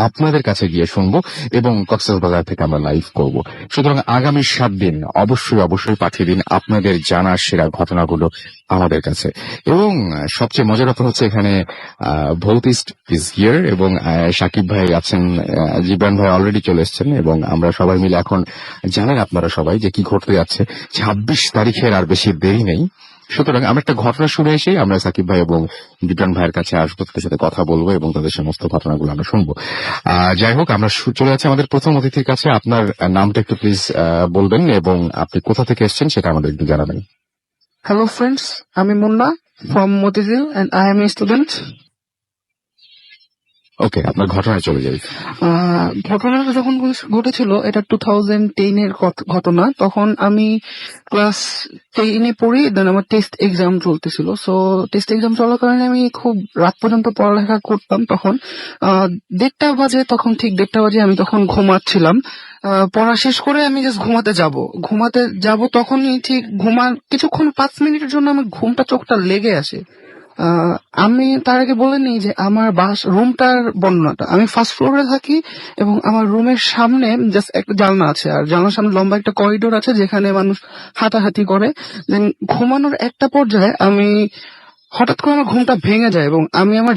আপনাদের কাছে গিয়ে শুনবো এবং কক্সবাজার থেকে আমরা লাইভ করব। সুতরাং আগামী 7 দিন অবশ্যই পাঠিয়ে দিন আপনাদের জানা সেরা ঘটনাগুলো আমাদের কাছে। এবং সবচেয়ে মজার ব্যাপার হচ্ছে এখানে ভৌতিস্ট ইজ হিয়ার এবং সাকিব ভাই আছেন, জিবরান ভাই অলরেডি চলে এসেছেন এবং আমরা সবাই মিলে এখন জানেন আপনারা সবাই যে কি ঘটতে যাচ্ছে। 26 তারিখের আর বেশি দেরি নেই। সুতরাং আমরা একটা ঘটনা শুনে এসে আমরা সাকিব ভাই এবং জিবরান ভাইয়ের কাছে আসবো, তাদের সাথে কথা বলবো এবং তাদের সমস্ত ঘটনাগুলো আমরা শুনবো। যাই হোক, আমরা চলে যাচ্ছি আমাদের প্রথম অতিথির কাছে। আপনার নামটা একটু প্লিজ বলবেন এবং আপনি কোথা থেকে এসেছেন সেটা আমাদের একটু জানাবেন। Hello friends, I'm Munna from Motizil and I am a student. ওকে, আপনার ঘটনায় চলে যাই। ঘটনাটা যখন ঘটেছিল এটা 2010 এর ঘটনা। তখন আমি ক্লাস 10-এ পড়ি, দেন আমার টেস্ট এক্সাম চলতেছিল। সো টেস্ট এক্সাম চলাকালীন আমি খুব রাত পর্যন্ত পড়ালেখা করতাম। তখন 1:30 বাজে, তখন ঠিক 1:30 বাজে আমি তখন ঘুমাচ্ছিলাম। পড়া শেষ করে আমি জাস্ট ঘুমাতে যাব তখনই ঠিক কিছুক্ষণ 5 মিনিটের জন্য আমার ঘুমটা চোখটা লেগে আসে। আমি তার আগে বলে নিই যে আমার রুমটার বর্ণনাটা। আমি ফার্স্ট ফ্লোরে থাকি এবং আমার রুমের সামনে জাস্ট একটা জানলা আছে, আর জানলার সামনে লম্বা একটা করিডোর আছে যেখানে মানুষ হাঁটাহাঁটি করে। দেন ঘুমানোর একটা পর্যায়ে আমি হঠাৎ করে আমার ঘুমটা ভেঙে যায় এবং আমি আমার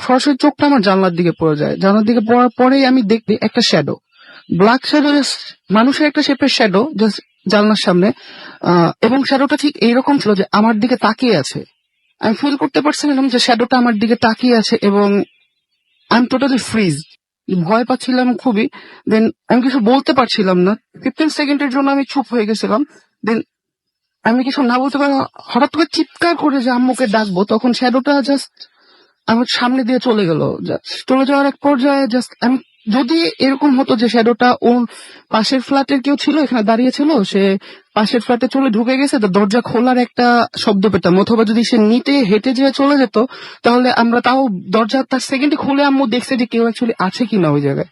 সরাসরি চোখটা আমার জানলার দিকে পড়ে যায়। জানলার দিকে পড়ার পরেই আমি দেখি একটা শ্যাডো, ব্ল্যাক শ্যাডো, মানুষের একটা শেপের শ্যাডো জাস্ট জানলার সামনে। এবং শ্যাডোটা ঠিক এইরকম ছিল যে আমার দিকে তাকিয়ে আছে। আমি ফিল করতে পারছিলাম যে শ্যাডোটা আমার দিকে তাকিয়ে আছে এবং আই এম টোটালি ফ্রিজ, ভয় পাচ্ছিলাম খুবই। দেন আমি কিছু বলতে পারছিলাম না। 15 সেকেন্ডের জন্য আমি চুপ হয়ে গেছিলাম। দেন আমি কিছু না বলতে পারি হঠাৎ করে চিৎকার করে যে আম্মুকে ডাকবো, তখন শ্যাডোটা জাস্ট আমার সামনে দিয়ে চলে গেল। চলে যাওয়ার এক পর্যায়ে জাস্ট আমি, যদি এরকম হতো যে শ্যাডোটা ওর পাশের ফ্ল্যাটের কেউ ছিল এখানে দাঁড়িয়ে ছিল, সে পাশের ফ্ল্যাটে চলে ঢুকে গেছে, তো দরজা খোলার একটা শব্দ পেতাম, অথবা যদি সে নিতে হেঁটে যেয়ে চলে যেত তাহলে আমরা তাও দরজা তার সেকেন্ডে খুলে আম্মু দেখছে যে কেউ অ্যাকচুয়ালি আছে কিনা ওই জায়গায়।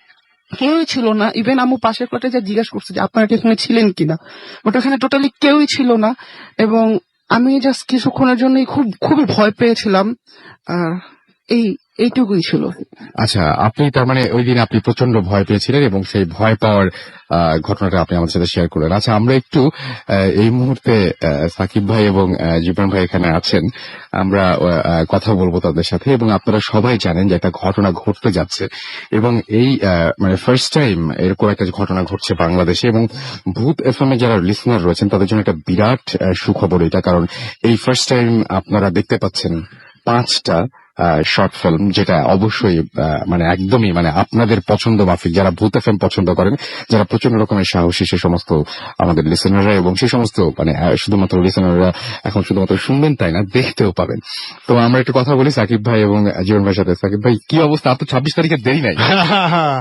কেউই ছিল না। ইভেন আম্মু পাশের ফ্ল্যাটে যা জিজ্ঞাসা করছে যে আপনারা কি এখানে ছিলেন কিনা, বাট ওখানে টোটালি কেউই ছিল না। এবং আমি জাস্ট কিছুক্ষণের জন্যই খুবই ভয় পেয়েছিলাম। এইটুকুই ছিল। আচ্ছা, আপনি তার মানে ওই দিন আপনি প্রচন্ড ভয় পেয়েছিলেন এবং সেই ভয় পাওয়ার ঘটনাটা আপনি আমার সাথে শেয়ার করলেন। আচ্ছা, আমরা একটু এই মুহূর্তে সাকিব ভাই এবং জিবরান ভাই এখানে আছেন, আমরা কথা বলবো তাদের সাথে। এবং আপনারা সবাই জানেন যে একটা ঘটনা ঘটতে যাচ্ছে এবং এই মানে ফার্স্ট টাইম এরকম একটা ঘটনা ঘটছে বাংলাদেশে। এবং ভূত এফএম এ যারা লিসনার রয়েছেন তাদের জন্য একটা বিরাট সুখবর এটা, কারণ এই ফার্স্ট টাইম আপনারা দেখতে পাচ্ছেন 5টা শর্ট ফিল্ম, যেটা অবশ্যই মানে একদমই মানে আপনাদের পছন্দ মাফিক, যারা ভূত এফএম পছন্দ করেন, যারা প্রচন্ড রকমের সাহসী, সে সমস্ত আমাদের লিসেনাররা এবং সেই সমস্ত মানে শুধুমাত্র লিসেনাররা এখন শুধুমাত্র শুনবেন তাই না, দেখতেও পাবেন। তো আমরা একটু কথা বলি সাকিব ভাই এবং জীবন ভাইয়ের সাথে। সাকিব ভাই, কি অবস্থা? আপনার 26 তারিখের দেরি নাই?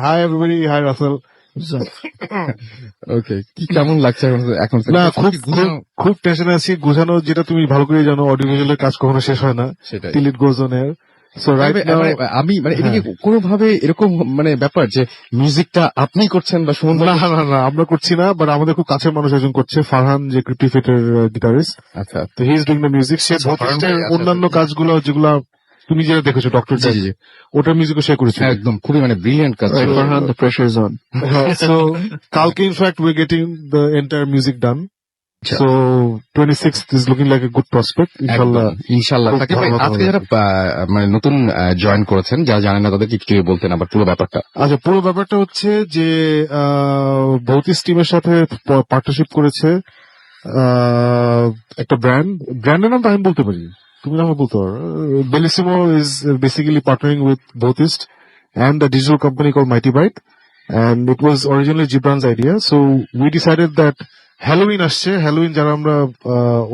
Hi everybody, hi Russell. Okay, কি কেমন লাগছে এখন? না, খুব টেনশনে আছি। গুছানো, যেটা তুমি ভালো করে জানো, অডিও ভিজুয়ালের কাজ কখনো শেষ হয় না, till it goes on air. আমি মানে এদিকে কোনোভাবে এরকম মানে ব্যাপার যে মিউজিকটা আপনি করছেন বা সুমন? না, আমরা করছি না, বাট আমাদের খুব কাছের মানুষ একজন করছে, ফারহান, যে ক্রিপ্টিফিটের গিটারিস্ট। আচ্ছা, তো he is doing the music. সে অন্যান্য কাজগুলো যেগুলা তুমি যেটা দেখেছো ডক্টর, ওটার মিউজিকও সে করেছে। একদম খুবই মানে ব্রিলিয়ান্ট কাজ। Farhan, the pressure is on. So কালকে in fact we are getting the entire music done. So 26th is looking like a good prospect. ইনশাআল্লাহ। আজকে যারা মানে নতুন জয়েন করেছেন, যারা জানেন না তাদেরকে একটু বলতেন আবার পুরো ব্যাপারটা। আচ্ছা, পুরো ব্যাপারটা হচ্ছে যে ভৌতিস্ট টিমের সাথে পার্টনারশিপ করেছে একটা ব্র্যান্ডের নামটা আমি বলতে পারি, তুমি নাম বলতে পারো। Bellissimo is basically partnering with Bhootist and a digital company called Mighty Byte, and it was originally Gibran's idea. So we decided that Halloween আসছে, হ্যালোউইন যারা আমরা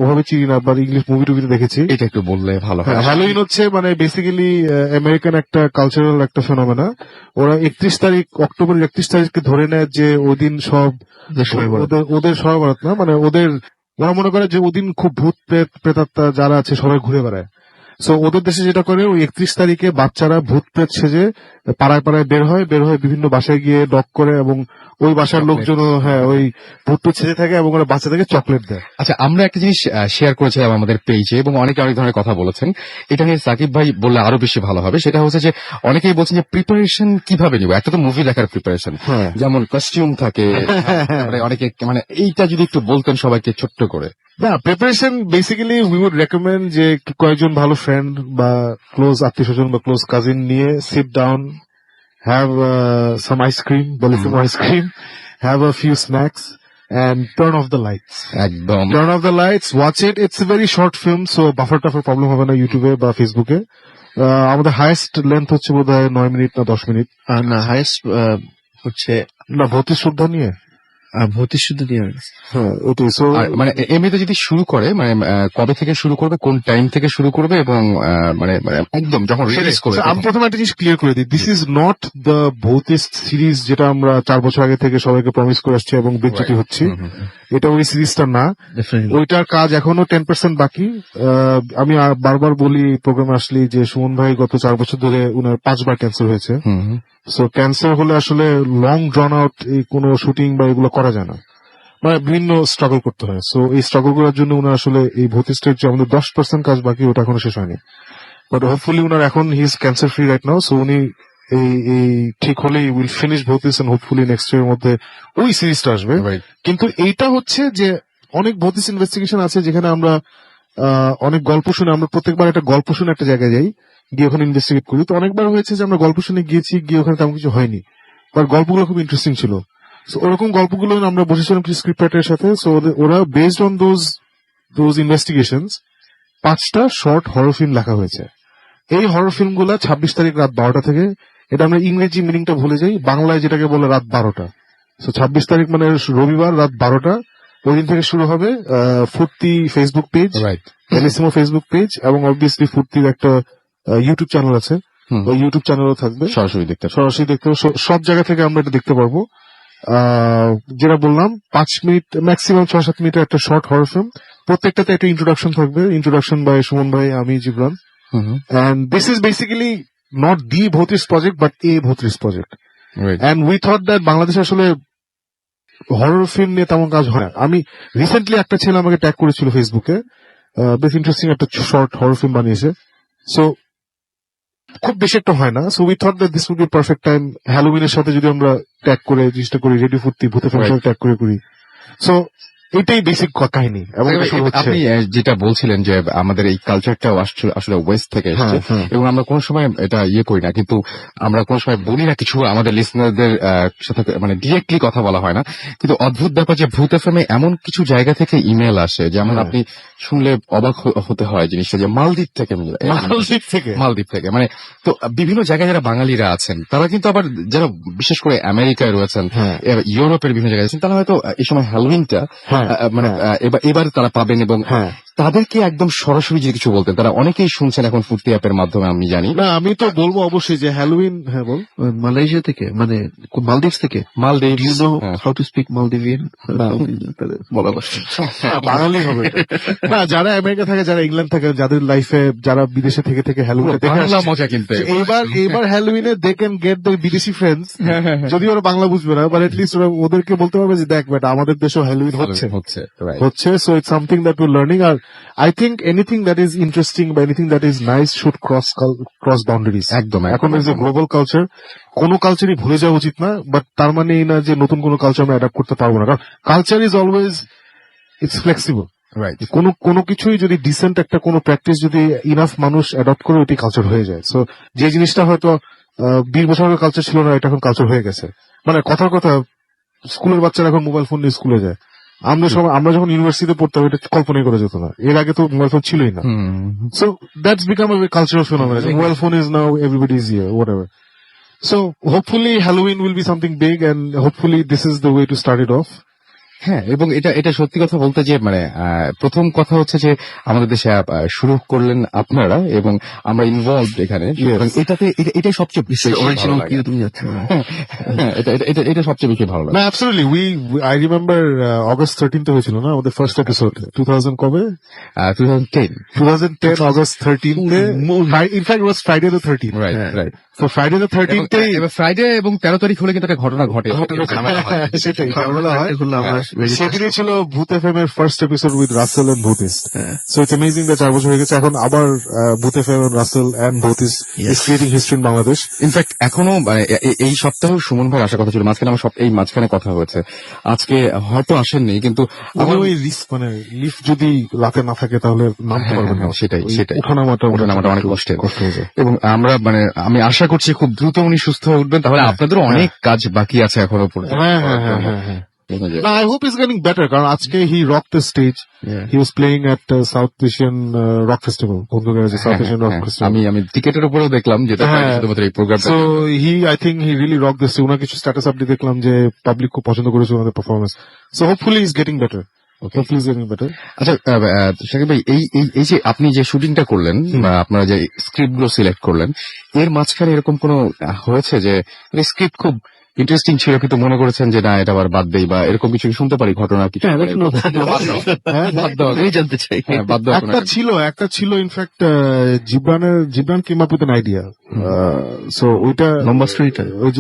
ওভাবে চিনি না বা ইংলিশ মুভি টুভিতে দেখেছি, এটা একটু বললে ভালো হয়। হ্যালোউইন হচ্ছে মানে বেসিক্যালি আমেরিকান একটা কালচারাল একটা ফেনোমেনা। ওরা 31 তারিখ, অক্টোবরের 31 তারিখকে ধরে নেয় যে ওদিন সব ওদের সবাই বরাত না, মানে ওরা মনে করে যে ওদিন খুব ভূত প্রেতাত্মা যারা আছে সবাই ঘুরে বেড়ায়। সো ওদের দেশে যেটা করে ওই 31 তারিখে বাচ্চারা ভূত প্রেত সেজে পাড়ায় পাড়ায় বের হয় বিভিন্ন বাসায় গিয়ে ডক করে এবং ওই বাসার Chocolate. লোকজনও হ্যাঁ ওই ভূত প্রেত সেজে থাকে এবং ওরা বাচ্চাদেরকে চকলেট দেয়। আচ্ছা, আমরা একটা জিনিস শেয়ার করেছিলাম আমাদের পেজে এবং অনেকে অনেক ধরনের কথা বলেছেন। এটা নিয়ে সাকিব ভাই বললে আরো বেশি ভালো হবে। সেটা হচ্ছে যে অনেকেই বলছেন যে প্রিপারেশন কিভাবে নিব, একটা তো মুভি দেখার প্রিপারেশন, হ্যাঁ যেমন কস্টিউম থাকে, তারপরে অনেকে মানে এইটা যদি একটু বলতেন সবাইকে ছোট্ট করে। না, preparation basically we would recommend যে কয়েকজন ভালো ফ্রেন্ড বা ক্লোজ আত্মীয় স্বজন বা ক্লোজ কাজিন নিয়ে sit down, have some ice cream, Bellissimo ice cream, have a few snacks and turn off the lights. একদম Turn off the lights, watch it. It's a very short film, so buffer টাফার problem হবে না ইউটিউবে বা ফেসবুকে। আমাদের highest length হচ্ছে বোধহয় 9 minute না 10 মিনিট। না হাইয়েস্ট হচ্ছে না ভর্তি শ্রদ্ধা নিয়ে ভর্তি শুদ্ধ দিয়ে হ্যাঁ ওটাই। সো আর মানে এমনিতে যদি শুরু করে মানে কবে থেকে শুরু করবে, কোন টাইম থেকে শুরু করবে এবং মানে মানে একদম যখন রিলিজ করবে আমি প্রথমে একটা জিনিস ক্লিয়ার করে দিই, this is not the Bhootist series যেটা আমরা 4 বছর আগে থেকে সবাইকে প্রমিস করে আসছি এবং বিচ্যুতি হচ্ছি। এটা ওই সিরিজটা না, ওইটার কাজ এখনো 10% বাকি। আমি বারবার বলি প্রোগ্রামে আসলে যে সুমন ভাই গত 4 বছর ধরে উনার 5 বার ক্যান্সার হয়েছে। সো ক্যান্সার হলে আসলে লং ড্রন আউট এই কোনো শুটিং বা এগুলো করা যায় না, মানে বিভিন্ন স্ট্রাগল করতে হয়। সো এই স্ট্রাগল করার জন্য উনার আসলে এই ভৌতিস্টের যে আমাদের 10% কাজ বাকি ওটা এখনো শেষ হয়নি। বাট হোপফুলি উনার এখন he is cancer free right now. So উনি এই ঠিক হলেই will finish Bhootist and hopefully next year মধ্যে ওই সিরিজটা আসবে। কিন্তু এইটা হচ্ছে যে অনেক ভৌতিস ইনভেস্টিগেশন আছে যেখানে আমরা অনেক গল্প শুনে, আমরা প্রত্যেকবার একটা গল্প শুনে একটা জায়গায় যাই, গিয়ে ওখানে ইনভেস্টিগেট করি। তো অনেকবার হয়েছে যে আমরা গল্প শুনে গিয়েছি, গিয়ে ওখানে তেমন কিছু হয়নি, বাট গল্পগুলো খুব ইন্টারেস্টিং ছিল। সো ওরকম গল্পগুলো আমরা বসেছিলাম স্ক্রিপ্ট রাইটারের সাথে। সো ওরা বেসড অন দোজ ইনভেস্টিগেশনস 5টা শর্ট হরর ফিল্ম লেখা হয়েছে। এই হরর ফিল্মগুলো 26 তারিখ রাত 12টা থেকে, এটা আমরা ইংরেজি মিনিংটা ভুলে যাই, বাংলায় যেটাকে বলে রাত 12টা। সো 26 তারিখ মানে রবিবার রাত 12টা, ওই দিন থেকে শুরু হবে। ফুর্তি ফেসবুক পেজ, বেলিসিমো ফেসবুক পেজ এবং অবভিয়াসলি ফুর্তির একটা ইউটিউব চ্যানেল আছে, ওই ইউটিউব চ্যানেলও থাকবে, সরাসরি দেখতে হবে। সব জায়গা থেকে আমরা এটা দেখতে পারবো। যেটা বললাম 5 মিনিট ম্যাক্সিমাম 6-7 মিনিটের একটা শর্ট হরর ফিল্ম, প্রত্যেকটাতে একটা ইন্ট্রোডাকশন থাকবে, ইন্ট্রোডাকশন বাই সুমন ভাই, আমি Jibran. And this is basically not the Bhotis project, but a Bhotis project. And we thought that বাংলাদেশে আসলে হরর ফিল্ম নিয়ে তেমন কাজ হয় না। আমি রিসেন্টলি একটা ছেলে আমাকে ট্যাগ করেছিল ফেসবুকে, বেশ ইন্টারেস্টিং একটা শর্ট হরর ফিল্ম বানিয়েছে। সো খুব বেশি একটা হয় না। So we thought that this would be perfect time. হ্যালোউইনের সাথে যদি আমরা ট্যাগ করে জিনিসটা করি, রেডি ফুর্তি ভূতে ফিল্ম ট্যাগ করে করি। সো এটাই বেসিক কাহিনী। এবং আপনি যেটা বলছিলেন যে আমাদের এই কালচারটাও আসলে ওয়েস্ট থেকে এসেছে এবং আমরা কোনো সময় এটা করি না, কিন্তু আমরা কোনো সময় বলি না কিছু, আমাদের লিসনারদের সাথে মানে ডিরেক্টলি কথা বলা হয় না। কিন্তু অদ্ভুত ব্যাপার যে ভূত এফএমে এমন কিছু জায়গা থেকে ইমেল আসে যেমন আপনি শুনলে অবাক হতে হয় জিনিসটা, যে মালদ্বীপ থেকে মানে তো বিভিন্ন জায়গায় যারা বাঙালিরা আছেন তারা কিন্তু আবার যারা বিশেষ করে আমেরিকায় রয়েছেন, ইউরোপের বিভিন্ন জায়গায় আছেন, তারা হয়তো এই সময় হ্যালোউইনটা মানে এবার তারা পাবেন এবং তাদেরকে একদম সরাসরি যে কিছু বলতেন, তারা অনেকেই শুনছেন এখন ফুর্তি অ্যাপের মাধ্যমে, আমি জানি না। আমি তো বলবো অবশ্যই যে হ্যালোউইন, হ্যাঁ বল, মালয়েশিয়া থেকে মানে মালদ্বীপস থেকে, মালদ্বীপ you know how to speak Maldivian বলা বাঙালি হবে না। যারা আমেরিকা থাকে, যারা ইংল্যান্ড থাকে, যাদের লাইফে যারা বিদেশে থেকে থেকে হ্যালোউইন মজা, কিন্তু এইবার হ্যালোউইনে দে ক্যান গেট দ্য বিদেশি ফ্রেন্ডস, যদি ওরা বাংলা বুঝবে না, বাট এটলিস্ট ওরা ওদেরকে বলতে পারবে যে দেখ বেটা আমাদের দেশেও হ্যালোউইন হচ্ছে। So it's something that we learning. আর I think anything that is interesting বা anything that is nice should cross boundaries. একদম। এখন is a global culture, কোন কালচারই ভুলে যাওয়া উচিত না, বাট তার মানে এই না যে নতুন কোন কালচার আমরা অ্যাডাপ্ট করতে পারবো না, কারণ culture is always it's flexible. কোনো কিছুই যদি ডিসেন্ট একটা কোনো প্র্যাকটিস যদি ইনাফ মানুষ অ্যাডপ্ট করে ওইটি কালচার হয়ে যায়। সো যে জিনিসটা হয়তো 20 বছর আগে কালচার ছিল না, এটা এখন কালচার হয়ে গেছে। মানে কথার কথা স্কুলের বাচ্চারা এখন মোবাইল ফোন নিয়ে স্কুলে যায়। আমরা যখন ইউনিভার্সিটিতে পড়তাম এটা কল্পনাই করা যেত না, এর আগে তো মোবাইল ফোন ছিলই না। So that's become a cultural ফিনোমেনন। Mobile phone is now everybody is here, whatever. So hopefully Halloween will be something big, and hopefully this is the way to start it off. হ্যাঁ, এবং এটা এটা সত্যি কথা বলতে যে মানে প্রথম কথা হচ্ছে যে আমাদের দেশে শুরু করলেন আপনারা এবং আমরা ইনভলভ এখানে, সুতরাং এটাই সবচেয়ে বেশি ভালো অরিজিনাল লাগে। কি তুমি যাচ্ছ হ্যাঁ, এটা সবচেয়ে বেশি ভালো লাগে। না, absolutely. I remember August 13th হয়েছিল না আমাদের ফার্স্ট এপিসোড 2000 কবে 2010, 2010 August 13th in fact was Friday the 13th right right. So Friday the 13th এবার ফ্রাইডে এবং 13 তারিখ হলে কিন্তু একটা ঘটনা ঘটে। সেটাই ঝামেলা হয় এগুলো আমরা সেদিনই ছিল ভূত এফএম এর first episode with Russell and Bhootist. হ্যাঁ। সো ইটস অ্যামেজিং দ্যাট 4 বছর হয়ে গেছে, এখন আবার Bhoot FM and Russell and Bhootist is creating history in Bangladesh. In fact এখনো মানে এই সপ্তাহে সুমন ভাই আসার কথা ছিল, মাঝখানে আমার এই মাঝখানে কথা হয়েছে, আজকে হয়তো আসেননি, কিন্তু আমার ওই লিফট যদি রাতে না থাকে তাহলে নামতে পারবেন না। সেটাই ওই সেটাই ওঠানামাটা অনেক কষ্টের। কষ্ট হয়ে যায়। এবং আমি আশা করছি খুব দ্রুত উনি সুস্থ হয়ে উঠবেন, তাহলে আপনাদেরও অনেক কাজ বাকি আছে এখনো পড়ে। হ্যাঁ। No, I hope he's getting better. কারণ আজকে he rocked the stage. He was playing at South Asian Rock Festival. বন্ধুগড়ে South Asian Rock Festival. আমি টিকেটের উপরেও দেখলাম যেটা হ্যাঁ। শুধুমাত্র এই programme. So I think he really rocked the stage. ওনার কিছু স্ট্যাটাস আপডেট দেখলাম যে পাবলিক খুব পছন্দ করেছে ওনাদের performance. So hopefully he's getting better. Hopefully he's getting better. আচ্ছা শাকিব ভাই, এই যে আপনি যে শুটিংটা করলেন বা আপনারা যে স্ক্রিপ্ট গুলো সিলেক্ট করলেন, এর মাঝখানে এরকম কোনো হয়েছে যে স্ক্রিপ্ট খুব ইন্টারেস্টিং ছিল কিন্তু মনে করেছেন যে না এটা আবার বাদ দেই, বা এরকম কিছু শুনতে পারি ঘটনা কিছু? আমি জানতে চাই। হ্যাঁ, বাদ দেওয়া কোনো একটা ছিল in fact Jibran came up with an idea. So ওইটা লম্বা স্টোরিটা ওই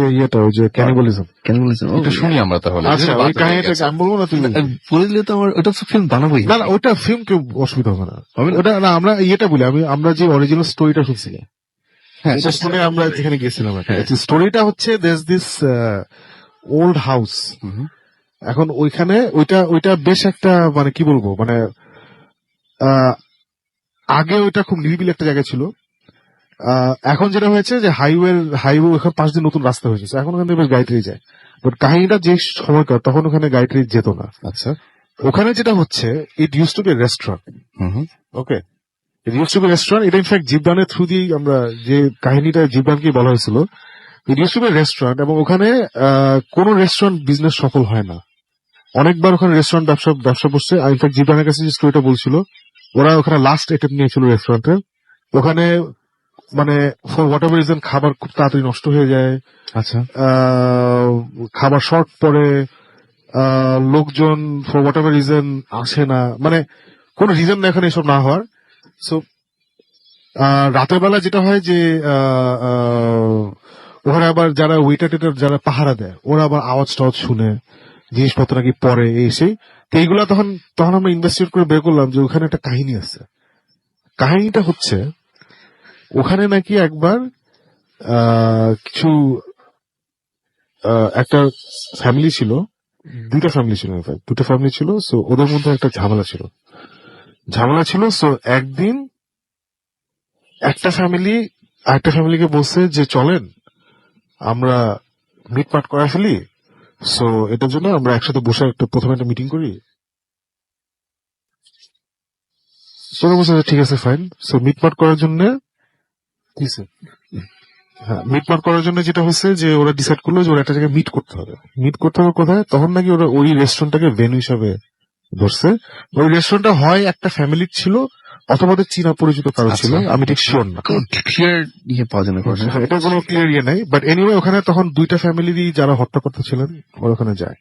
যে ক্যানিবালিজম, কেন বলেছেন এটা শুনি আমরা তাহলে। আচ্ছা ওই কাহিনীটা আমি বলবো না তুমি? বলে দিলে তো আমার ওটা ফিল্ম বানাবোই। না ওটা ফিল্ম কেউ অসুবিধা হবে না। ওটা না, আমরা বলি আমরা যে অরিজিনাল স্টোরিটা শুনছি, হ্যাঁ, এটা শুনে আমরা যেখানে গেছিলাম, স্টোরিটা হচ্ছে there's this ওল্ড হাউস। এখন ওইখানে ওইটা বেশ একটা মানে কি বলবো, মানে আগে ওইটা খুব নিরিবিলি একটা জায়গা ছিল। এখন যেটা হয়েছে যে হাইওয়ে ওখানে পাশ দিয়ে নতুন রাস্তা হয়েছে, এখন ওখান থেকে বেশ গাড়ি ট্রেন যায়। বাট কাহিনীটা যে সময়কার তখন ওখানে গাড়ি ট্রেন যেত না। আচ্ছা, ওখানে যেটা হচ্ছে it use to be restaurant. Okay, it use to be restaurant. এটা ইনফ্যাক্ট জিবরানের থ্রু দিয়েই আমরা যে কাহিনীটা জিবরানকে বলা হয়েছিল, it use to be restaurant. এবং ওখানে কোন রেস্টুরেন্ট বিজনেস সফল হয় না, অনেকবার ওখানে রেস্টুরেন্ট ব্যবসা বসছে। ইনফ্যাক্ট জিবরানের কাছে যে স্টোরিটা বলছিল, ওরা ওখানে লাস্ট অ্যাটেম্প নিয়েছিল রেস্টুরেন্টে, ওখানে মানে ফর হোয়াট এভার রিজন খাবার খুব তাড়াতাড়ি নষ্ট হয়ে যায়। আচ্ছা, খাবার শর্ট পড়ে, লোকজন ফর হোয়াট এভার রিজন আসে না, মানে কোন রিজন না এখানে এসব না হওয়ার। সো রাতের বেলা যেটা হয় যে ওখানে আবার যারা ওয়েটার টেটার যারা পাহারা দেয়, ওরা আবার আওয়াজ টাওয়াজ শুনে জিনিসপত্র নাকি পরে এসে, তো এইগুলা তখন আমরা ইনভেস্টিগেট করে বের করলাম যে ওখানে একটা কাহিনী আছে। কাহিনীটা হচ্ছে ওখানে নাকি একবার কিছু একটা ফ্যামিলি ছিল, দুটা ফ্যামিলি ছিল। সো ওদের মধ্যে একটা ঝামেলা ছিল। সো একদিন একটা ফ্যামিলি আরেকটা ফ্যামিলিকে বলছে যে চলেন আমরা মিটমাট করে ফেলি, সো এটার জন্য আমরা একসাথে বসে প্রথমে একটা মিটিং করি। চলো বলছে ঠিক আছে ফাইন। সো মিটমাট করার জন্য যেটা হচ্ছে যে ওরা ডিসাইড করলো যে ওরা একটা জায়গায় মিট করতে হবে কোথায়, তখন নাকি ওরা ওই রেস্টুরেন্টটাকে ভেন্যু হিসাবে ধরছে। ওই রেস্টুরেন্টটা হয় একটা ফ্যামিলির ছিল অথবা ওদের চীনা পরিচিত কারো ছিল, আমি ঠিক শিওর না, ক্লিয়ার ইয়ে পাওয়া যায় না। এটা কোনো ক্লিয়ার ইয়ে নাই। বাট এনিওয়ে ওখানে তখন দুইটা ফ্যামিলিরই যারা হত্যাকর্তা ছিলেন ওরা ওখানে যায়।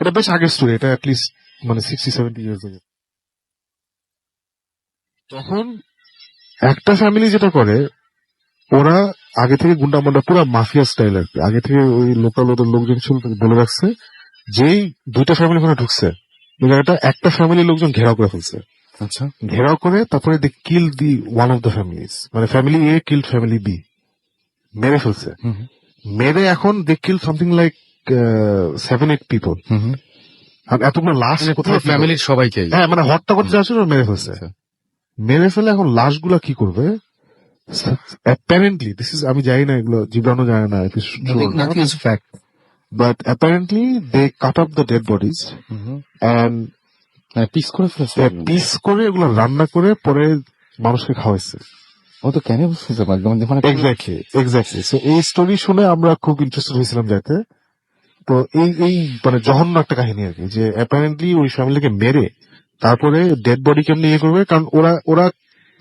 এটা বেশ আগের স্টোরি, এটা অ্যাটলিস্ট মানে 60-70 ইয়ার্স আগে। তখন একটা ফ্যামিলি যেটা করে, ওরা আগে থেকে গুন্ডা মুন্ডা পুরো মাফিয়া স্টাইল আর কি, আগে থেকে ওই লোকাল ওদের লোকজন ছিল বলে রাখছে, যেই দুইটা ফ্যামিলি ওখানে ঢুকছে ওই জায়গাটা একটা ফ্যামিলির লোকজন ঘেরাও করে ফেলছে। আচ্ছা, ঘেরাও করে তারপরে they kill the one of the families, মানে family A kill family B, মেরে ফেলছে। মেরে এখন they kill something like 7-8 people. আর এতগুলো লাশ কোথায়, ফ্যামিলির সবাইকে, হ্যাঁ মানে হত্যা করতে যাচ্ছিল, মেরে ফেলছে। মেরে ফেলে এখন লাশগুলা কি করবে, apparently this is আমি জানি না, এগুলো জীবনও জানে না, Nothing is fact. but apparently they cut up the dead bodies and piece করে ফেলেছে, পিস করে এগুলো রান্না করে পরে মানুষকে খাওয়াইছে। ও তো কেন বুঝতেছে এক্স্যাক্টলি। সো এই স্টোরি শুনে আমরা খুব ইন্টারেস্টেড হয়েছিলাম যাতে, তো এই মানে জঘন্য একটা কাহিনী আর কি, যে অ্যাপারেন্টলি ওই ফ্যামিলিকে মেরে তারপরে ডেড বডি কেমনি ইয়ে করবে, কারণ ওরা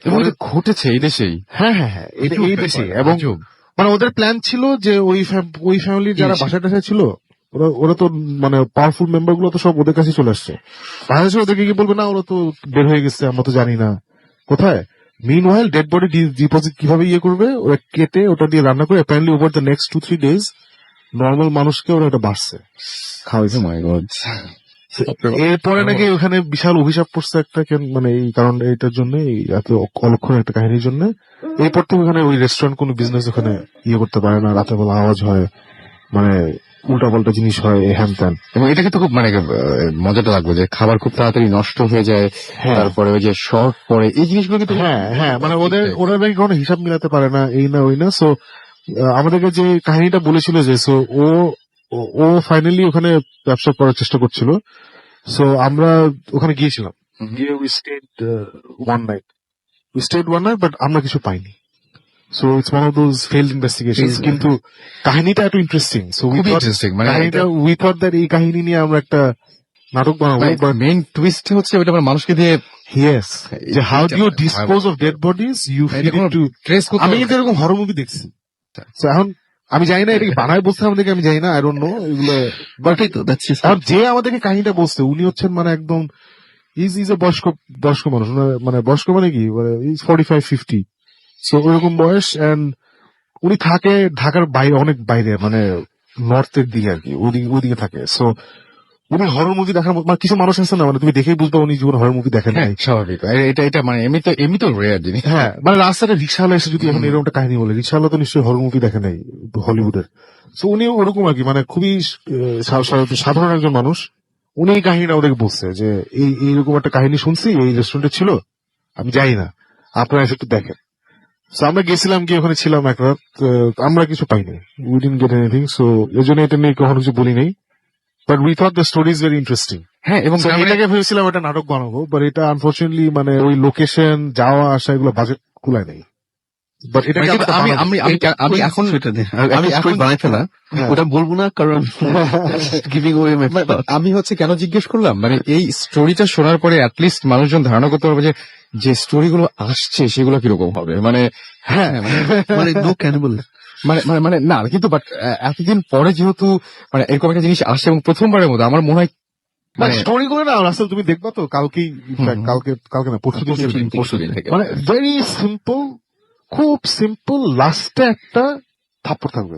এবং এটা ঘটেছে এই দেশেই। হ্যাঁ এই দেশে, এবং আজব। মানে ওদের প্ল্যান ছিল যে ওই ফ্যামিলির যারা বাসায় টাসায় ছিল, ওরা তো মানে পাওয়ারফুল মেম্বার গুলো তো সব ওদের কাছে চলে আসছে। বাংলাদেশে ওদেরকে কি বলবে, না ওরা তো বের হয়ে গেছে, আমরা তো জানি না কোথায়। মিনওয়াইল ডেড বডি ডিপোজিট কিভাবে ইয়ে করবে, ওরা কেটে ওটা দিয়ে রান্না করে apparently over the next 2-3 days normal মানুষকে ওরা এটা বাড়ছে খাওয়াইছে। Oh my God. এরপরে নাকি ওখানে বিশাল অভিশাপ পড়ছে একটা, মানে এই কারণ এইটার জন্য, এই এত অলক্ষণ একটা কাহিনীর জন্য এরপর থেকে ওখানে ওই রেস্টুরেন্ট কোনো বিজনেস ওখানে ইয়ে করতে পারে না, রাতের বেলা আওয়াজ হয়, মানে উল্টা পাল্টা জিনিস হয়, হ্যান ত্যান। এবং এটা কিন্তু খুব মানে মজাটা লাগবে যে খাবার খুব তাড়াতাড়ি নষ্ট হয়ে যায়, হ্যাঁ। তারপরে ওই যে শর্ট পরে এই জিনিসগুলো কিন্তু হ্যাঁ মানে ওরা নাকি কোনো হিসাব মিলাতে পারে না, এই না ওই না। সো আমাদেরকে যে কাহিনীটা বলেছিল যে সো ও ফাইনালি ওখানে ব্যবসা করার চেষ্টা করছিল। সো আমরা ওখানে গিয়েছিলাম, গিয়ে we stayed one night, but আমরা কিছু পাইনি। So it's one of those failed investigation, কিন্তু কাহিনীটা এত ইন্টারেস্টিং। সো খুবই ইন্টারেস্টিং। মানে উই থট দ্যাট এই কাহিনী নিয়ে আমরা একটা নাটক বানাবো, বাট মেইন টুইস্ট হচ্ছে ওটা মানে মানুষকে দিয়ে ইয়েস, যে how do you dispose of dead bodies, you feed it to. Trace করতে আমি কিন্তু এরকম হরর মুভি দেখছি। So, এখন আমি জানি না এটা কি বানায় বলছে আমাদেরকে, আমি জানি না, আই ডোন্ট নো এগুলো। বাট তো that's just এখন যে আমাদেরকে কাহিনীটা বলছে উনি হচ্ছেন মানে একদম ইজ এ বয়স্ক মানুষ, মানে বয়স্ক মানে কি, মানে ইজ 45-50, সো ওরকম বয়স। এন্ড উনি থাকে ঢাকার বাইরে, অনেক বাইরে, মানে নর্থের দিকে আর কি, ওদিকে থাকে। সো উনি হরর মুভি দেখার মতো, মানে কিছু মানুষ আছে না, মানে তুমি দেখেই বুঝবে উনি জীবনে হরর মুভি দেখেন নাই। স্বাভাবিক। এটা মানে এমনি তো রেয়ার জিনিস। হ্যাঁ, মানে রাস্তাটা রিক্সাওয়ালা এসে যদি এখন এরকম একটা কাহিনী বলে, রিক্সাওয়ালা তো নিশ্চয়ই হরর মুভি দেখে নাই হলিউডের। সো উনি ওরকম আর কি, মানে খুবই সাধারণ একজন মানুষ। উনি এই কাহিনীটা ওদেরকে বলছে যে এইরকম একটা কাহিনী শুনছি, এই রেস্টুরেন্টে ছিল, আমি যাই না, আপনারা এসে একটু দেখেন। সো আমরা গেছিলাম, গিয়ে ওখানে ছিলাম এক রাত, আমরা কিছু পাইনি, we didn't gate anything. So এই জন্য এটা নিয়ে কখনো কিছু বলি নাই, but we thought the story is very interesting. হ্যাঁ, এবং So, এটাকে ভেবেছিলাম একটা নাটক বানাবো, বাট এটা আনফর্চুনেটলি মানে ওই লোকেশন যাওয়া আসা এগুলো বাজেট কুলায় নেই। বাট এটাকে কিন্তু আমি এখন সেটা দিয়ে আমি এখন বানাই ফেলা, হ্যাঁ। ওটা বলবো না কারণ গিভিং ওয়ে মাই আমি হচ্ছে কেন জিজ্ঞেস করলাম, মানে এই স্টোরিটা শোনার পরে অ্যাটলিস্ট মানুষজন ধারণা করতে পারবে যে স্টোরিগুলো আসছে সেগুলো কিরকম হবে। মানে হ্যাঁ মানে নো ক্যানিবল। মানে না, কিন্তু বাট এতদিন পরে যেহেতু মানে এরকম একটা জিনিস আসছে এবং প্রথমবারের মতো আমার মনে হয় মানে স্টোরি গুলো না রাসেল তুমি দেখবা তো কালকেই, কালকে না পরশুদিন থেকে মানে ভেরি সিম্পল, খুব সিম্পল, লাস্টে একটা থাপ্পড় থাকবে,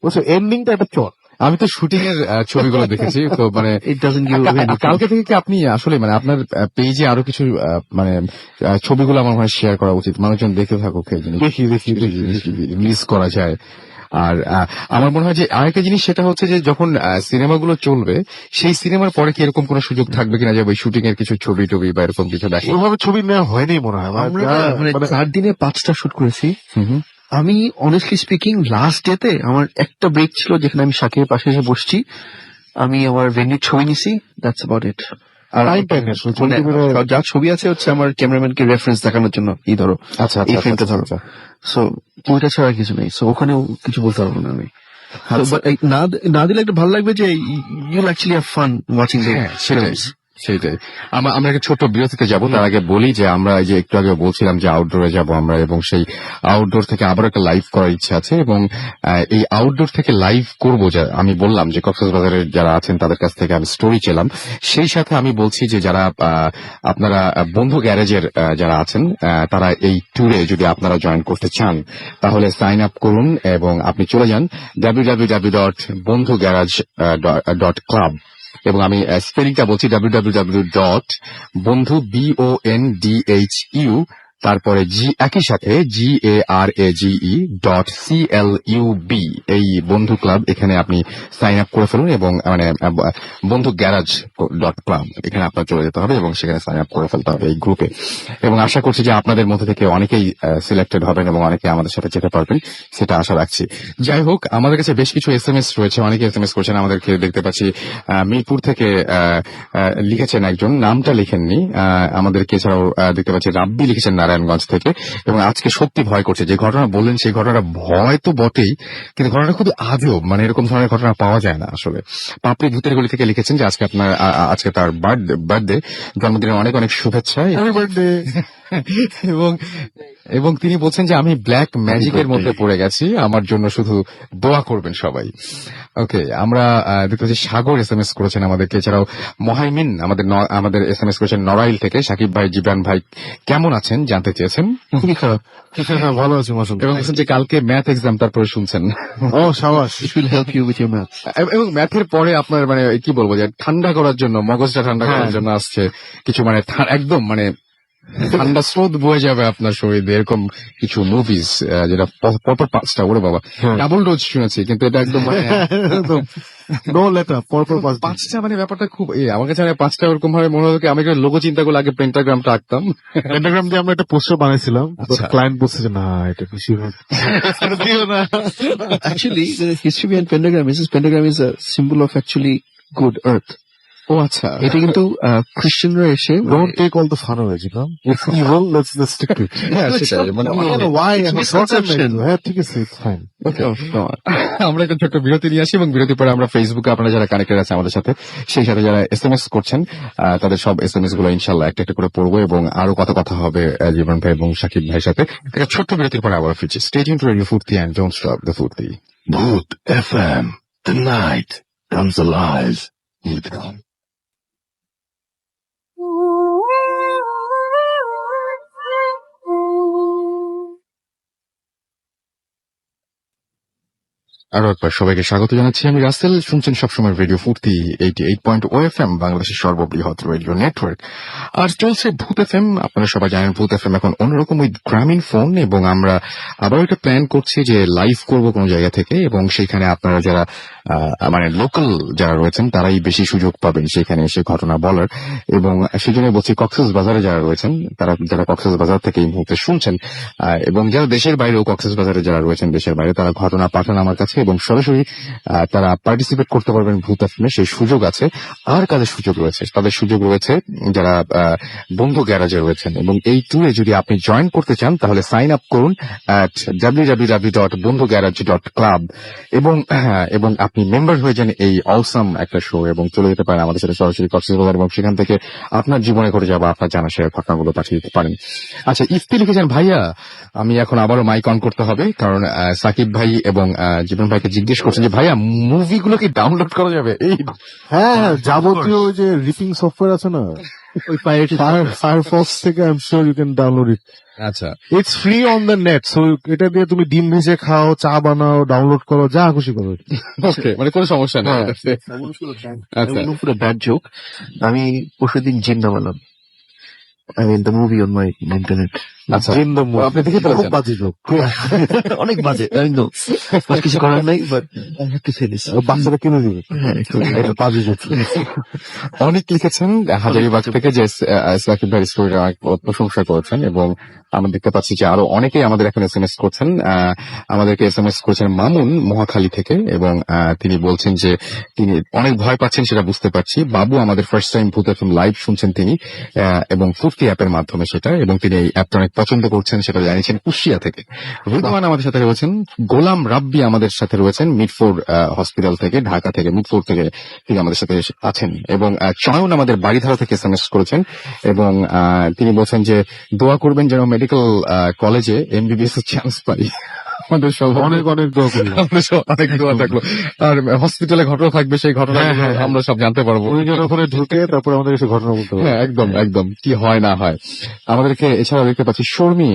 বুঝছো, এন্ডিংটা একটা চট। আমি তো শুটিং এর ছবিগুলো দেখেছি, তো মানে ইট ডাজন্ট গিভ কালকে থেকে কি আপনি আসলে মানে আপনার পেজে আরো কিছু মানে ছবিগুলো আমার মনে হয় শেয়ার করা উচিত, মানুষজন দেখতে থাকুক, এই জিনিস দেখি রিলিজ করা যায়। আর আমার মনে হয় যে আরেকটা জিনিস সেটা হচ্ছে যে যখন সিনেমাগুলো চলবে সেই সিনেমার পরে কি এরকম কোনো সুযোগ থাকবে কিনা যে ওই শুটিং এর কিছু ছবি টবি বা এরকম কিছু দেখে। ওইভাবে ছবি নেওয়া হয়নি মনে হয়, আমরা মানে 4 দিনে 5টা শুট করেছি। হুম। আমি অনেস্টলি স্পিকিং লাস্ট ডেতে আমার একটা ব্রেক ছিল যেখানে আমি শাকিরের পাশে এসে বসছি, আমি আমার ভেন্যুর ছবি নিছি, দ্যাটস অ্যাবাউট ইট। আর Time পাইনি আসলে, ছবি মানে টবি- যা ছবি আছে হচ্ছে আমার ক্যামেরাম্যানকে রেফারেন্স দেখানোর জন্য, এই ধরো আচ্ছা এই ফ্রেমটা ধরো। সো ওইটা ছাড়া কিছু নেই, সো ওখানেও কিছু বলতে পারবো না আমি। But না দিলে একটা ভালো লাগবে যে you'll actually have fun watching the হ্যাঁ, সেটাই। আমরা একটা ছোট্ট বিরতিতে যাব, তার আগে বলি যে আমরা এই যে একটু আগে বলছিলাম যে আউটডোরে যাব আমরা, এবং সেই আউটডোর থেকে আবার একটা লাইভ করার ইচ্ছা আছে, এবং এই আউটডোর থেকে লাইভ করব যা আমি বললাম যে কক্সবাজারের যারা আছেন তাদের কাছ থেকে আমি স্টোরি চেলাম, সেই সাথে আমি বলছি যে যারা আপনারা বন্ধু গ্যারেজের যারা আছেন তারা এই ট্যুরে যদি আপনারা জয়েন করতে চান তাহলে সাইন আপ করুন এবং আপনি চলে যান www.bondhugarage.club, এবং আমি স্পেলিংটা বলছি www.bondhu তারপরে একই সাথে GARAGE.CLUB, এই বন্ধু ক্লাব, এখানে আপনি সাইন আপ করে ফেলুন, এবং মানে বন্ধু গ্যারাজ .club এখানে আপনার চলে যেতে হবে এবং সেখানে সাইন আপ করে ফেলতে হবে এই গ্রুপে, এবং আশা করছি যে আপনাদের মধ্যে থেকে অনেকেই সিলেক্টেড হবেন এবং অনেকে আমাদের সাথে যেতে পারবেন, সেটা আশা রাখছি। যাই হোক, আমাদের কাছে বেশ কিছু SMS রয়েছে, অনেকে SMS করছেন আমাদেরকে, দেখতে পাচ্ছি মিরপুর থেকে লিখেছেন একজন, নামটা লিখেননি আমাদেরকে, এছাড়াও দেখতে পাচ্ছি রাব্বি লিখেছেন নারায়ণগঞ্জ থেকে, এবং আজকে সত্যি ভয় করছে। যে ঘটনা বললেন সেই ঘটনাটা ভয় তো বটেই, কিন্তু ঘটনাটা খুবই আজব, মানে এরকম ধরনের ঘটনা পাওয়া যায় না আসলে। পাপড়ি ভূতের গলি থেকে লিখেছেন যে আজকে আপনার আজকে তার বার্থডে, জন্মদিনের অনেক অনেক শুভেচ্ছা। Happy birthday. এবং এবং তিনি বলছেন যে আমি ব্ল্যাক ম্যাজিকের মধ্যে পড়ে গেছি, আমার জন্য শুধু দোয়া করবেন সবাই। ওকে, আমরা দেখতে পাচ্ছি সাগর এসএমএস করেছেন আমাদেরকে, এছাড়াও মহাইমিন আমাদের এসএমএস করেছেন নড়াইল থেকে। সাকিব ভাই, জিবরান ভাই কেমন আছেন জানতে চেয়েছেন। খুবই খারাপ। ভালো আছে মাসুম। এবং বলছেন যে কালকে ম্যাথ এক্সাম, তারপরে শুনছেন। ও সাবাস। It will help you with your maths. এবং ম্যাথের পরে আপনার মানে কি বলবো, যে ঠান্ডা করার জন্য, মগজটা ঠান্ডা করার জন্য আসছে কিছু, মানে একদম মানে ঠান্ডা স্রোত বয়ে যাবে আপনার শরীরে, এরকম কিছু মুভিজ, যেটা পরপর 5টা, ওরে বাবা ডাবল ডোজ শুনেছি, কিন্তু এটা একদম মানে নো লেটার পরপর 5টা, মানে ব্যাপারটা খুব আমার কাছে 5টা ওরকম ভাবে মনে হলো কি আমি একটা লোগো চিন্তা করলে আগে পেন্টাগ্রামটা আঁকতাম। পেন্টাগ্রাম দিয়ে আমরা একটা পোস্টার বানাইছিলাম, আচ্ছা। ক্লায়েন্ট বলছে যে না এটা বেশি দিও না। Actually, the history behind pentagram is a symbol of actually good earth. ও আচ্ছা, এটা কিন্তু খ্রিস্টানরা এসে Don't take all the fun away, Jibran. It's evil. Let's stick to it. হ্যাঁ সেটাই, মানে I don't know why. It's I'm misconception. হ্যাঁ ঠিক আছে, it's fine. আমরা একটা ছোট্ট বিরতি নিয়ে আসি, এবং বিরতির পরে আমরা ফেসবুকে আপনারা যারা কানেক্টেড আছে আমাদের সাথে, সেই সাথে যারা এসএমএস করছেন, তাদের সব এসএমএস গুলো ইনশাল্লাহ একটা একটা করে পড়বো, এবং আরো কথা হবে জীবন ভাই এবং সাকিব ভাইয়ের সাথে। একটা ছোট্ট বিরতির পরে আবার ফিরছি। স্টে টিউনড টু রেডিও ফুর্তি এন্ড ডোন্ট স্টপ দ্য ফুর্তি। Boot FM. The night comes alive. আরো একবার সবাইকে স্বাগত জানাচ্ছি, আমি রাসেল। শুনছেন সবসময় রেডিও ফুর্তি 88.0 FM, বাংলাদেশের সর্ববৃহৎ রেডিও নেটওয়ার্ক। আর চলছে ভূত এফএম। আপনারা সবাই জানেন ভূত এফএম এখন অন্যরকম ওই গ্রামীণ ফোন, এবং আমরা আবার একটা প্ল্যান করছি যে লাইভ করব কোনো জায়গা থেকে, এবং সেখানে আপনারা যারা মানে লোকাল যারা রয়েছেন তারাই বেশি সুযোগ পাবেন সেখানে এসে ঘটনা বলার। এবং সেই জন্য বলছি কক্সবাজারে যারা রয়েছেন, যারা কক্সবাজার থেকে এই মুহূর্তে শুনছেন, এবং যারা দেশের বাইরেও কক্সবাজারে যারা রয়েছেন দেশের বাইরে, তারা ঘটনা পাঠান আমার কাছে, এবং সরাসরি তারা পার্টিসিপেট করতে পারবেন ভূত এফএমে, সেই সুযোগ আছে। আর কাদের সুযোগ রয়েছে? তাদের সুযোগ রয়েছে যারা বন্ধু গ্যারাজে রয়েছেন, এবং এই ট্যুরে যদি আপনি জয়েন করতে চান তাহলে সাইন আপ করুন www.bondhugarage.club, এবং আপনি মেম্বার হয়ে যান এই অলসাম একটা শো, এবং চলে যেতে পারেন আমাদের সাথে সরাসরি কক্সবাজার, এবং সেখান থেকে আপনার জীবনে ঘটে যাওয়া আপনার জানা সে ঘটনাগুলো পাঠিয়ে দিতে পারেন। আচ্ছা, ইফতি লিখেছেন ভাইয়া আমি এখন আবারও মাইক অন করতে হবে, কারণ সাকিব ভাই এবং জীবন ভাইকে জিজ্ঞেস করছেন যে ভাইয়া মুভিগুলো কি ডাউনলোড করা যাবে? এই হ্যাঁ যাবতীয় ওই যে রিপিং সফটওয়্যার আছে না, ওই পাইরেটেড ফায়ারফক্স থেকে I am sure you can download it. আচ্ছা, it's free on the net, so এটা দিয়ে তুমি ডিম ভেজে খাও, চা বানাও, ডাউনলোড করো, যা খুশি করো। ওকে, মানে কোনো সমস্যা নেই। আচ্ছা, ব্যাড জোক। আমি পরশুদিন জিন নামালাম, I mean the movie on my internet. আচ্ছা, In the movie. আপনি দেখে খুব ফেলেছেন? বাজে লোক, অনেক বাজে, I know, but কিছু করার নাই, but I have to say this. বাচ্চারা কিনে দিবে, হ্যাঁ, এটা বাজে লোক। অনেক লিখেছেন হাজারিবাগ থেকে যে সাকিব ভাই স্টোরিটা অনেক প্রশংসা করেছেন, এবং আমরা দেখতে পাচ্ছি যে আরো অনেকেই আমাদের এখন এসএমএস করছেন। আমাদেরকে এসএমএস করেছেন মামুন মহাখালী থেকে, এবং তিনি বলছেন যে তিনি অনেক ভয় পাচ্ছেন, সেটা বুঝতে পারছি। বাবু আমাদের ফার্স্ট টাইম ভূত এফএম লাইভ শুনছেন তিনি, এবং ফুর্তি অ্যাপের মাধ্যমে সেটা, এবং তিনি এই অ্যাপটা অনেক পছন্দ করছেন, সেটা জানিয়েছেন কুশিয়া থেকে। রুদওয়ান আমাদের সাথে রয়েছেন, গোলাম রাব্বি আমাদের সাথে রয়েছেন মিডফোর্ড হসপিটাল থেকে, ঢাকা থেকে, মিডফোর্ড থেকে তিনি আমাদের সাথে আছেন, এবং চয়ন আমাদের বাড়িধারা থেকে এসএমএস করেছেন, এবং তিনি বলছেন যে দোয়া করবেন যেন মেডিকেল কলেজে এমবিবিএস এর চান্স পাই। আমাদের সব অনেক অনেক দোয়া করি। আমাদের সব অনেক দোয়া থাকলো, আর হসপিটালে ঘটনা থাকবে, সেই ঘটনা আমরা সব জানতে পারবো। উনি যখন ওখানে ঢুকে তারপর আমাদের এসে ঘটনা বলতে হবে। হ্যাঁ, একদম একদম, কি হয় না হয়। আমাদেরকে এছাড়া দেখতে পাচ্ছি শর্মী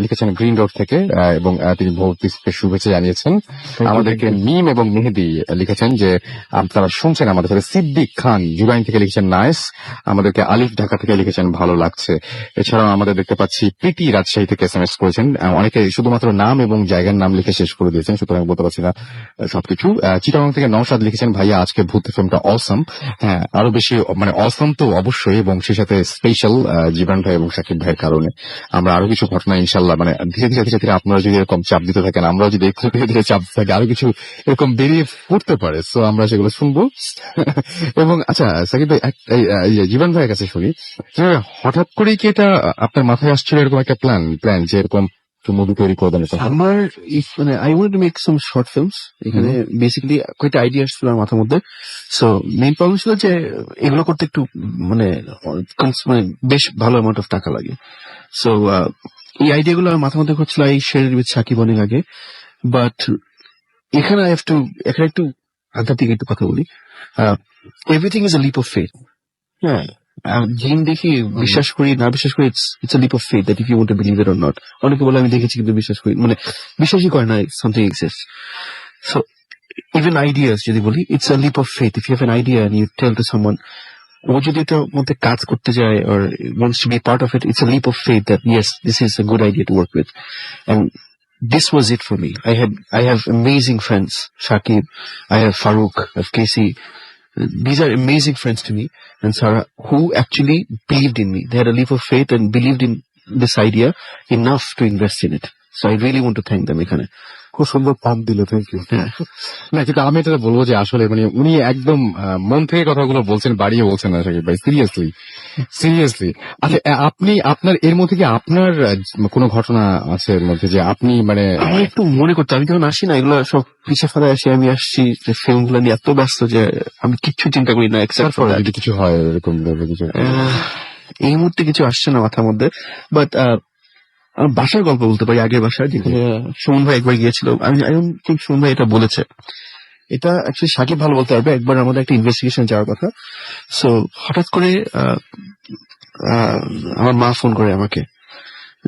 লিখেছেন গ্রিন রোড থেকে, এবং তিনি ভৌতিককে শুভেচ্ছা জানিয়েছেন। আমাদেরকে মিম এবং মেহেদি লিখেছেন যে আপনারা শুনছেন আমাদের সাথে। সিদ্দিক খান জুরাইন থেকে লিখেছেন নাইস। আমাদেরকে আলিফ ঢাকা থেকে লিখেছেন ভালো লাগছে। এছাড়াও আমাদের দেখতে পাচ্ছি প্রীতি রাজশাহী থেকে এসএমএস করেছেন। অনেকে শুধুমাত্র নাম এবং এবং জায়গার নাম লিখে শেষ করে দিয়েছেন, সুতরাং বলতে পারছি না সবকিছু। চিটাগং থেকে নওশাদ লিখেছেন, ভাইয়া আজকে ভূত ফিল্মটা অসম। হ্যাঁ, আরো বেশি মানে অসম তো অবশ্যই, এবং সেই সাথে স্পেশাল জীবন ভাই এবং সাকিব ভাইয়ের কারণে। আমরা আরো কিছু ঘটনা ইনশাল্লাহ মানে ধীরে ধীরে ধীরে ধীরে আপনারা যদি এরকম চাপ দিতে থাকেন, আমরাও যদি একটু ধীরে ধীরে চাপ দিতে থাকি, আরো কিছু এরকম বেরিয়ে পড়তে পারে। সো আমরা সেগুলো শুনবো। এবং আচ্ছা সাকিব ভাই, জীবন ভাইয়ের কাছে শুনি যে হঠাৎ করেই কি এটা আপনার মাথায় আসছিল এরকম একটা প্ল্যান যে এরকম মুভি তৈরি করবেন? আমার মানে I want to make some short films. এখানে বেসিক্যালি কয়েকটা আইডিয়া ছিল আমার মাথার মধ্যে। সো মেইন প্রবলেম ছিল যে এগুলো করতে একটু মানে বেশ ভালো অ্যামাউন্ট অফ টাকা লাগে। সো এই আইডিয়া গুলো আমার মাথার মধ্যে হচ্ছিল এই শেয়ার উইথ সাকিব অনেক আগে। বাট এখানে এখানে একটু আধ্যাত্মিক একটু কথা বলি। Everything is a leap of faith. হ্যাঁ, জিন দেখি বিশ্বাস করি না বিশ্বাস করি, it's a leap of faith that if you want to believe it or not. অনেকে বলে আমি দেখেছি কিন্তু বিশ্বাস করি, মানে বিশ্বাসই করে না something exists. So even ideas যদি বলি, it's a leap of faith. If you have an idea and you tell to someone, ও যদি এটার মধ্যে কাজ করতে যায় or wants to be part of it, it's a leap of faith that yes, this is a good idea to work with. And this was it for me. I have amazing friends, Shakib, I have Farouk, I have Casey. These are amazing friends to me, and Sarah, who actually believed in me. They had a leap of faith and believed in this idea enough to invest in it. So I really want to thank them এখানে। খুব সুন্দর pump দিলে, thank you. না, কিন্তু আমি এটা বলবো যে আসলে মানে উনি একদম মন থেকে কথাগুলো বলছেন, বাড়িয়ে বলছেন না সাকিব ভাই, সিরিয়াসলি। আচ্ছা, আপনার এর মধ্যে কি আপনার কোনো ঘটনা আছে এর মধ্যে যে আপনি মানে আমার একটু মনে করতে, আমি যখন আসি না এগুলো সব পিছিয়ে ফেলে আসি, আমি আসছি ফিল্ম গুলো নিয়ে এত ব্যস্ত যে আমি কিচ্ছু চিন্তা করি না এক্সেপ্ট ফর যদি কিছু হয় এরকম কিছু? এই মুহূর্তে কিছু আসছে না মাথার মধ্যে। বাট আমার বাসার গল্প বলতে পারি, আগের বাসা যেখানে সুমন ভাই একবার গিয়েছিল। আমি ঠিক সুমন ভাই এটা বলেছে, এটা অ্যাকচুয়ালি সাকিব ভালো বলতে পারবে। একবার আমাদের একটা ইনভেস্টিগেশন যাওয়ার কথা। সো হঠাৎ করে আমার মা ফোন করে আমাকে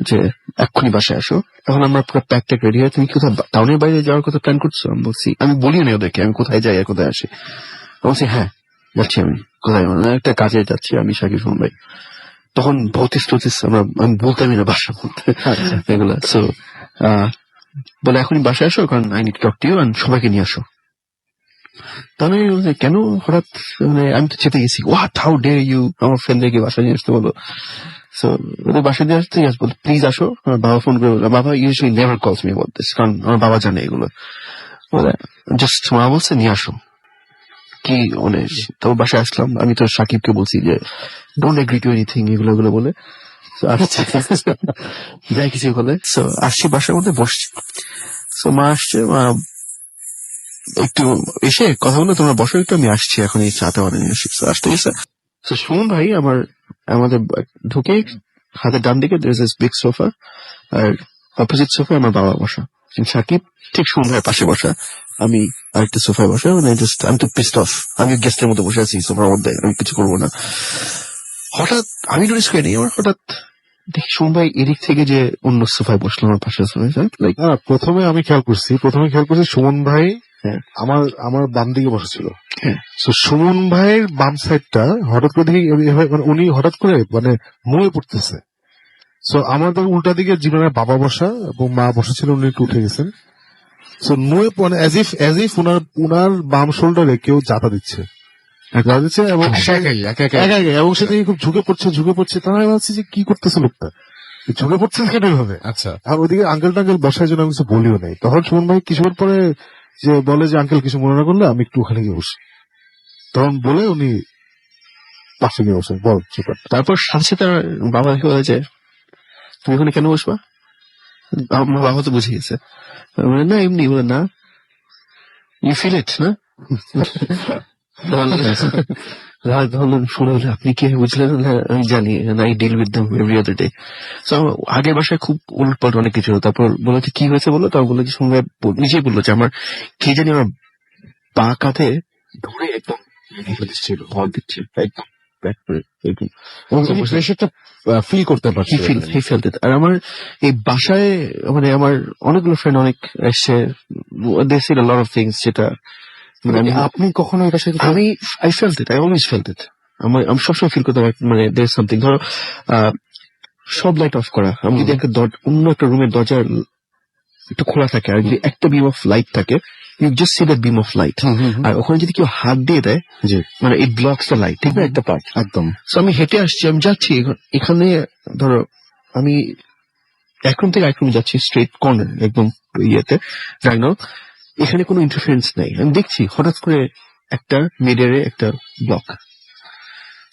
যে এক্ষুনি বাসায় আসো। তখন আমরা পুরো প্যাক ট্যাক রেডি হয়, তুমি কোথাও টাউনের বাইরে যাওয়ার কথা প্ল্যান করছো? আমি বলছি, আমি বলি না ওদেরকে আমি কোথায় যাই আর কোথায় আসি। বলছি হ্যাঁ যাচ্ছি, আমি কোথায় মানে একটা কাজে যাচ্ছি আমি, সাকিব সুমন ভাই। তখন ভৌতিস আমি বলতামই না বাসা বলতে এগুলা। সো বলে এখনই বাসায় আসো, কারণ I need to talk to you, সবাইকে নিয়ে আসো। তাহলে কেন হঠাৎ, মানে আমি তো চেতে গেছি, হোয়াট, হাউ ডেয়ার ইউ আমার ফ্রেন্ডদেরকে বাসায় নিয়ে আসতে বলো। সো ওদের বাসায় নিয়ে আসতে বলে প্লিজ আসো। আমার বাবা ফোন করে বললো, বাবা ইউজুয়ালি নেভার কলস মি অ্যাবাউট দিস, কারণ আমার বাবা জানে এগুলো। বলে জাস্ট মা বলছে নিয়ে আসো। কি মানে তো বাসায় আসলাম, আমি তো সাকিবকে বলছি যে ডোন্ট এগ্রি টু এনিথিং, এগুলো বলে যাই কিছু বলে। সো আসছি বাসার মধ্যে বসছি। সো মা আসছে, মা একটু এসে কথা বলে তোমরা বসো একটু, আমি আসছি এখন, এই চাটা বানিয়ে আসছি। আসতে গেছে তো সুমন ভাই আমাদের ঢুকে হাতের ডান দিকে বিগ সোফা, আর অপোজিট সোফা আমার বাবা বসা, সাকিব ঠিক সুমন ভাইয়ের পাশে বসা, আমি আরেকটা সোফায় বসা। মানে জাস্ট আমি তো পিসড অফ, আমি গেস্টের মতো বসে আছি সোফার মধ্যে, আমি কিছু করবো না। হঠাৎ আমি নোটিস করিনি, আমার হঠাৎ দেখি সুমন ভাই এদিক থেকে যে অন্য সোফায় বসলো আমার পাশে সোফায়। লাইক প্রথমে খেয়াল করছি সুমন ভাই আমার বাম দিকে বসেছিল। তো সুমন ভাইয়ের বাম সাইডটা হঠাৎ করে দেখি মানে উনি হঠাৎ করে মানে মুয়ে পড়তেছে। সো আমার উল্টা দিকে জীবনের বাবা বসা এবং মা বসেছিল, উনি একটু উঠে গেছেন। সো মুয়ে মানে এজ ইফ উনার বাম শোল্ডারে কেউ জাতা দিচ্ছে এবং এবং সেটা খুব ঝুঁকে পড়ছে। তাহলে আমি ভাবছি যে কি করতেছে লোকটা, ঝুঁকে পড়ছে কেন এইভাবে। আচ্ছা, আর ওইদিকে আঙ্কেল টাঙ্কেল বসার জন্য আমি কিছু বলিও নাই। তখন সুমন ভাই কিছুক্ষণ পরে যে বলে যে আঙ্কেল কিছু মনে না করলে আমি একটু ওখানে গিয়ে বসি, তখন বলে উনি পাশে গিয়ে বসেন। বল তারপর সাথে সাথে বাবা বলে যে তুমি ওখানে কেন বসবা? আমার বাবা তো বুঝে গেছে, না এমনি। বলে না, ইউ ফিল ইট না। শুনে আপনি কি বুঝলেন? আমি জানি, I deal with them every other day. আগের বাসায় খুব উল্টপাল্ট অনেক কিছু। তারপর বলো কি হয়েছে বলো, তারপর বলো যে সঙ্গে নিজেই বললো যে আমার কে জানি আমার পা কাঁধে ধরে একদম দিচ্ছিল, ভর দিচ্ছে একদম ব্যাক করে, প্রেশারটা ফিল করতে পারছি। আর আমার এই বাসায় মানে আমার অনেকগুলো ফ্রেন্ড অনেক এসছে, they said a lot of things, যেটা মানে আপনি কখনো এটার সাথে I felt it, I always felt it. আমি সবসময় ফিল করতে পারি মানে দেয়ার সামথিং। ধরো সব লাইট অফ করা, আমি যদি একটা অন্য একটা রুমের দরজা একটু খোলা থাকে, আর যদি একটা বিম অফ লাইট থাকে, you just see that beam of light. আর ওখানে যদি কেউ হাত দিয়ে দেয়, জি মানে ইট ব্লকস দ্য লাইট, ঠিক না, একটা পার্ট। একদম। সো আমি হেঁটে আসছি, আমি যাচ্ছি এখানে, ধরো আমি এক রুম থেকে আরেক রুম যাচ্ছি, স্ট্রেট কর্নার একদম ইয়েতে ডায়াগোনাল, এখানে কোনো ইন্টারফারেন্স নাই। আমি দেখছি হঠাৎ করে একটা মিডারে একটা ব্লক।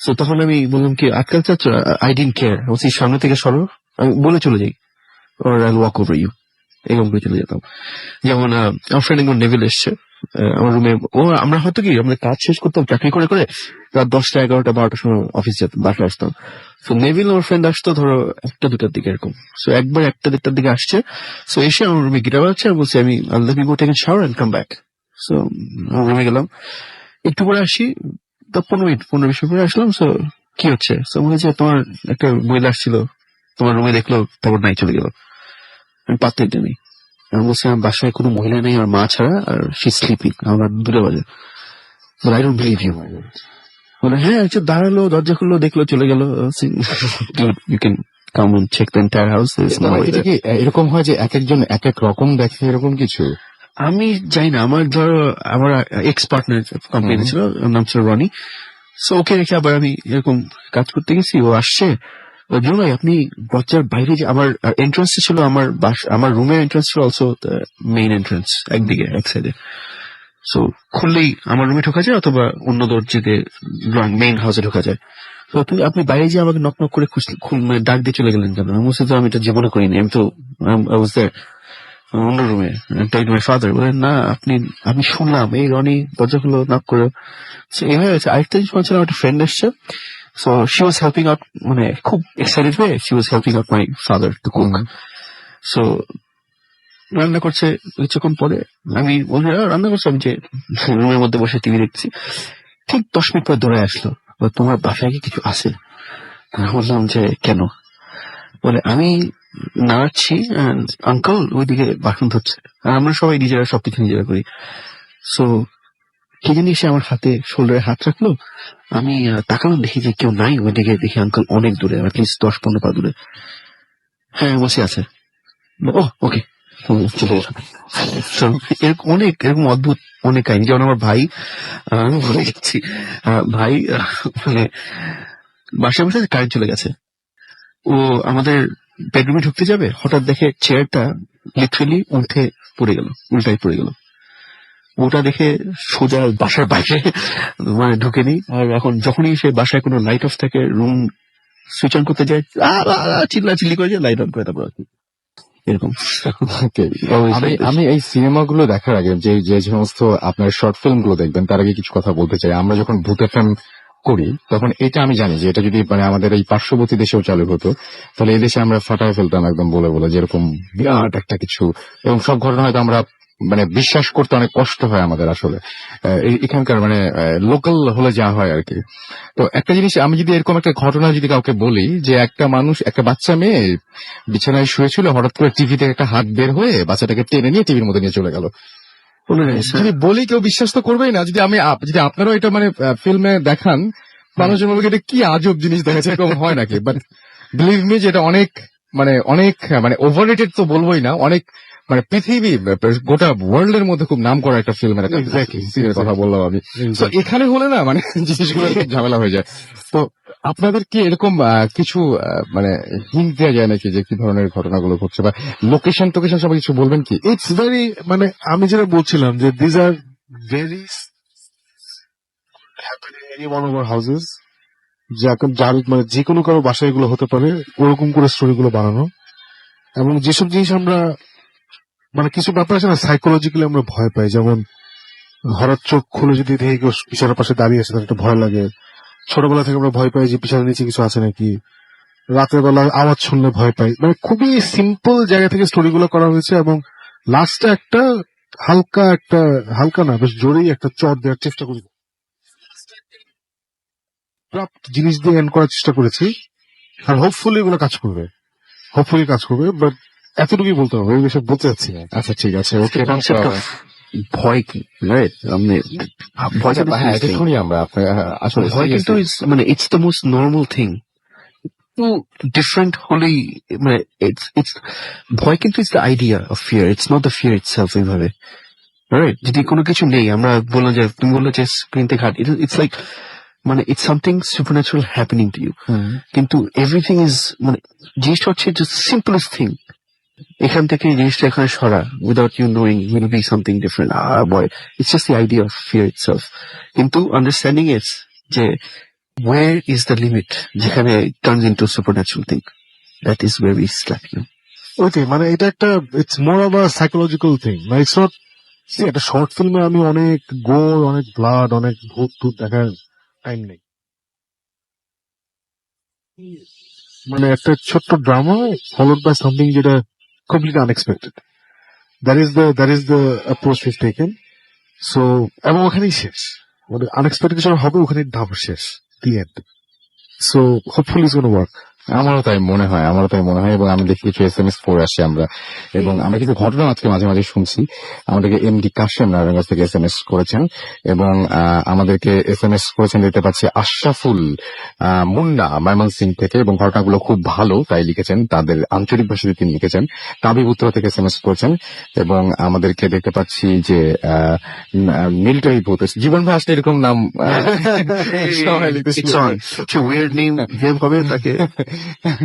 সো তখন আমি বললাম কি, আজকাল চাচ্ছ, আই ডিডন্ট কেয়ার, বলছি সামনে থেকে সরো, আমি বলে চলে যাই, or I'll walk over you, এরকম করে চলে যেতাম। যেমন আমার ফ্রেন্ড একজন নেভিল এসছে আমার রুমে, আমরা হয়তো কি আমাদের কাজ শেষ করতাম চাকরি করে করে, রাত 10টা 11টা 12টার সময় অফিস যেতাম, বাসায় আসতাম। সো নেভিল আমার ফ্রেন্ড আসতো ধরো 1টা 2টার দিকে এরকম। সো একবার 1টা 1টার দিকে আসছে, সো এসে আমার রুমে গিটার বাজাচ্ছে, আর বলছি আমি Allah go take shower and come back. So আমার রুমে গেলাম, একটু পরে আসি, 15-20 মিনিট পরে আসলাম। সো কি হচ্ছে? সো মনে হচ্ছে তোমার একটা মহিলা আসছিল, তোমার রুমে দেখলো, তারপর নাই চলে গেল। আমি পাত্তা নেই। আমি বলছি আমার বাসায় কোনো মহিলা নেই, আর মা ছাড়া, আর শি স্লিপিং, আমার 2টা বাজে। I don't believe you. বলে হ্যাঁ, আচ্ছা দাঁড়ালো, দরজা খুললো, দেখলো, চলে গেল। You can come and check the entire house. এটা কি এরকম হয় যে এক একজন এক এক রকম দেখে এরকম কিছু? আমি জানি না, আমার ধরো আমার এক্স পার্টনার কোম্পানি ছিল, ওর নাম ছিল রনি। সো ওকে রেখে আবার আমি এরকম কাজ করতে গেছি, ও আসছে, ভাই আপনি দরজার বাইরে যে আমার এন্ট্রান্স ছিল, আমার রুমের এন্ট্রান্স ছিল অলসো মেইন এন্ট্রান্স, একদিকে এক সাইডে। সো খুললেই আমার রুমে ঢোকা যায়, অথবা অন্য দরজাতে মেইন হাউসে ঢোকা যায়। তো আপনি বাইরে যে আমাকে নক নক করে মানে ডাক দিয়ে চলে গেলেন কেন? আমি বলছি তো আমি এটা জীবনে করিনি, আমি তো অন্য রুমে মাই ফাদার। বলেন না, আমি শুনলাম এই রনি দরজা খুলো, নক করে। এভাবে হয়েছে। আরেকটা জিনিস বলছিলাম, একটা ফ্রেন্ড এসছে, so she was helping out, মানে খুব এক্সাইটেড হয়ে she was helping out my father to cook. So রান্না করছে, কিছুক্ষণ পরে আমি বলছি রান্না করছি, আমি যে রুমের মধ্যে বসে টিভি দেখছি, ঠিক 10 মিনিট পর দৌড়ে আসলো, তোমার বাসায় কি কিছু আছে? আমি বললাম যে কেন? বলে আমি নাড়াচ্ছি, আঙ্কল ওইদিকে বাসন ধরছে, আর আমরা সবাই নিজেরা সবকিছু নিজেরা করি। সো কে জানি এসে আমার হাতে শোল্ডারে হাত রাখলো, আমি তাকালাম, দেখি যে কেউ নাই ওইদিকে, দেখি আঙ্কল অনেক দূরে, অ্যাটলিস্ট 10-15 পা দূরে। হ্যাঁ বসে আছে। ও ওকে, চলে গেলাম। এরকম অনেক এরকম অদ্ভুত অনেক কাহিনী। যেমন আমার ভাই, আমি ভুলে যাচ্ছি, ভাই মানে বাসায় বসে কারেন্ট চলে গেছে, ও আমাদের বেডরুমে ঢুকতে যাবে, হঠাৎ দেখে চেয়ারটা লিটারালি উল্টাই পড়ে গেল। ওটা দেখে সোজা বাসার বাইরে মানে ঢুকেনি। আর এখন যখনই সে বাসায় কোনো লাইট অফ থাকে, রুম সুইচ অন করতে যায়, চিল্লি করে যায়, লাইট অন করে তারপর এরকম। আমি এই সিনেমাগুলো দেখার আগে যে সমস্ত আপনার শর্ট ফিল্ম গুলো দেখবেন, তার আগে কিছু কথা বলতে চাই। আমরা যখন ভূত এফএম করি, তখন এটা আমি জানি যে এটা যদি মানে আমাদের এই পার্শ্ববর্তী দেশেও চালু হতো, তাহলে এই দেশে আমরা ফাটায় ফেলতাম একদম বলে বলে, যেরকম বিরাট একটা কিছু, এবং সব ঘটনা হয়তো আমরা মানে বিশ্বাস করতে অনেক কষ্ট হয় আমাদের আসলে এখানকার মানে লোকাল হলে যা হয় আর কি। তো একটা জিনিস, আমি যদি এরকম একটা ঘটনা যদি কাউকে বলি যে একটা মানুষ, একটা বাচ্চা মেয়ে বিছানায় শুয়েছিল, হঠাৎ করে টিভি থেকে একটা হাত বের হয়ে বাচ্চাটাকে টেনে নিয়ে টিভির মধ্যে নিয়ে চলে গেল, যদি বলি কেউ বিশ্বাস তো করবেই না। যদি আপনারাও এটা মানে ফিল্মে দেখান, মানুষের বলবে এটা কি আজব জিনিস দেখেছে, এরকম হয় নাকি? বাট বিলিভ মি যে এটা অনেক মানে ওভাররেটেড তো বলবোই না, অনেক মানে পৃথিবী গোটা ওয়ার্ল্ড এর মধ্যে খুব নাম করা একটা ফিল্মের কথা বললাম আমি। তো এখানে হলে না মানে জিনিসগুলো খুব ঝামেলা হয়ে যায়। তো আপনাদের কি এরকম কিছু মানে হিন্ট দেওয়া যায় নাকি যে কি ধরনের ঘটনাগুলো ঘটছে, বা লোকেশন টোকেশন সবাই কিছু বলবেন কি? ইটস ভেরি, মানে আমি যেটা বলছিলাম যে these are very happening any one of our houses, যার মানে যে কোনো কারো বাসায় এগুলো হতে পারে, ওরকম করে স্টোরি গুলো বানানো। এবং যেসব জিনিস আমরা মানে কিছু ব্যাপার আছে না, সাইকোলজিক্যালি আমরা ভয় পাই, যেমন হঠাৎ চোখ খুলে যদি দেখি কেউ পিছনের পাশে দাঁড়িয়ে আছে, তার একটা ভয় লাগে। ছোটবেলা থেকে আমরা ভয় পাই যে পিছনের নিচে কিছু আছে নাকি, রাতের বেলা আওয়াজ শুনলে ভয় পাই। মানে খুবই সিম্পল জায়গা থেকে স্টোরি গুলো করা হয়েছে, এবং লাস্টে একটা হালকা না, বেশ জোরেই একটা চট দেওয়ার চেষ্টা করি, জিনিস দিয়ে এন্ড করার চেষ্টা করেছি। আর হোপফুলি এগুলো কাজ করবে, বাট এতটুকুই বলতে হবে, আমি এসব বলতে চাচ্ছি না। আচ্ছা ঠিক আছে, ওকে। ভয় কি আমরা আসলে ভয় কিন্তু মানে it's the most normal thing. একটু ডিফারেন্ট হলেই মানে ইটস ভয় কিন্তু it's the idea of fear, it's not the fear itself এইভাবে, রাইট? যদি কোনো কিছু নেই, আমরা বললাম যে তুমি বললো যে স্ক্রিন থেকে হাট, ইটস লাইক মানে it's something supernatural happening to you. কিন্তু এভরিথিং ইজ মানে জিনিসটা হচ্ছে জাস্ট সিম্পলেস্ট থিং, এখান থেকে এই জিনিসটা এখানে সরা without you knowing will be something different. Boy it's just the idea of fear itself. কিন্তু আন্ডারস্ট্যান্ডিং ইটস যে where is the limit যেখানে it turns into a supernatural thing, that is where we slap you. ওইটাই মানে এটা একটা it's more of a psychological thing, মানে it's not একটা short ফিল্মে আমি অনেক গোর, অনেক ব্লাড, অনেক ভূত টুত দেখার টাইম নেই। মানে একটা ছোট্ট ড্রামা ফলোড বাই সামথিং যেটা completely unexpected, that is the approach we've taken. So এবং ওখানেই শেষ, মানে আনএক্সপেক্টেড কিছু হবে ওখানেই ধাপ শেষ, the end. So hopefully it's gonna work. আমারও তাই মনে হয়, এবং আমি দেখি কিছু SMS পড়ে আসছি আমরা, এবং আমরা কিছু ঘটনা আজকে মাঝে মাঝে শুনছি। আমাদেরকে MD কাশেম নারায়ণ কাছ থেকে SMS করেছেন, এবং আমাদেরকে SMS করেছেন দেখতে পাচ্ছি আশরাফুল মুন্না ময়মনসিং থেকে, এবং ঘটনাগুলো খুব ভালো তাই লিখেছেন, তাদের আঞ্চলিক ভাষাতে তিনি লিখেছেন। তাবিব উত্তরা থেকে SMS করেছেন, এবং আমাদেরকে দেখতে পাচ্ছি যে মিলিটারি ভূত জীবন ভাই আসলে এরকম নাম সবাই লিখতেছিল। It's on such a weird name, যেভাবে তাকে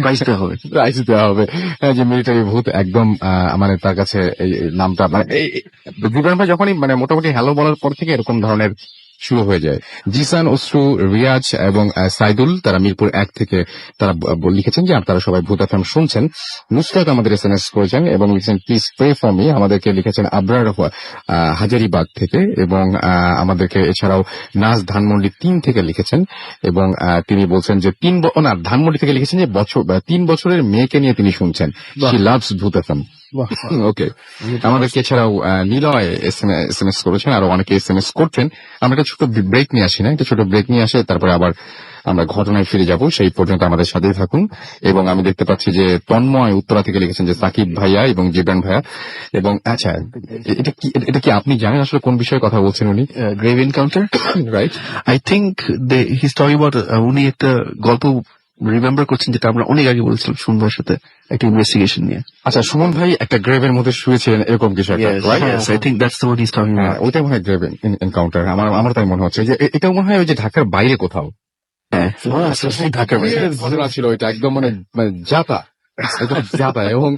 প্রাইজ দেওয়া হবে। প্রাইজ দেওয়া হবে, যে মিলিটারি ভূত একদম মানে তার কাছে এই নামটা মানে জীবন ভাই যখনই মানে মোটামুটি হ্যালো বলার পর থেকে এরকম ধরনের শুরু হয়ে যায়। জিসান, অশ্রু, রিয়াজ এবং সাইদুল তারা মিরপুর 1 থেকে তারা লিখেছেন যে আপনারা সবাই ভূত FM শুনছেন। নুসরাত আমাদের SMS করেছেন এবং লিখেছেন প্লিজ প্রে ফর মি। আমাদেরকে লিখেছেন আবরার হাজারিবাগ থেকে, এবং আমাদেরকে এছাড়াও নাজ ধানমন্ডি 3 থেকে লিখেছেন, এবং তিনি বলছেন যে ধানমন্ডি থেকে লিখেছেন যে 3 বছরের মেয়েকে নিয়ে তিনি শুনছেন, শি লাভস ভূত FM। ওকে, আমাদেরকে এছাড়াও নিলয় SMS করেছেন, আরো অনেকে SMS করছেন। আমরা একটা ছোট ব্রেক নিয়ে আসি না, একটা ছোট ব্রেক নিয়ে আসে, তারপরে আবার আমরা ঘটনায় ফিরে যাব। সেই পর্যন্ত আমাদের সাথেই থাকুন। এবং আমি দেখতে পাচ্ছি যে তন্ময় উত্তরা থেকে লিখেছেন যে সাকিব ভাইয়া এবং জিবরান ভাইয়া, এবং আচ্ছা এটা কি আপনি জানেন আসলে কোন বিষয়ে কথা বলছেন উনি? Grave encounter, right? I think his talking about, উনি একটা গল্প রিমেম্বার করছেন যেটা আমরা অনেক আগে বলছিলাম সুমনের সাথে, একটা ইনভেস্টিগেশন নিয়ে। আচ্ছা, সুমন ভাই একটা গ্রেভের মধ্যে শুয়েছিলেন এরকম কিছু একটা, Yes, I think that's the one he's talking about. ওইটাই মনে হয় গ্রেভ এনকাউন্টার। আমার তাই মনে হচ্ছে যে এটাও মনে হয় ওই যে ঢাকার বাইরে কোথাও হ্যাঁ, ঢাকার বাইরে ঘটনা ছিল ওইটা, একদম মানে যাতা একদম যাতা। এবং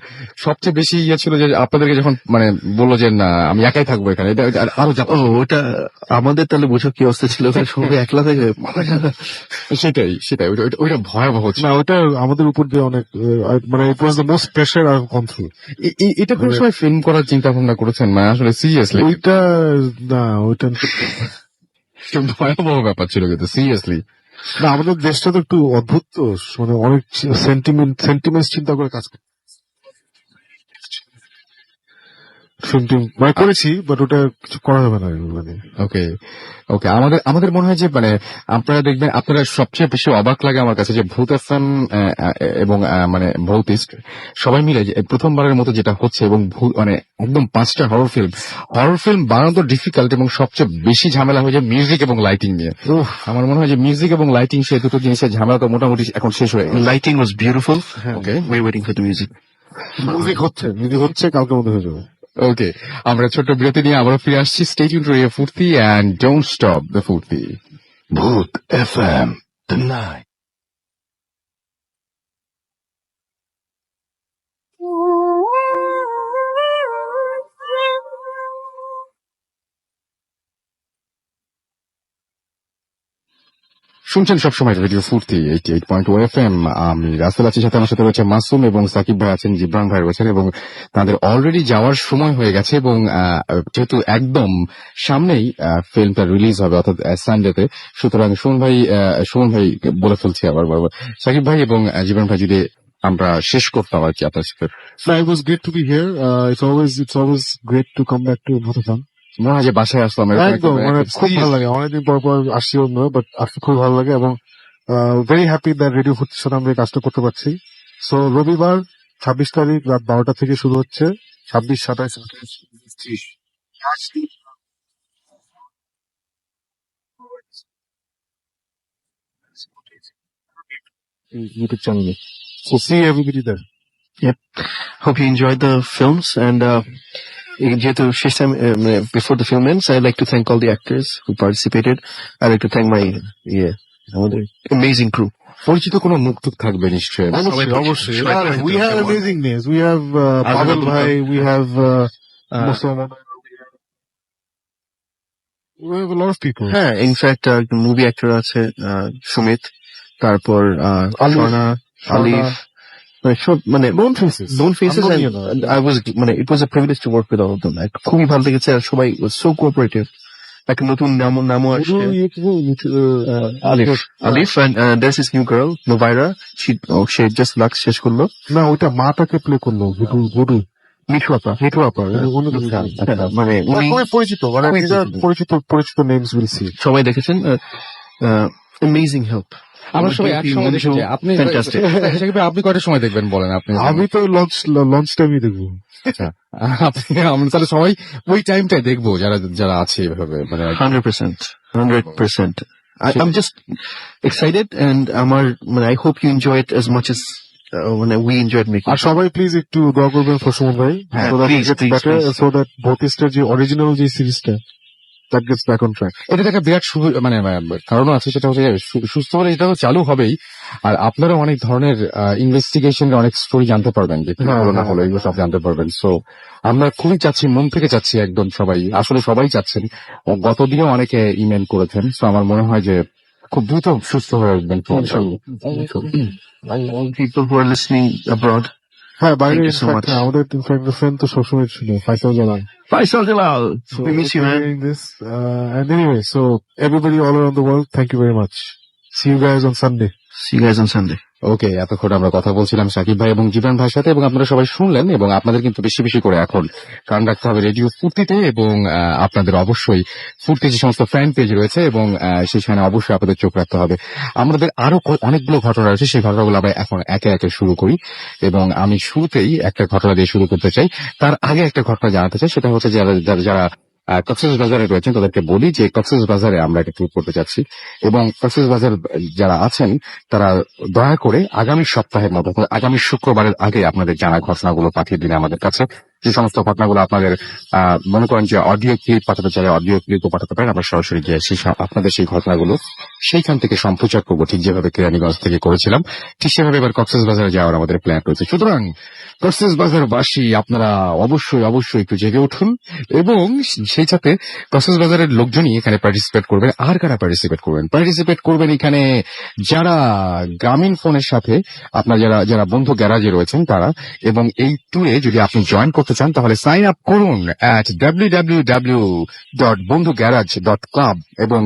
সবচেয়ে বেশি ইয়ে ছিল যে আপনাদেরকে যখন মানে বললো যে না আমি একাই থাকবো এখানে, এটা আরো যাতা। ওটা আমাদের তাহলে বোঝো কি অবস্থা ছিল, ওখানে সবাই একলা থেকে। সেটাই ওইটা ভয়াবহ ছিল। না ওটা আমাদের উপর দিয়ে অনেক মানে it was the most pressure I have gone through. এটা কোন সময় ফিল্ম করার চিন্তা ভাবনা করেছেন? মানে আসলে সিরিয়াসলি ওইটা না, ওইটা ভয়াবহ ব্যাপার ছিল কিন্তু সিরিয়াসলি। না, আমাদের দেশটা তো একটু অদ্ভুত, তো মানে অনেক সেন্টিমেন্ট চিন্তা করে কাজ করে মানে করেছি, বাট ওটা কিছু করা যাবে না মানে। ওকে ওকে, আমাদের মনে হয় যে মানে আপনারা দেখবেন, আপনারা সবচেয়ে বেশি অবাক লাগে আমার কাছে যে ভূত FM এবং মানে ভৌতিস্ট সবাই মিলে যে প্রথমবারের মতো যেটা হচ্ছে, এবং মানে একদম 5টা হরর ফিল্ম বানানো তো ডিফিকাল্ট, এবং সবচেয়ে বেশি ঝামেলা হয়ে যায় মিউজিক এবং লাইটিং নিয়ে। আমার মনে হয় যে মিউজিক এবং লাইটিং সে দুটো জিনিসের ঝামেলা তো মোটামুটি এখন শেষ হয়ে গেছে। Lighting was beautiful. Okay, we waiting for the music. Music হচ্ছে কালকের মধ্যে হয়ে যাবে। ওকে, আমরা ছোট্ট বিরতি নিয়ে আবারও ফিরে আসছি। স্টে টিউনড টু রেডিও ফুর্তি এন্ড ডোন্ট স্টপ দ্য ফুর্তি। Booth FM, the night. শুনছেন সবসময় রেডিও ফুর্তি 88.2 FM। আমি রাসেল আছি, সাথে আমার সাথে রয়েছে মাসুম, এবং সাকিব ভাই আছেন, জিবরান ভাই রয়েছেন, এবং তাদের অলরেডি যাওয়ার সময় হয়ে গেছে, এবং যেহেতু একদম সামনেই ফিল্মটা রিলিজ হবে অর্থাৎ সানডেতে, সুতরাং সুমন ভাই বলে ফেলছি আবার বারবার, সাকিব ভাই এবং জিবরান ভাই যদি আমরা শেষ করতাম আর কি আপনার সাথে। It was great to be here. It's always great to come back to Booth FM. মনে হয় যে বাসায় আসলাম এরকম একটা- একদম মানে খুব ভালো লাগে, অনেকদিন পর আসছি অন্য, বাট আসতে খুব ভালো লাগে, এবং ভেরি হ্যাপি দ্যাট রেডিও ফুর্তির সাথে আমরা এই কাজটা করতে পারছি। সো রবিবার 26 তারিখ রাত 12টা থেকে শুরু হচ্ছে, 26, 27, 28, 29, 30। YouTube channel. So see everybody there. Hope you enjoyed the films and যেহেতু শেষ time before the film ends, I'd like to thank all the actors who participated. I'd like to thank my আমাদের amazing crew. পরিচিত কোনো মুখ টুক থাকবে নিশ্চয়ই। Obviously. We have amazing names. We have Pavel Bhai, we have Musoma. We have a lot of people. হ্যাঁ, in fact movie actor আছে সুমিত, তারপর স্বর্ণা, আলিফ, সব মানে Known faces. known faces, I'm not, and you know, I was মানে it was a privilege to work with all of them. Like, খুবই ভালো লেগেছে আর সবাই was so cooperative. একটা নতুন নামও আসছে, আলিফ, and there's this new girl Novaira. She just lux শেষ করলো, না ওইটা মাটাকে প্লে করলো গুরু মিঠু আপা। মানে উনি খুবই পরিচিত মানে খুবই these are পরিচিত names will see. সবাই দেখেছেন, amazing help. আমরা সবাই একসঙ্গে দেখেছি। আপনি Fantastic. সাকিব ভাই, আপনি কয়টার সময় দেখবেন বলেন আপনি? আমি তো লঞ্চ টাইমই দেখবো। আচ্ছা, আমরা তাহলে সবাই ওই টাইমটাই দেখবো যারা যারা আছে এভাবে মানে 100%. I'm just excited, and I hope you enjoy it as much as when we enjoyed making আর it. সবাই প্লিজ একটু দোয়া করবেন ফর সুমন ভাই, হ্যাঁ, so that it please, gets please, better, please. so that ভৌতিস্টের যে অরিজিনাল যে সিরিজটা that gets back on track. এটা একটা বিরাট মানে কারণও আছে, সেটা হচ্ছে যে সুস্থ হলে এটা তো চালু হবেই, আর আপনারা অনেক ধরনের ইনভেস্টিগেশনের অনেক স্টোরি জানতে পারবেন, যে কি হলো না হলো এগুলো সব জানতে পারবেন। সো আমরা খুবই চাচ্ছি, মন থেকে চাচ্ছি, একদম সবাই, আসলে সবাই চাচ্ছেন। গতদিনও অনেকে ইমেল করেছেন। সো আমার মনে হয় যে খুব দ্রুত সুস্থ হয়ে আসবেন। All people who are listening abroad, হ্যাঁ, বাইরে Thank you so in fact much. আমাদের ইনফ্যাক্ট ফ্রেন্ড তো সবসময় ছিল Faisal Jalal. Faisal Jalal, we miss you, man. Hearing this, and anyway, so everybody all around the world, thank you very much. See you guys on Sunday. See you guys on Sunday. ওকে, এতক্ষণ আমরা কথা বলছিলাম সাকিব ভাই এবং জীবন ভাইয়ের সাথে, এবং আপনারা সবাই শুনলেন। এবং আপনাদের কিন্তু বেশি বেশি করে এখন কান রাখতে হবে রেডিও ফুর্তিতে, এবং আপনাদের অবশ্যই ফুর্তি যে সমস্ত ফ্যান পেজ রয়েছে, এবং সেখানে অবশ্যই আপনাদের চোখ রাখতে হবে। আমাদের আরো অনেকগুলো ঘটনা রয়েছে, সেই ঘটনাগুলো আমরা এখন একে একে শুরু করি, এবং আমি শুরুতেই একটা ঘটনা দিয়ে শুরু করতে চাই। তার আগে একটা ঘটনা জানাতে চাই, সেটা হচ্ছে যারা কক্সবাজারে রয়েছেন তাদেরকে বলি যে কক্সবাজারে আমরা একটা ট্যুর করতে যাচ্ছি, এবং কক্সবাজার যারা আছেন তারা দয়া করে আগামী সপ্তাহের মধ্যে, আগামী শুক্রবারের আগে আপনাদের জানা ঘটনাগুলো পাঠিয়ে দিন আমাদের কাছে। যে সমস্ত ঘটনাগুলো আপনাদের মনে করেন যে অডিও ক্লিপ পাঠাতে চাইলে অডিও ক্লিপও পাঠাতে পারেন, আমরা সরাসরি গিয়ে আপনাদের সেই ঘটনাগুলো সেইখান থেকে সম্প্রচার করবো, ঠিক যেভাবে কেরানীগঞ্জ থেকে করেছিলাম, ঠিক সেভাবে এবার কক্সবাজারে যাওয়ার আমাদের প্ল্যান রয়েছে। সুতরাং কক্সবাজারবাসী আপনারা অবশ্যই একটু জেগে উঠুন, এবং সেই সাথে কক্সবাজারের লোকজনই এখানে পার্টিসিপেট করবেন। আর কারা পার্টিসিপেট করবেন এখানে? যারা গ্রামীণ ফোনের সাথে আপনার যারা বন্ধু গ্যারাজে রয়েছেন তারা, এবং এই ট্যুরে যদি আপনি জয়েন করতে চান তাহলে সাইন আপ করুন www.bondhugarage.club, এবং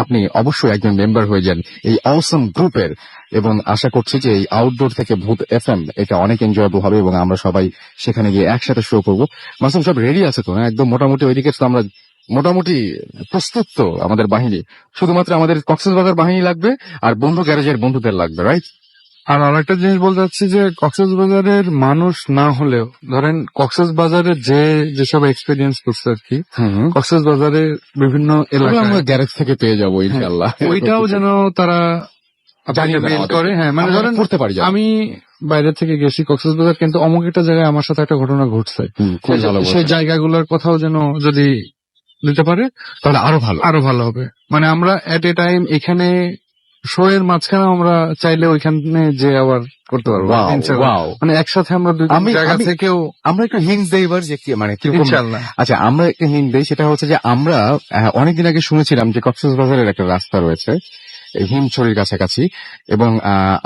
আপনি অবশ্যই একজন মেম্বার হয়ে যান এই অসম গ্রুপের। এবং আশা করছি যে এই আউটডোর থেকে ভূত FM এটা অনেক এনজয়েবল হবে, এবং আমরা সবাই সেখানে গিয়ে একসাথে শো করবো। মাসুম সব রেডি আছে তো? হ্যাঁ, একদম মোটামুটি ওইদিকে তো আমরা মোটামুটি প্রস্তুত তো। আমাদের বাহিনী শুধুমাত্র আমাদের কক্সবাজার বাহিনী লাগবে, আর বন্ধু গ্যারেজের বন্ধুদের লাগবে, রাইট? আর আরেকটা জিনিস বলতে চাচ্ছি যে কক্সবাজারের মানুষ না হলেও, ধরেন কক্সবাজারের যেসব এক্সপিরিয়েন্স করছে আর কি, কক্সবাজারের বিভিন্ন এলাকায় আমরা গ্যারেজ থেকে পেয়ে যাবো ইনশাআল্লাহ। ওইটাও যেন তারা জানিয়ে দেন মেল আমাদের। করে। হ্যাঁ, মানে আমরা ধরেন করতে পারি আমি বাইরে থেকে গেছি কক্সবাজার, কিন্তু অমুক একটা জায়গায় আমার সাথে একটা ঘটনা ঘটছে, খুব ভালো সেই জায়গাগুলোর কথাও যেন যদি দিতে পারে তাহলে আরো ভালো হবে। মানে আমরা এট এ টাইম এখানে শো এর মাঝখানে আমরা চাইলে ওইখানে যে আবার করতে পারবো। Wow, ইনশাআল্লাহ। wow. মানে একসাথে আমরা দুই জায়গা থেকেও আমরা একটু হিন্ট দেই এবার যে কি মানে কিরকম। ইনশাআল্লাহ। আচ্ছা, আমরা একটা হিন্ট দেই, সেটা হচ্ছে যে আমরা অনেকদিন আগে শুনেছিলাম যে কক্সবাজারের একটা রাস্তা রয়েছে হিমছড়ির কাছাকাছি, এবং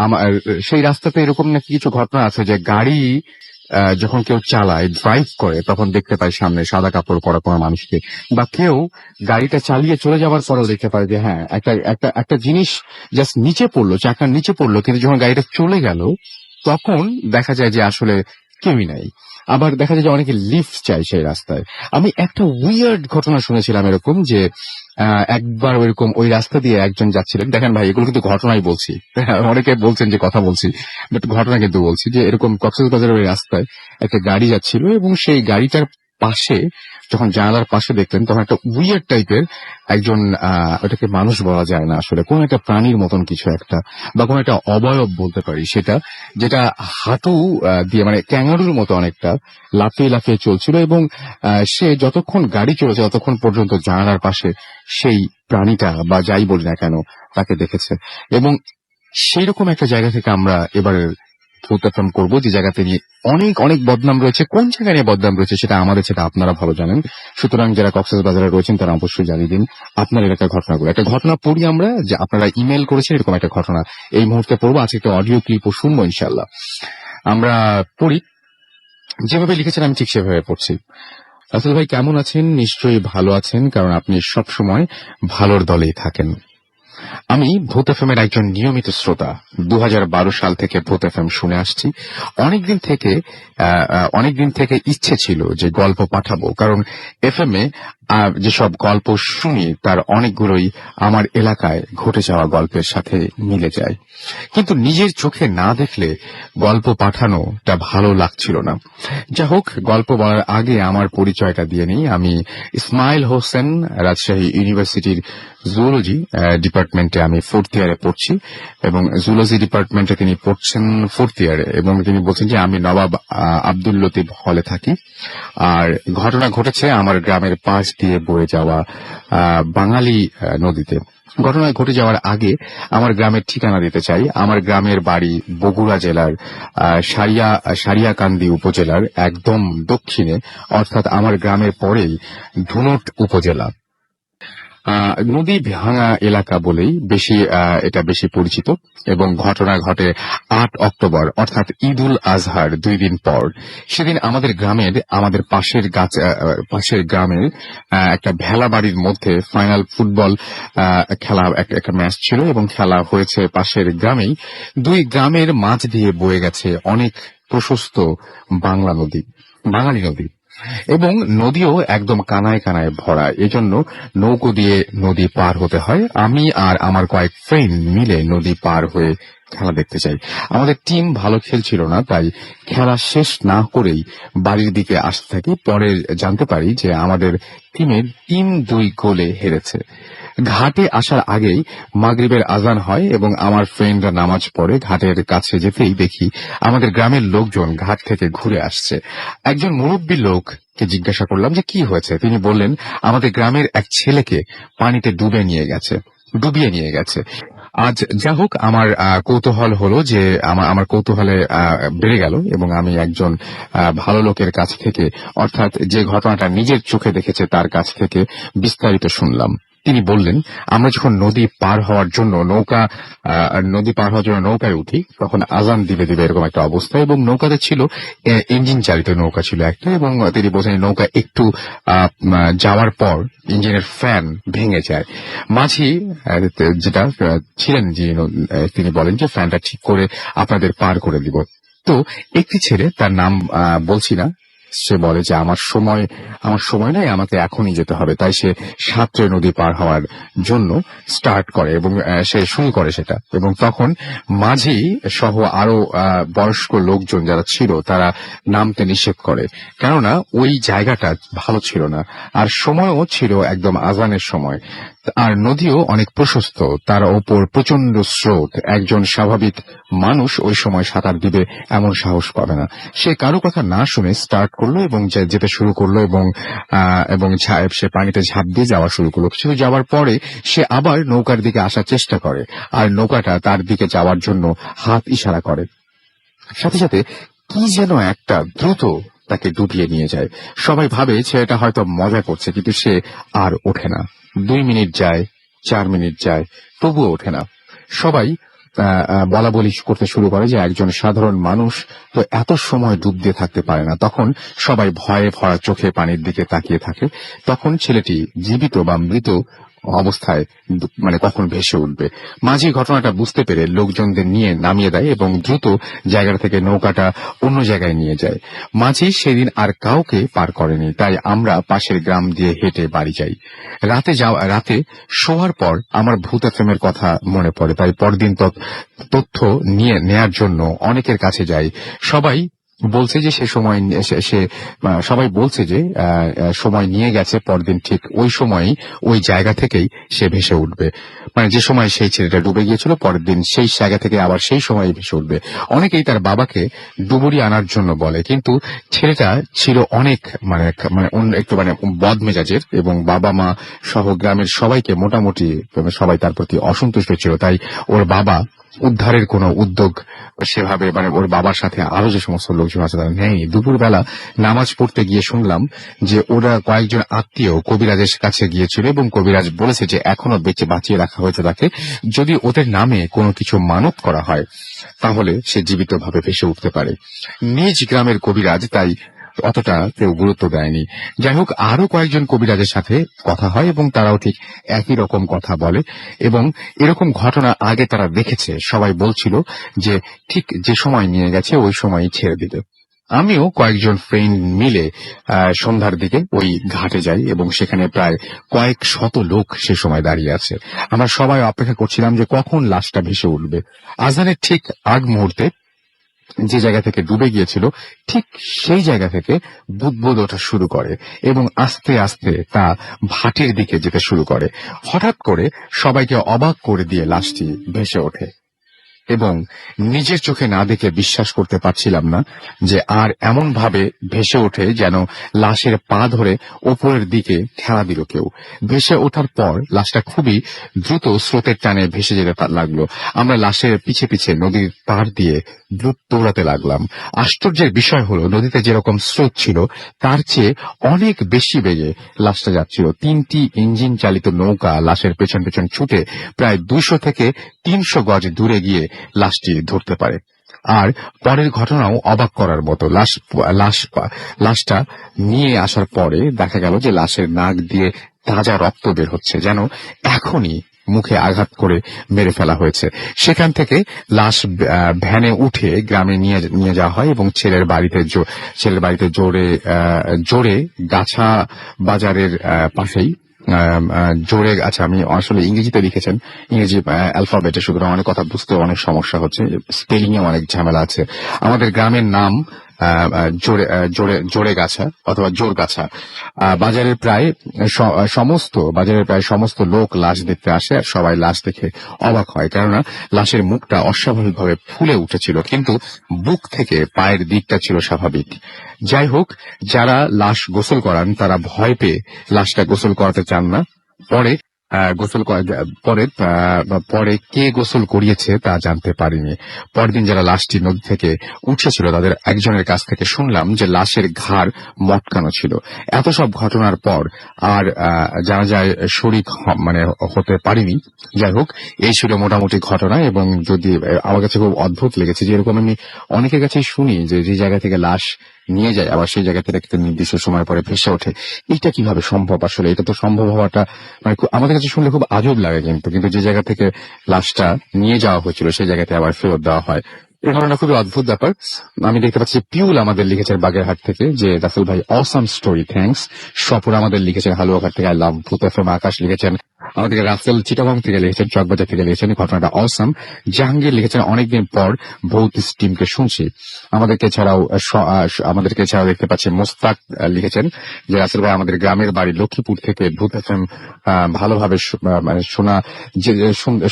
আমার সেই রাস্তাতে এরকম নাকি কিছু ঘটনা আছে যে গাড়ি যখন কেউ চালায়, ড্রাইভ করে, তখন দেখতে পায় সামনে সাদা কাপড় পরা কোনো মানুষকে, বা কেউ গাড়িটা চালিয়ে চলে যাওয়ার পরেও দেখতে পায় যে হ্যাঁ একটা জিনিস জাস্ট নিচে পড়লো, চাকার নিচে পড়লো, কিন্তু যখন গাড়িটা চলে গেল তখন দেখা যায় যে আসলে কেউই নাই। আবার দেখা যায় যে অনেকে লিফট চায় সেই রাস্তায়। আমি একটা উইয়ার্ড ঘটনা শুনেছিলাম এরকম যে একবার ওইরকম ওই রাস্তা দিয়ে একজন যাচ্ছিলেন। দেখেন ভাই, এগুলো কিন্তু ঘটনাই বলছি, অনেকে বলছেন যে কথা বলছি, বাট ঘটনা কিন্তু বলছি যে এরকম কক্সবাজারের ওই রাস্তায় একটা গাড়ি যাচ্ছিল, এবং সেই গাড়িটার পাশে যখন জানালার পাশে দেখলেন তখন একটা উইয়ার্ড টাইপের একজন ওটাকে মানুষ বলা যায় না আসলে, কোন একটা প্রাণীর মতন কিছু একটা বা কোন একটা অবয়ব বলতে পারি সেটা, যেটা হাঁটু দিয়ে মানে ক্যাঙ্গারুর মতো অনেকটা লাফিয়ে লাফিয়ে চলছিল এবং সে যতক্ষণ গাড়ি চলেছে ততক্ষণ পর্যন্ত জানালার পাশে সেই প্রাণীটা বা যাই বলি না কেন তাকে দেখেছে। এবং সেই রকম একটা জায়গা থেকে আমরা এবার উত্থাপন করবো যে জায়গাতে নিয়ে অনেক অনেক বদনাম রয়েছে। কোন জায়গায় নিয়ে বদনাম রয়েছে সেটা আমাদের, সেটা আপনারা ভালো জানেন। সুতরাং যারা কক্সবাজারে রয়েছেন তারা অবশ্যই জানিয়ে দিন আপনার এলাকার ঘটনাগুলো। একটা ঘটনা পড়ি আমরা, যে আপনারা ইমেল করেছেন এরকম একটা ঘটনা এই মুহূর্তে পড়বো। আজকে একটা অডিও ক্লিপও শুনবো ইনশাল্লাহ। আমরা পড়ি, যেভাবে লিখেছেন আমি ঠিক সেভাবে পড়ছি। রাসেল ভাই কেমন আছেন? নিশ্চয়ই ভালো আছেন, কারণ আপনি সব সময় ভালোর দলেই থাকেন। আমি ভূত এফএম এর একজন নিয়মিত শ্রোতা। 2012 সাল থেকে ভূত এফএম শুনে আসছি। অনেকদিন থেকে ইচ্ছে ছিল যে গল্প পাঠাবো, কারণ এফএম এ যেসব গল্প শুনি তার অনেকগুলোই আমার এলাকায় ঘটে যাওয়া গল্পের সাথে মিলে যায়, কিন্তু নিজের চোখে না দেখলে গল্প পাঠানোটা ভালো লাগছিল না। যা হোক, গল্প বলার আগে আমার পরিচয়টা দিয়ে নিই। আমি ইসমাইল হোসেন, রাজশাহী ইউনিভার্সিটির জুওলজি ডিপার্টমেন্টে আমি 4th ইয়ারে পড়ছি এবং জুওলজি ডিপার্টমেন্টে তিনি পড়ছেন 4th ইয়ারে, এবং তিনি বলছেন যে আমি নবাব আব্দুল লতিফ হলে থাকি। আর ঘটনা ঘটেছে আমার গ্রামের পাশ দিয়ে বয়ে যাওয়া বাঙালি নদীতে। ঘটনা ঘটে যাওয়ার আগে আমার গ্রামের ঠিকানা দিতে চাই। আমার গ্রামের বাড়ি বগুড়া জেলার সারিয়াকান্দি উপজেলার একদম দক্ষিণে, অর্থাৎ আমার গ্রামের পরেই ধুনট উপজেলা। নদী ভাঙা এলাকা বলেই এটা বেশি পরিচিত। এবং ঘটনা ঘটে 8 অক্টোবর অর্থাৎ ঈদুল আজহার 2 দিন পর। সেদিন আমাদের পাশের গ্রামের একটা ভেলা বাড়ির মধ্যে ফাইনাল ফুটবল খেলা, একটা ম্যাচ ছিল এবং খেলা হয়েছে পাশের গ্রামেই। 2 গ্রামের মাঝ দিয়ে বয়ে গেছে অনেক প্রশস্ত বাঙালি নদী এবং নদীও একদম কানায় কানায় ভরা। এজন্য নৌকো দিয়ে নদী পার হতে হয়। আমি আর আমার কয়েক ফ্রেন্ড মিলে নদী পার হয়ে খেলা দেখতে চাই। আমাদের টিম ভালো খেলছিল না, তাই খেলা শেষ না করেই বাড়ির দিকে আসতে থাকি। পরে জানতে পারি যে আমাদের টিমের টিম 2 গোলে হেরেছে। ঘাটে আসার আগেই মাগরিবের আজান হয় এবং আমার ফ্রেন্ডরা নামাজ পড়ে। ঘাটের কাছে যেতেই দেখি আমাদের গ্রামের লোকজন ঘাট থেকে ঘুরে আসছে। একজন মুরব্বী লোককে জিজ্ঞাসা করলাম যে কি হয়েছে। তিনি বললেন আমাদের গ্রামের এক ছেলেকে পানিতে ডুবিয়ে নিয়ে গেছে। আজ যা হোক, আমার কৌতূহল হলো যে আমার কৌতূহলে বেড়ে গেল এবং আমি একজন ভালো লোকের কাছ থেকে, অর্থাৎ যে ঘটনাটা নিজের চোখে দেখেছে তার কাছ থেকে বিস্তারিত শুনলাম। তিনি বললেন আমরা যখন নদী পার হওয়ার জন্য নৌকায় উঠি তখন আজান দিবে এরকম একটা অবস্থা, এবং নৌকাতে ছিল ইঞ্জিন চালিত নৌকা ছিল একটা, এবং তিনি বলছেন নৌকা একটু যাওয়ার পর ইঞ্জিনের ফ্যান ভেঙে যায়। মাঝি যেটা ছিলেন তিনি বলেন যে ফ্যানটা ঠিক করে আপনাদের পার করে দিব। তো একটি ছেলে, তার নাম বলছি না, সে বলে যে আমার সময় নাই, আমাকে এখনই যেতে হবে। তাই সে সাঁতরে নদী পার হওয়ার জন্য স্টার্ট করে এবং সে শুরু করে সেটা। এবং তখন মাঝি সহ আরো বয়স্ক লোকজন যারা ছিল তারা নামতে নিষেধ করে, কেননা ওই জায়গাটা ভালো ছিল না, আর সময়ও ছিল একদম আজানের সময়, আর নদীও অনেক প্রশস্ত, তার ওপর প্রচন্ড স্রোত। একজন স্বাভাবিক মানুষ ওই সময় সাঁতার দিবে এমন সাহস পাবে না। সে কারো কথা না শুনে স্টার্ট করলো এবং যেতে শুরু করলো এবং সে পানিতে ঝাঁপ দিয়ে যাওয়া শুরু করলো। কিছু যাওয়ার পরে সে আবার নৌকার দিকে আসার চেষ্টা করে, আর নৌকাটা তার দিকে যাওয়ার জন্য হাত ইশারা করে। সাথে সাথে কি যেন একটা দ্রুত তাকে ডুবিয়ে নিয়ে যায়। সবাই ভাবে ছেলেটা হয়তো মজা করছে, কিন্তু সে আর ওঠে না। 2 মিনিট যায়, 4 মিনিট যায়, তবুও ওঠে না। সবাই বলা বলি করতে শুরু করে যে একজন সাধারণ মানুষ তো এত সময় ডুব দিয়ে থাকতে পারে না। তখন সবাই ভয়ে ভরা চোখে পানির দিকে তাকিয়ে থাকে। তখন ছেলেটি জীবিত বা মৃত অবস্থায় কখন ভেসে উঠবে। মাঝি ঘটনাটা বুঝতে পেরে লোকজনদের নিয়ে নামিয়ে দেয় এবং দ্রুত জায়গা থেকে নৌকাটা অন্য জায়গায় নিয়ে যায়। মাঝি সেদিন আর কাউকে পার করেনি, তাই আমরা পাশের গ্রাম দিয়ে হেঁটে বাড়ি যাই। রাতে শোয়ার পর আমার ভূত এফএমের কথা মনে পড়ে, তাই পরদিন তথ্য নেয়ার জন্য অনেকের কাছে যাই। সবাই বলছে যে সে সময় সে সবাই বলছে যে সময় নিয়ে গেছে, পরদিন ঠিক ওই সময়ই ওই জায়গা থেকেই সে ভেসে উঠবে। মানে যে সময় সেই ছেলেটা ডুবে গিয়েছিল পরের দিন সেই জায়গা থেকে আবার সেই সময় ভেসে উঠবে। অনেকেই তার বাবাকে ডুবুরি আনার জন্য বলে, কিন্তু ছেলেটা ছিল অনেক মানে মানে একটু মানে বদমেজাজের, এবং বাবা মা সহ গ্রামের সবাইকে মোটামুটি সবাই তার প্রতি অসন্তুষ্ট ছিল। তাই ওর বাবা উদ্ধারের কোনো উদ্যোগ সেভাবে মানে ওর বাবার সাথে আরো যে সমস্ত লোকজন আছে তারা নেয়নি। দুপুরবেলা নামাজ পড়তে গিয়ে শুনলাম যে ওরা কয়েকজন আত্মীয় কবিরাজের কাছে গিয়েছিল এবং কবিরাজ বলেছে যে এখনো বেঁচে বাঁচিয়ে রাখা হয়েছে তাকে, যদি ওদের নামে কোনো কিছু মানত করা হয় তাহলে সে জীবিতভাবে ভেসে উঠতে পারে। নিজ গ্রামের কবিরাজ, তাই অতটা কেউ গুরুত্ব দেয়নি। যাই হোক, আরো কয়েকজন কবিরাজের সাথে কথা হয় এবং তারাও ঠিক একই রকম কথা বলে, এবং এরকম ঘটনা আগে তারা দেখেছে। সবাই বলছিল যে ঠিক যে সময় নিয়ে গেছে ওই সময়ই ছেড়ে দিবে। আমিও কয়েকজন ফ্রেন্ড মিলে সন্ধ্যার দিকে ওই ঘাটে যাই এবং সেখানে প্রায় কয়েক শত লোক সে সময় দাঁড়িয়ে আছে। আমরা সবাই অপেক্ষা করছিলাম যে কখন লাশটা ভেসে উঠবে। আজানের ঠিক আগ মুহূর্তে যে জায়গা থেকে ডুবে গিয়েছিল ঠিক সেই জায়গা থেকে বুদবুদ ওঠা শুরু করে এবং আস্তে আস্তে তা ভাটির দিকে যেতে শুরু করে। হঠাৎ করে সবাইকে অবাক করে দিয়ে লাশটি ভেসে ওঠে এবং নিজের চোখে না দেখে বিশ্বাস করতে পারছিলাম না যে আর এমন ভাবে ভেসে ওঠে যেন লাশের পা ধরে ওপরের দিকে ঠেলা দিল কেউ। ভেসে ওঠার পর লাশটা খুবই দ্রুত স্রোতের টানে ভেসে যেতে লাগলো। আমরা লাশের পিছে পিছে নদীর পাড় দিয়ে দ্রুত দৌড়াতে লাগলাম। আশ্চর্যের বিষয় হলো নদীতে যেরকম স্রোত ছিল তার চেয়ে অনেক বেশি বেগে লাশটা যাচ্ছিল। 3টি ইঞ্জিন চালিত নৌকা লাশের পেছন পেছন ছুটে প্রায় 200 থেকে 300 গজ দূরে গিয়ে লাশটি ধরতে পারে। আর পরের ঘটনাও অবাক করার মতো। লাশটা নিয়ে আসার পরে দেখা গেল যে লাশের নাক দিয়ে তাজা রক্ত বের হচ্ছে, যেন এখনই মুখে আঘাত করে মেরে ফেলা হয়েছে। সেখান থেকে লাশ ভ্যানে উঠে গ্রামে নিয়ে যাওয়া হয় এবং ছেলের বাড়িতে জোরে গাছা বাজারের পাশেই জোরে, আচ্ছা আমি আসলে ইংরেজিতে লিখেছেন, ইংরেজি অ্যালফাবেটে, সুতরাং অনেক কথা বুঝতে অনেক সমস্যা হচ্ছে, স্পেলিং এ অনেক ঝামেলা আছে। আমাদের গ্রামের নাম জোরে গাছা অথবা জোর গাছা। বাজারের প্রায় সমস্ত লোক লাশ দেখতে আসে আর সবাই লাশ দেখে অবাক হয়, কেননা লাশের মুখটা অস্বাভাবিকভাবে ফুলে উঠেছিল, কিন্তু বুক থেকে পায়ের দিকটা ছিল স্বাভাবিক। যাই হোক, যারা লাশ গোসল করান তারা ভয় পেয়ে লাশটা গোসল করাতে চান না। পরে কে গোসল করিয়েছে তা জানতে পারিনি। পরদিন যারা লাশটি নদী থেকে উঠেছিল তাদের একজনের কাছ থেকে শুনলাম যে লাশের ঘাড় মটকানো ছিল। এত সব ঘটনার পর আর জানা যায় শরীক মানে হতে পারিনি। যাই হোক, এই ছিল মোটামুটি ঘটনা, এবং যদি আমার কাছে খুব অদ্ভুত লেগেছে যে এরকম আমি অনেকের কাছেই শুনি যে যে জায়গা থেকে লাশ নিয়ে যায় আবার সেই জায়গা থেকে একটা নির্দিষ্ট সময় পরে ভেসে ওঠে। এটা কিভাবে সম্ভব? আসলে এটা তো সম্ভব হওয়াটা মানে আমাদের কাছে শুনলে খুব আজব লাগে, কিন্তু যে জায়গা থেকে লাশটা নিয়ে যাওয়া হয়েছিল সেই জায়গাতে আবার ফেরত দেওয়া হয়। এই ঘটনা খুবই অদ্ভুত ব্যাপার। আমি দেখতে পাচ্ছি পিউল আমাদের লিখেছেন বাগেরহাট থেকে যে রাসেল ভাই অসাম স্টোরি, থ্যাঙ্কস। স্বপন আমাদের লিখেছেন হালুয়াঘাট থেকে, আই লাভ ভূত এফএম। আকাশ লিখেছেন আমাদেরকে, রাসেল চিটাগং থেকে লিখেছেন, চকবাজার থেকে লিখেছেন ঘটনাটা অসাম। জাহাঙ্গীর লিখেছেন অনেকদিন পর ভৌতিস টিমকে শুনছি। আমাদেরকে এছাড়াও দেখতে পাচ্ছি মোস্তাক লিখেছেন যে রাসেল ভাই আমাদের গ্রামের বাড়ি লক্ষ্মীপুর থেকে ভূত এফএম ভালোভাবে মানে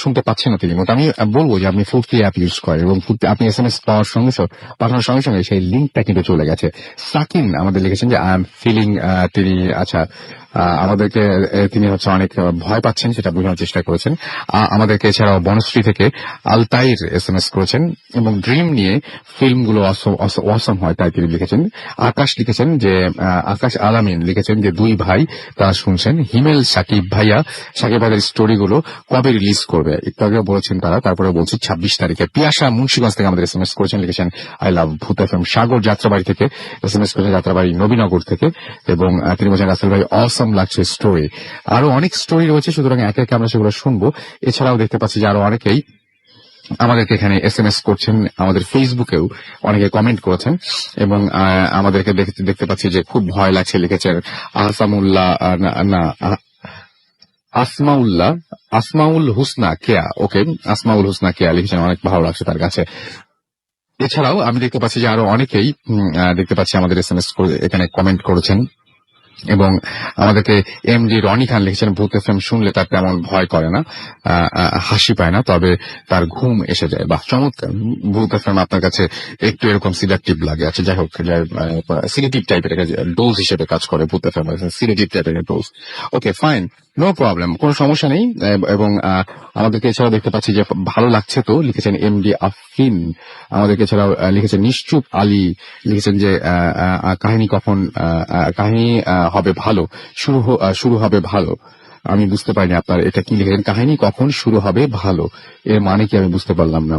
শুনতে পাচ্ছেন না তিনি। আমি বলবো যে আপনি ফুর্তি অ্যাপ ইউজ করেন এবং আপনি SMS পাঠানোর সঙ্গে সঙ্গে সেই লিঙ্কটা কিন্তু চলে গেছে। সাকিন আমাদের লিখেছেন যে আই এম ফিলিং, তিনি আচ্ছা আমাদেরকে তিনি হচ্ছে অনেক ভয় পাচ্ছেন সেটা বোঝানোর চেষ্টা করেছেন। আমাদেরকে এছাড়াও বনশ্রী থেকে আলতাইর SMS করেছেন এবং ড্রিম নিয়ে ফিল্মগুলো অসম হয় তাই তিনি লিখেছেন। আকাশ লিখেছেন যে আকাশ আলামিন লিখেছেন যে দুই ভাই তারা শুনছেন। হিমেল সাকিব ভাইদের স্টোরিগুলো কবে রিলিজ করবে ইত্যাদিও বলেছেন তারা। তারপরে বলছি 26 তারিখে। পিয়াসা মুন্সিগঞ্জ থেকে আমাদের SMS করেছেন, লিখেছেন আই লাভ ভূত এফএম। সাগর যাত্রাবাড়ি থেকে SMS করেছেন, যাত্রাবাড়ি নবীনগর থেকে, এবং তিনি বলছেন রাসেল ভাই অসম লাগছে স্টোরি। আরো অনেক স্টোরি রয়েছে, সুতরাং একে একে আমরা সেগুলো শুনবো। এছাড়াও দেখতে পাচ্ছি যে আরো অনেকেই আমাদেরকে এখানে SMS করছেন, আমাদের ফেসবুকেও অনেকে কমেন্ট করেছেন, এবং আমাদেরকে দেখতে পাচ্ছি যে খুব ভয় লাগছে লিখেছেন আসমাউল হুসনা কেয়া। ওকে, আসমাউল হুসনা কেয়া লিখেছেন অনেক ভালো লাগছে তার কাছে। এছাড়াও আমি দেখতে পাচ্ছি যে আরো অনেকেই দেখতে পাচ্ছি আমাদের SMS এখানে কমেন্ট করেছেন এবং আমাদেরকে এমডি রনি খান লিখেছেন ভূত এফএম শুনলে তার তেমন ভয় করে না, হাসি পায় না, তবে তার ঘুম এসে যায়। বাহ, চমৎকার। ভূত এফএম আপনার কাছে একটু এরকম সিলেক্টিভ লাগে। আচ্ছা, যাই হোক, সিলেক্টিভ টাইপের ডোজ হিসেবে কাজ করে ভূত এফএম, সিলেক্টিভ টাইপের ডোজ। ওকে, ফাইন, নো প্রবলেম, কোনো সমস্যা নেই। এবং আমাদেরকে এছাড়াও দেখতে পাচ্ছি যে ভালো লাগছে তো লিখেছেন এমডি আফিন। আমাদেরকে এছাড়াও লিখেছেন নিশ্চুপ আলী, লিখেছেন যে কাহিনী কখন কাহিনী হবে ভালো, শুরু হবে ভালো। আমি বুঝতে পারিনি আপনার এটা কি লিখেছেন, কাহিনী কখন শুরু হবে ভালো, এর মানে কি আমি বুঝতে পারলাম না।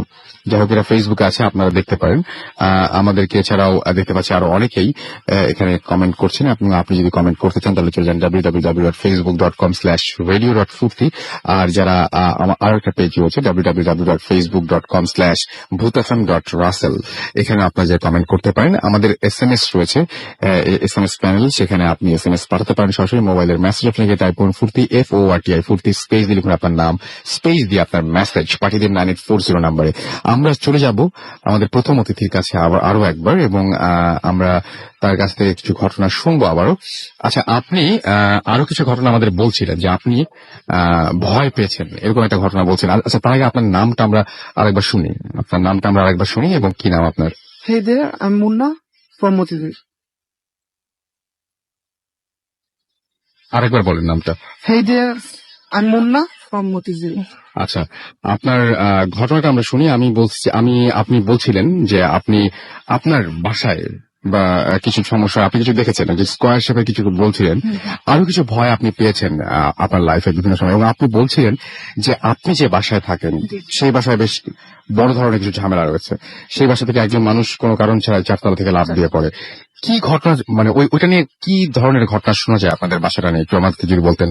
যাই হোক, এটা ফেসবুকে আছে, আপনারা দেখতে পারেন। আমাদেরকে এছাড়াও দেখতে পাচ্ছি আরো অনেকেই এখানে কমেন্ট করছেন। আপনি যদি কমেন্ট করতে চান তাহলে চলে যান www.facebook.com/radio.futi। আর যারা আমার আরো একটা পেজ রয়েছে www.facebook.com/bhutfm.russell, এখানে আপনারা যে কমেন্ট করতে পারেন। আমাদের SMS রয়েছে, SMS প্যানেল, সেখানে আপনি SMS পাঠাতে পারেন সরাসরি মোবাইলের মেসেজ। আপনাকে টাইপ করুন ফুর্তি, FORTI, ফুর্তি, স্পেস দিয়ে লিখুন আপনার নাম, স্পেস দিয়ে আপনার মেসেজ পাঠিয়ে দিন 9840 নম্বরে। আমরা চলে যাব আমাদের প্রথম অতিথির কাছে আরো একবার, এবং আমরা তার কাছ থেকে কিছু ঘটনা শুনবো আবারও। আচ্ছা, আপনি আরো কিছু ঘটনা আমাদের বলছিলেন যে আপনি ভয় পেয়েছেন, এরকম একটা ঘটনা বলছেন। আচ্ছা, তার আগে আপনার নামটা আমরা আরেকবার শুনি, এবং কি নাম আপনার? Hey there, I'm Munna from Motizir. আরেকবার বলেন নামটা। Hey there, I'm Munna from Motizir. আচ্ছা, আপনার ঘটনাটা আমরা শুনি। আপনি বলছিলেন যে আপনি আপনার বাসায় বা কিছু সমস্যা, আপনি কিছু দেখেছেন, যে স্কোয়ার শেপের কিছু বলছিলেন, আরো কিছু ভয় আপনি পেয়েছেন আপনার লাইফের বিভিন্ন সময়, এবং আপনি বলছিলেন যে আপনি যে বাসায় থাকেন সেই বাসায় বেশ বড় ধরনের কিছু ঝামেলা রয়েছে। সেই বাসা থেকে একজন মানুষ কোনো কারণ ছাড়া 4 তলা থেকে লাফ দিয়ে পড়ে। কি ঘটনা, মানে ওইটা নিয়ে কি ধরনের ঘটনা শোনা যায় আপনাদের বাসাটা নিয়ে, একটু আমাকে যদি বলতেন।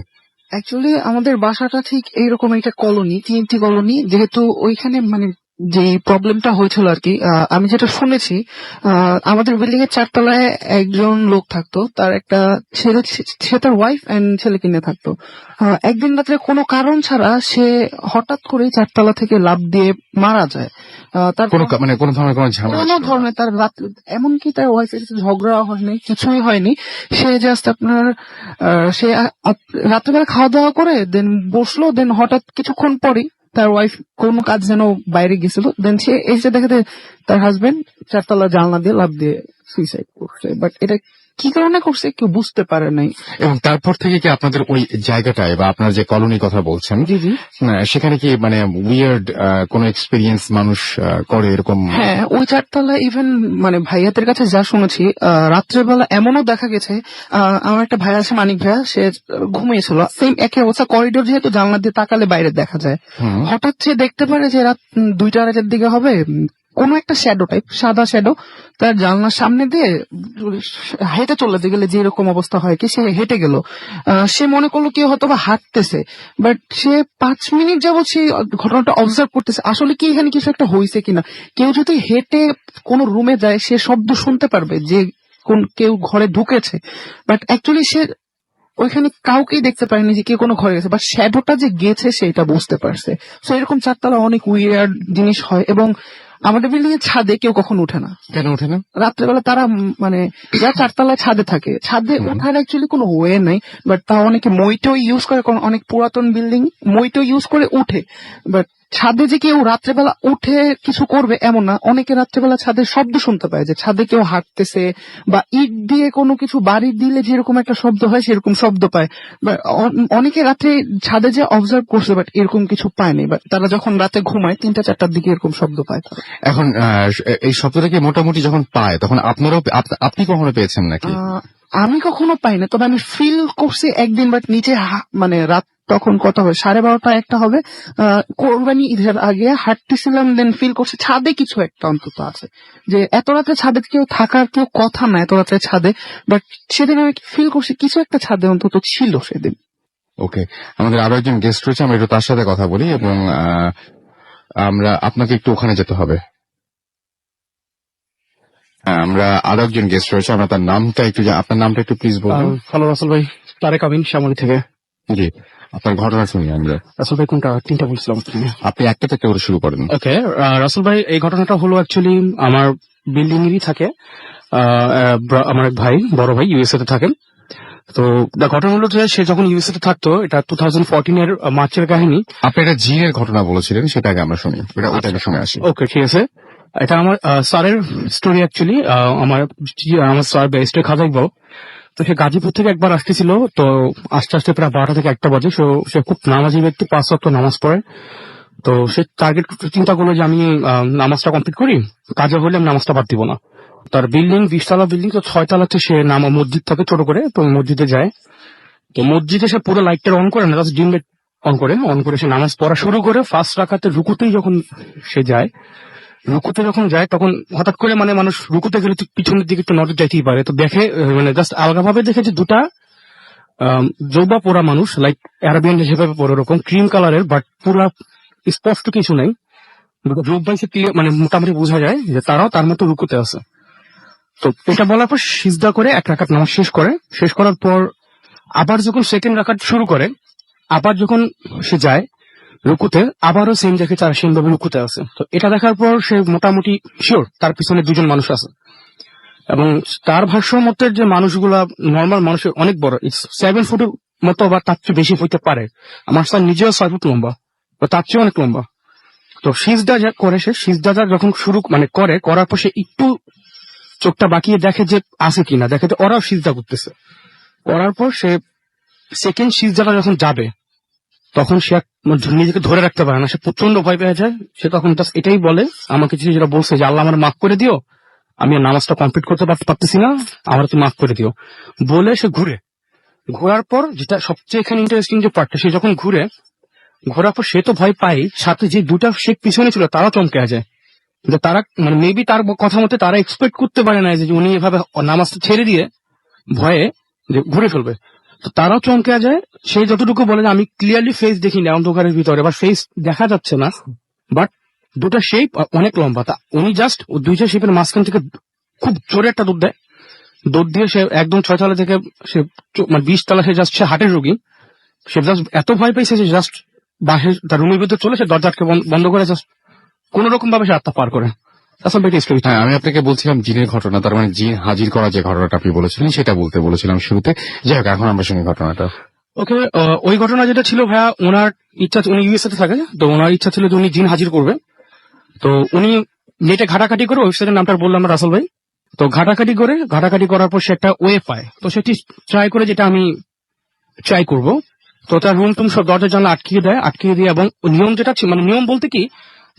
অ্যাকচুয়ালি আমাদের বাসাটা ঠিক এইরকম একটা কলোনি, TNT কলোনি, যেহেতু ওইখানে মানে যে প্রবলেমটা হয়েছিল আর কি, আমি যেটা শুনেছি, আমাদের বিল্ডিং এর 4 তলায় একজন লোক থাকতো, তার একটা ছেলে, সে তার ওয়াইফ এন্ড ছেলেকে নিয়ে থাকতো। একদিন রাত্রে কোনো কারণ ছাড়া সে হঠাৎ করে 4 তলা থেকে লাফ দিয়ে মারা যায়। তার কোনো ধরনের কোনো ঝামেলা, কোনো ধরনের তার রাত্রে, এমনকি তার ওয়াইফের সাথে ঝগড়া হয়নি, কিছুই হয়নি। সে জাস্ট আপনার সে রাত্রেবেলা খাওয়া দাওয়া করে দেন বসলো, দেন হঠাৎ কিছুক্ষণ পরই তার ওয়াইফ কোনো কাজ যেন বাইরে গেছিল, দেন সে এসে দেখে তার হাজবেন্ড 4 তলা জানলা দিয়ে লাফ দিয়ে সুইসাইড করছে। বাট এটা কি কারণে করছে কেউ বুঝতে পারে নাই। এবং তারপর থেকে কি আপনাদের ওই জায়গাটায় বা আপনার যে কলোনির কথা বলছেন, সেখানে কি মানে উইয়ার্ড কোন এক্সপেরিয়েন্স মানুষ করে এরকম? হ্যাঁ, ওই 4 তলা ইভেন মানে ভাইয়াদের কাছে যা শুনেছি, রাত্রেবেলা এমনও দেখা গেছে, আমার একটা ভাই আছে মানিক ভাইয়া, সে ঘুমিয়েছিল, সেম একই অবস্থা, করিডোর যেহেতু জানলা দিয়ে তাকালে বাইরে দেখা যায়, হঠাৎ সে দেখতে পারে যে রাত 2টা-2:30 দিকে হবে, কোন একটা শ্যাডো টাইপ, সাদা শ্যাডো তার জানলার সামনে দিয়ে হেঁটে চলে গেলে যে এরকম অবস্থা হয় কি, সে হেঁটে গেল। সে মনে করলো কেউ হয়তো বা হাঁটতেছে, বাট সে 5 মিনিট যাবত সেই ঘটনাটা অবজার্ভ করতেছে, আসলে কি এখানে কিছু একটা হয়েছে কিনা। কেউ যদি হেঁটে কোন রুমে যায় সে শব্দ শুনতে পারবে যে কেউ ঘরে ঢুকেছে, বাট অ্যাকচুয়ালি সে ওইখানে কাউকেই দেখতে পারেনি যে কেউ কোনো ঘরে গেছে, বাট শ্যাডোটা যে গেছে সেটা বুঝতে পারছে। তো এরকম 4 তলা অনেক উইয়ার্ড জিনিস হয়, এবং আমাদের বিল্ডিং এর ছাদে কেউ কখনো ওঠে না। কেন ওঠে না? রাত্রেবেলা তারা মানে যারা 4 তলায় ছাদে থাকে, ছাদে ওঠার অ্যাকচুয়ালি কোনো ওয়ে নাই, বাট তা অনেকে মইটো ইউজ করে, কারণ অনেক পুরাতন বিল্ডিং মইটো ইউজ করে উঠে। বাট ছাদে যে কেউ রাত্রেবেলা উঠে কিছু করবে এমন না। অনেকে রাত্রেবেলা ছাদের শব্দ শুনতে পায়, যে ছাদে কেউ হাঁটতেছে বা ইট দিয়ে কোনো কিছু বাড়ি দিলে যেরকম একটা শব্দ হয় সেরকম শব্দ পায়। অনেকে রাত্রে ছাদে যে অবজার্ভ করছে, বাট এরকম কিছু পায়নি। বাট তারা যখন রাতে ঘুমায় 3টা-4টার দিকে এরকম শব্দ পায়। এখন এই শব্দটাকে মোটামুটি যখন পায় তখন আপনি কখনো পেয়েছেন নাকি? আমি কখনো পাই না, তবে আমি ফিল করছি একদিন, বাট নিচে মানে রাত তখন কত হবে, 12:30-1টা হবে, কোরবানি ঈদের আগে হাঁটতেছিলাম, দেন ফিল করছি ছাদে কিছু একটা অন্তত আছে, যে এত রাতে ছাদে কেউ থাকার কেউ কথা না, এত রাতে ছাদে। বাট সেদিন আমি ফিল করছি কিছু একটা ছাদে অন্তত ছিল সেদিন। ওকে, আমাদের আরো একজন গেস্ট রয়েছে, আমরা একটু তার সাথে কথা বলি, এবং আমরা আপনাকে একটু ওখানে যেতে হবে। আমরা আরো একজন গেস্ট রয়েছে, আমরা তার নামটা একটু আপনার নামটা একটু প্লিজ বলুন। হ্যালো রাসেল ভাই, তারেক আমিন শ্যামলী থেকে। জি, আপনার ঘটনা শুনি আমরা। রাসেল ভাই কোনটা তিনটা বলছিলাম? আপনি একটা থেকে করে শুরু করেন। ওকে, রাসেল ভাই এই ঘটনাটা হলো অ্যাকচুয়ালি আমার বিল্ডিং এরই থাকে। আমার এক ভাই, বড় ভাই ইউএসএ তে থাকেন। তো ঘটনা হলো যে সে যখন ইউএসএ তে থাকতো, এটা 2014 এর মার্চের কাহিনী। আপনি একটা জিনের ঘটনা বলেছিলেন, সেটা আগে আমরা শুনি, ওটাকে শুনে আসি। ওকে, ঠিক আছে। এটা আমার স্যারের স্টোরি অ্যাকচুয়ালি। আমার স্যার ব্যারিস্টার খাজা ইকবাল। তো সে গাজীপুর থেকে একবার আসতেছিল। তো আস্তে আস্তে প্রায় 12টা থেকে 1টা বাজে। সে খুব নামাজি ব্যক্তি, 5 ওয়াক্ত নামাজ পড়ে। তো সে টার্গেট চিন্তা করলো যে আমি নামাজটা কমপ্লিট করি, কাজে হলে আমি নামাজটা বাদ দিব না। তার বিল্ডিং 20 তলা বিল্ডিং, তো 6 তলাতে সে মসজিদ থাকে ছোট করে। তো মসজিদে যায়। তো মসজিদে সে পুরো লাইটটা অন করে না, জাস্ট ডিম লাইট অন করে সে নামাজ পড়া শুরু করে। ফার্স্ট রাকাতে রুকুতেই যখন সে যায়, তখন হঠাৎ করে মানুষ রুকুতে গেলে তো পিছনের দিকে একটু নজর যাইতেই পারে। তো দেখে, জাস্ট আলগাভাবে দেখে যে দুটা জৌবা পোড়া মানুষ, লাইক অ্যারাবিয়ান যেভাবে পরে ওরকম ক্রিম কালারের, বাট পুরা স্পষ্ট কিছু নাই। জৌবাই সে মোটামুটি বোঝা যায় যে তারাও তার মতো রুকুতে আছে। তো এটা বলার পর সিজদা করে 1 রাকাত নামাজ শেষ করার পর আবার যখন সেকেন্ড রাকাত শুরু করে, আবার যখন সে যায় রুকুতে, আবারও সেম দেখে তার সেম ভাবে রুকুতে আছে। তো এটা দেখার পর সে মোটামুটি শিওর তার পিছনে 2জন মানুষ আছে। এবং তার ভাষ্য মতে যে মানুষগুলা নর্মাল মানুষের অনেক বড়, 7 ফুটের মতো বা তার চেয়ে বেশি হইতে পারে। আমার স্যার নিজেও 6 ফুট লম্বা, বা তার চেয়ে অনেক লম্বা। তো সিজদা করে সে সিজদাটা যখন শুরু করার পর সে একটু চোখটা বাকিয়ে দেখে যে আছে কিনা, দেখে যে ওরাও সিজদা করতেছে। করার পর সে সেকেন্ড সিজদাটা যখন যাবে, তখন সে নিজেকে ধরে রাখতে পারে না, সে প্রচন্ড ভয় পেয়ে যায়। সে তখন এটাই বলে, আমাকে যেটা বলছে যে আল্লাহ আমার মাফ করে দিও, আমি নামাজটা কমপ্লিট করতে পারতেছি না, আমার তুমি মাফ করে দিও বলে সে ঘোরার পর যেটা সবচেয়ে এখানে ইন্টারেস্টিং যে পার্টটা, সে যখন ঘোরার পর সে তো ভয় পায়, সাথে যে 2টা শেখ পিছনে ছিল তারা চমকে যায়। তারা মেবি তার কথা মতে তারা এক্সপেক্ট করতে পারে না যে উনি এভাবে নামাজটা ছেড়ে দিয়ে ভয়ে যে ঘুরে ফেলবে। তো তারাও চমকে যায়। সে যতটুকু বলে যে আমি ক্লিয়ারলি ফেস দেখিনি অন্ধকারের ভিতরে, বা ফেস দেখা যাচ্ছে না, বাট 2টা শেপ অনেক লম্বা। তা উনি জাস্ট 2টা শেপের মাঝখান থেকে খুব জোরে একটা দৌড় দিয়ে সে একদম 6 তলা থেকে সে 20 তলা, সে জাস্ট সে হার্টের রোগী। সে জাস্ট এত ভয় পেয়েছে যে জাস্ট বাহির তার রুমের ভিতরে চলে, সে দরজা আটকে বন্ধ করে জাস্ট কোন রকম ভাবে সে আত্মা পার করে। হ্যাঁ, আমি আপনাকে বলছিলাম জিনের ঘটনা, তার মানে জিন হাজির করা যে ঘটনাটা আপনি বলেছিলেন সেটা বলেছিলাম শুরুতে। যাই হোক, এখন আমরা শুনি ঘটনাটা। ওকে, ওই ঘটনা যেটা ছিল ভাইয়া, ওনার ইচ্ছা, উনি ইউএসএ তে থাকে, তো ওনার ইচ্ছা ছিল যে উনি জিন হাজির করবে। তো উনি নেটে ঘাটাঘাটি করে, ওয়েবসাইটের নামটা বললাম রাসেল ভাই। তো ঘাটাঘাটি করার পর সে একটা ওয়ে পায়। তো সেটি ট্রাই করে, যেটা আমি ট্রাই করব। তো তার রুম টুম সব দরজা জানলা আটকিয়ে দিয়ে, এবং নিয়ম যেটা ছিল, নিয়ম বলতে কি,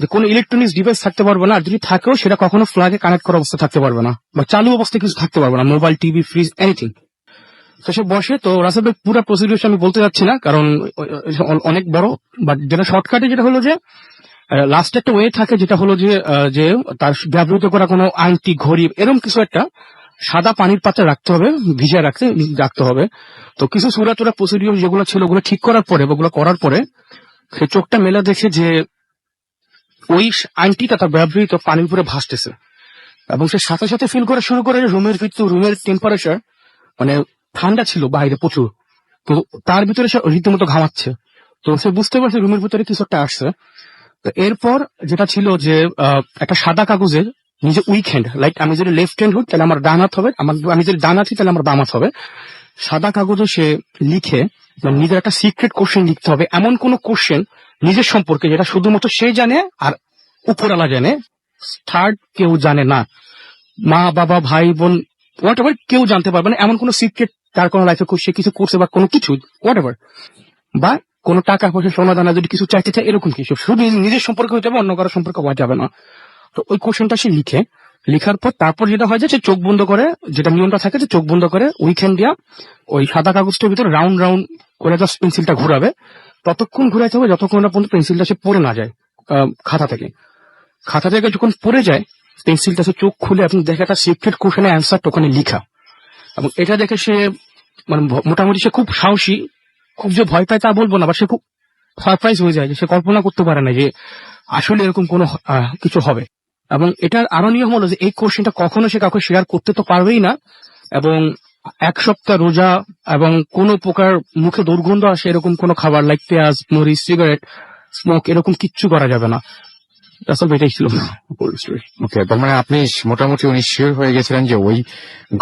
যে কোনো ইলেকট্রনিক্স ডিভাইস থাকতে পারবে না, আর যদি থাকেও সেটা কখনো ফ্ল্যাগে কানেক্ট করা অবস্থা থাকতে পারবে না, বা চালু অবস্থায় কিছু থাকতে পারবে না, মোবাইল, টিভি, ফ্রিজ, এনিথিং। তো সে বসে। তো রাসেল ভাই পুরো প্রসিডিউর আমি বলতে যাচ্ছি না, কারণ অনেক বড়। বাট যেটা শর্টকাটে যেটা হলো যে লাস্ট একটা ওয়ে থাকে, যেটা হলো যে তার ব্যবহৃত করা কোনো আংটি, ঘড়ি, এরকম কিছু একটা সাদা পানির পাত্রে রাখতে হবে, ভিজিয়ে রাখতে হবে। তো কিছু সুরা টুরা প্রসিডিউর যেগুলো ছিল, ওগুলো ঠিক করার পরে বা ওগুলো করার পরে সে চোখটা মেলে দেখে যে ওই আংটিটা তার ব্যবহৃত পানির উপরে ভাসতেছে। এবং সে সাথে সাথে ফিল করা শুরু করে রুমের টেম্পারেচার ঠান্ডা ছিল বাইরে প্রচুর, তো তার ভিতরে সে রীতিমতো ঘামাচ্ছে। তো সে বুঝতে পারছে রুমের ভিতরে কিছু একটা আসছে। তো এরপর যেটা ছিল যে একটা সাদা কাগজের নিজে উইকেন্ড, লাইক আমি যদি লেফট হ্যান্ড হই তাহলে আমার ডান হাত হবে, আমি যদি ডান হাতি তাহলে আমার বাম হাত হবে। সাদা কাগজে সে লিখে নিজের একটা সিক্রেট কোশ্চেন লিখতে হবে, এমন কোন কোশ্চেন নিজের সম্পর্কে যেটা শুধুমাত্র সে জানে আর উপরওয়ালা জানে, থার্ড কেউ জানে না, মা বাবা ভাই বোন হোয়াট এভার কেউ জানতে পারবে না, এমন কোন সিক্রেট তার কোনো লাইফে সে কিছু করছে বা কোনো কিছু হোয়াট এভার, বা কোনো টাকা পয়সা সোনা দানা যদি কিছু চাইতে চায়, এরকম কিছু শুধু নিজের সম্পর্কে হয়ে যাবে, অন্য কারোর সম্পর্কে হওয়া যাবে না। তো ওই কোশ্চেনটা সে লিখার পর তারপর যেটা হয় যে সে চোখ বন্ধ করে, যেটা নিয়মটা থাকে যে চোখ বন্ধ করে উইকেন্ড দিয়া ওই সাদা কাগজটার ভিতরে রাউন্ড করে জাস্ট পেন্সিলটা ঘুরাবে। ততক্ষণ ঘুরাইতে হবে যতক্ষণ না পর্যন্ত পেন্সিলটা সে পড়ে না যায় খাতা থেকে। যখন পড়ে যায় পেন্সিলটা সে চোখ খুলে আপনি দেখে একটা সিক্রেট কোশ্চেনের অ্যান্সারটা ওখানে লিখা। এবং এটা দেখে সে মোটামুটি সে খুব সাহসী, খুব যে ভয় পায় তা বলবো না, বা সে খুব সারপ্রাইজ হয়ে যায় যে সে কল্পনা করতে পারে না যে আসলে এরকম কোনো কিছু হবে। এবং এটার আরো নিয়ম হলো যে এই কোশ্চেনটা কখনো সে কাউকে শেয়ার করতে তো পারবেই না, এবং এক সপ্তাহ রোজা এবং কোনো প্রকার মুখে দুর্গন্ধ আসে এরকম কোনো খাবার লাইক পেঁয়াজ, মরিচ, সিগারেট, স্মোক এরকম কিচ্ছু করা যাবে না। আসলে এটাই ছিল story। ওকে, তার মানে আপনি মোটামুটি উনি শিওর হয়ে গেছিলেন যে ওই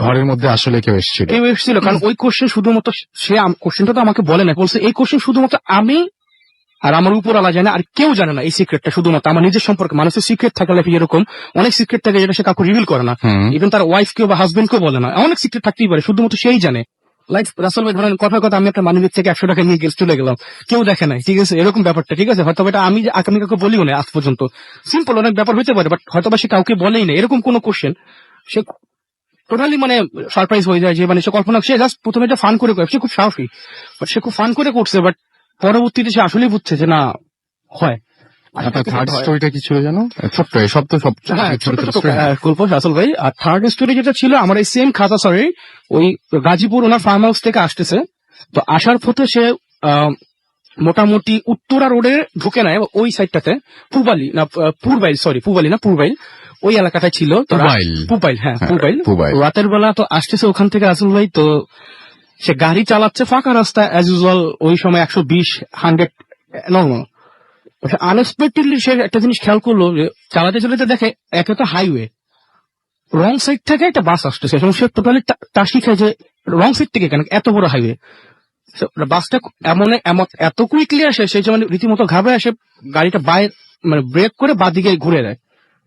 ঘরের মধ্যে আসলে কেউ এসেছিল। কেউ এসেছিল, কারণ ওই কোশ্চেন শুধুমাত্র সে কোশ্চেনটা তো আমাকে বলে না, বলছে এই কোশ্চেন শুধুমাত্র আমি আর আমার উপর আলা জানে, আর কেউ জানে না এই সিক্রেটটা, শুধুমাত্র আমার নিজের সম্পর্কে। মানুষের সিক্রেট থাকে লাইফে এরকম অনেক সিক্রেট থাকে যেটা সে কাউকে রিভিল করে না, ইভেন তার ওয়াইফ কেউ বা হাজবেন্ড কেউ বলে না। অনেক সিক্রেট থাকতেই পারে, শুধুমাত্র সেই জানে। লাইক রাসেল ভাই ধরেন কথার কথা আমি একটা মানিব্যাগ থেকে 100 টাকা নিয়ে চলে গেলাম, কেউ দেখে নাই, ঠিক আছে, এরকম ব্যাপারটা, ঠিক আছে। হয়তো এটা আমি কাউকে বলিও না আজ পর্যন্ত, সিম্পল অনেক ব্যাপার হতে পারে, বাট হয়তো সে কাউকে বলেই না এরকম কোন কোশ্চেন। সে টোটালি মানে সারপ্রাইজ হয়ে যায় যে মানে সে কল্পনা, সে জাস্ট প্রথমে এটা ফান করে সে খুব সাহসী, বাট সে খুব ফান করে করছে, বাট পরবর্তীতে সে আসলেই বুঝছে যে না হয়। আপনার থার্ড স্টোরিটা কি ছিল জানো? ছোট্ট, সব তো সব গল্প রাসেল ভাই। আর থার্ড স্টোরি যেটা ছিল, আমার এই সেম খাতা সরি ওই গাজীপুর ওনার ফার্ম হাউস থেকে আসতেছে, তো আসার পথে সে মোটামুটি উত্তরা রোডে ঢুকে নেয় ওই সাইডটাতে, পূর্বাইল ওই এলাকাটায় ছিল তো। পুবাইল, হ্যাঁ পুবাইল। রাতের বেলা তো আসতেছে ওখান থেকে রাসেল ভাই, তো সে গাড়ি চালাচ্ছে ফাঁকা রাস্তা অ্যাজ ইউজুয়াল, ওই সময় 120-100 নর্মাল। আনএক্সপেক্টেডলি সে একটা জিনিস খেয়াল করলো যে চালাতে চালাতে দেখে একে তো হাইওয়ে, রং সাইড থেকে একটা বাস আসতেছে, এবং সে টোটালি টাসি খায় যে রং সাইড থেকে কেন, এত বড় হাইওয়ে। বাসটা এত কুইকলি আসে, সেই সময় রীতিমতো ঘাবে আসে, গাড়িটা মানে ব্রেক করে বাদিকে ঘুরে দেয়।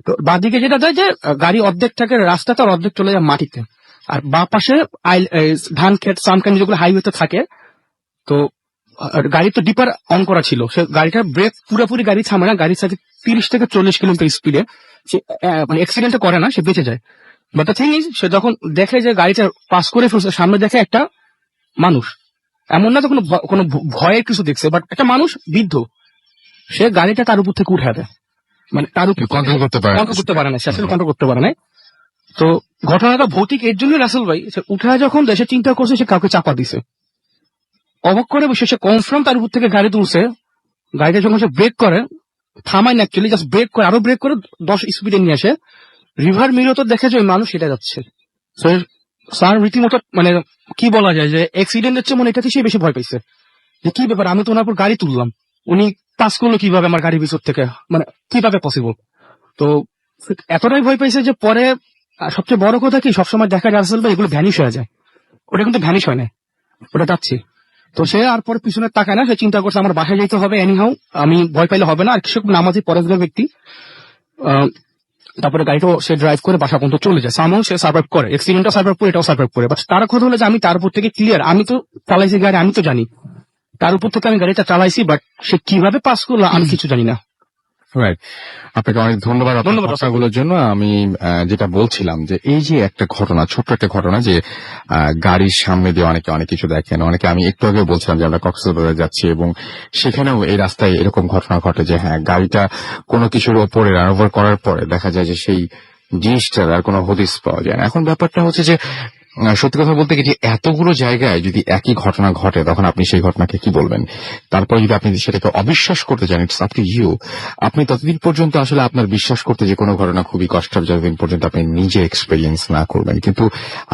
তো বাদিকে যেটা দেয় যে গাড়ি অর্ধেক থাকে রাস্তাতে, আর অর্ধেক চলে যায় মাটিতে। আর বা পাশে ধান ক্ষেত সামখানি যেগুলো হাইওয়েতে থাকে, তো গাড়ি তো ডিপার অন করা ছিল, সে গাড়িটা ব্রেক পুরোপুরি গাড়ি থামে না, গাড়ির সাথে 30 থেকে 40 কিলোমিটার স্পিডে সে মানে অ্যাক্সিডেন্টটা করে না, সে বেঁচে যায়। বাট দ্য থিং ইজ, সে যখন দেখে যে গাড়িটা পাস করে ফেলছে, সামনে দেখে একটা মানুষ, এমন না তো কোনো ভয়ের কিছু দেখছে, বাট একটা মানুষ বৃদ্ধ, সে গাড়িটা তার উপর থেকে উঠে দেয়, মানে তার উপর কন্ট্রোল করতে পারে না, সে আসলে কন্ট্রোল করতে পারে না। তো ঘটনাটা ভৌতিক এর জন্য রাসেল ভাই, সে উঠে যখন দেশে চিন্তা করছে সে কাউকে চাপা দিছে, অবাক করে বসে সে কনফার্ম তার উপর থেকে গাড়ি তুলছে। গাড়িটা যখন সে ব্রেক করে, থামায় না অ্যাকচুয়ালি, জাস্ট ব্রেক করে, আরো ব্রেক করে 10 স্পিডে নিয়ে আসে, রিভার মিরর তো দেখে যে ওই মানুষ এটা যাচ্ছে। স্যার রীতিমতো মানে কি বলা যায় যে অ্যাক্সিডেন্টের চেয়ে মনে এটাতে সে বেশি ভয় পাইছে, যে কি ব্যাপার, আমি তো ওনার উপর গাড়ি তুললাম, উনি পাস করলো কিভাবে আমার গাড়ির ভিতর থেকে, মানে কিভাবে পসিবল। তো এতটাই ভয় পাইছে যে পরে সবচেয়ে বড় কথা কি, সবসময় দেখা যায় আসলে এগুলো ভ্যানিশ হয়ে যায়, ওটা কিন্তু ভ্যানিশ হয় না, ওটা যাচ্ছে। তো সে আর পরে পিছনে তাকায় না, সে চিন্তা করছে আমার বাসায় যেতে হবে এনিহাউ, আমি ভয় পাইলে হবে না। আর সে নামাজি পরেজগার ব্যক্তি, তারপরে গাড়িটাও সে ড্রাইভ করে বাসা পর্যন্ত চলে যায়, সামহাউ সে সার্ভাইভ করে, অ্যাক্সিডেন্টটা সার্ভাইভ করে, এটাও সার্ভাইভ করে। বাট তার কথা হলো যে আমি তার উপর থেকে ক্লিয়ার, আমি তো চালাইছি গাড়ি, আমি তো জানি তার উপর থেকে আমি গাড়িটা চালাইছি, বাট সে কিভাবে পাস করলো আমি কিছু জানি না। রাইট, আপনাকে অনেক ধন্যবাদ ঘটনাগুলোর জন্য। আমি যেটা বলছিলাম যে এই যে একটা ঘটনা, ছোট্ট একটা ঘটনা, যে গাড়ির সামনে দিয়ে অনেকে অনেক কিছু দেখেন, অনেকে, আমি একটু আগে বলছিলাম যে আমরা কক্সবাজারে যাচ্ছি এবং সেখানেও এই রাস্তায় এরকম ঘটনা ঘটে যে হ্যাঁ, গাড়িটা কোনো কিছুর ওপরে রান ওভার করার পরে দেখা যায় যে সেই জিনিসটার আর কোনো হদিস পাওয়া যায় না। এখন ব্যাপারটা হচ্ছে যে সত্যি কথা বলতে কি, যে এতগুলো জায়গায় যদি একই ঘটনা ঘটে, তখন আপনি সেই ঘটনাকে কি বলবেন? তারপরে যদি আপনি সেটাকে অবিশ্বাস করতে চান, ইটস আপ টু ইউ। আপনি ততদিন পর্যন্ত আসলে আপনার বিশ্বাস করতে যে কোনো ঘটনা খুবই কষ্টের, যতদিন পর্যন্ত আপনি নিজে এক্সপেরিয়েন্স না করবেন। কিন্তু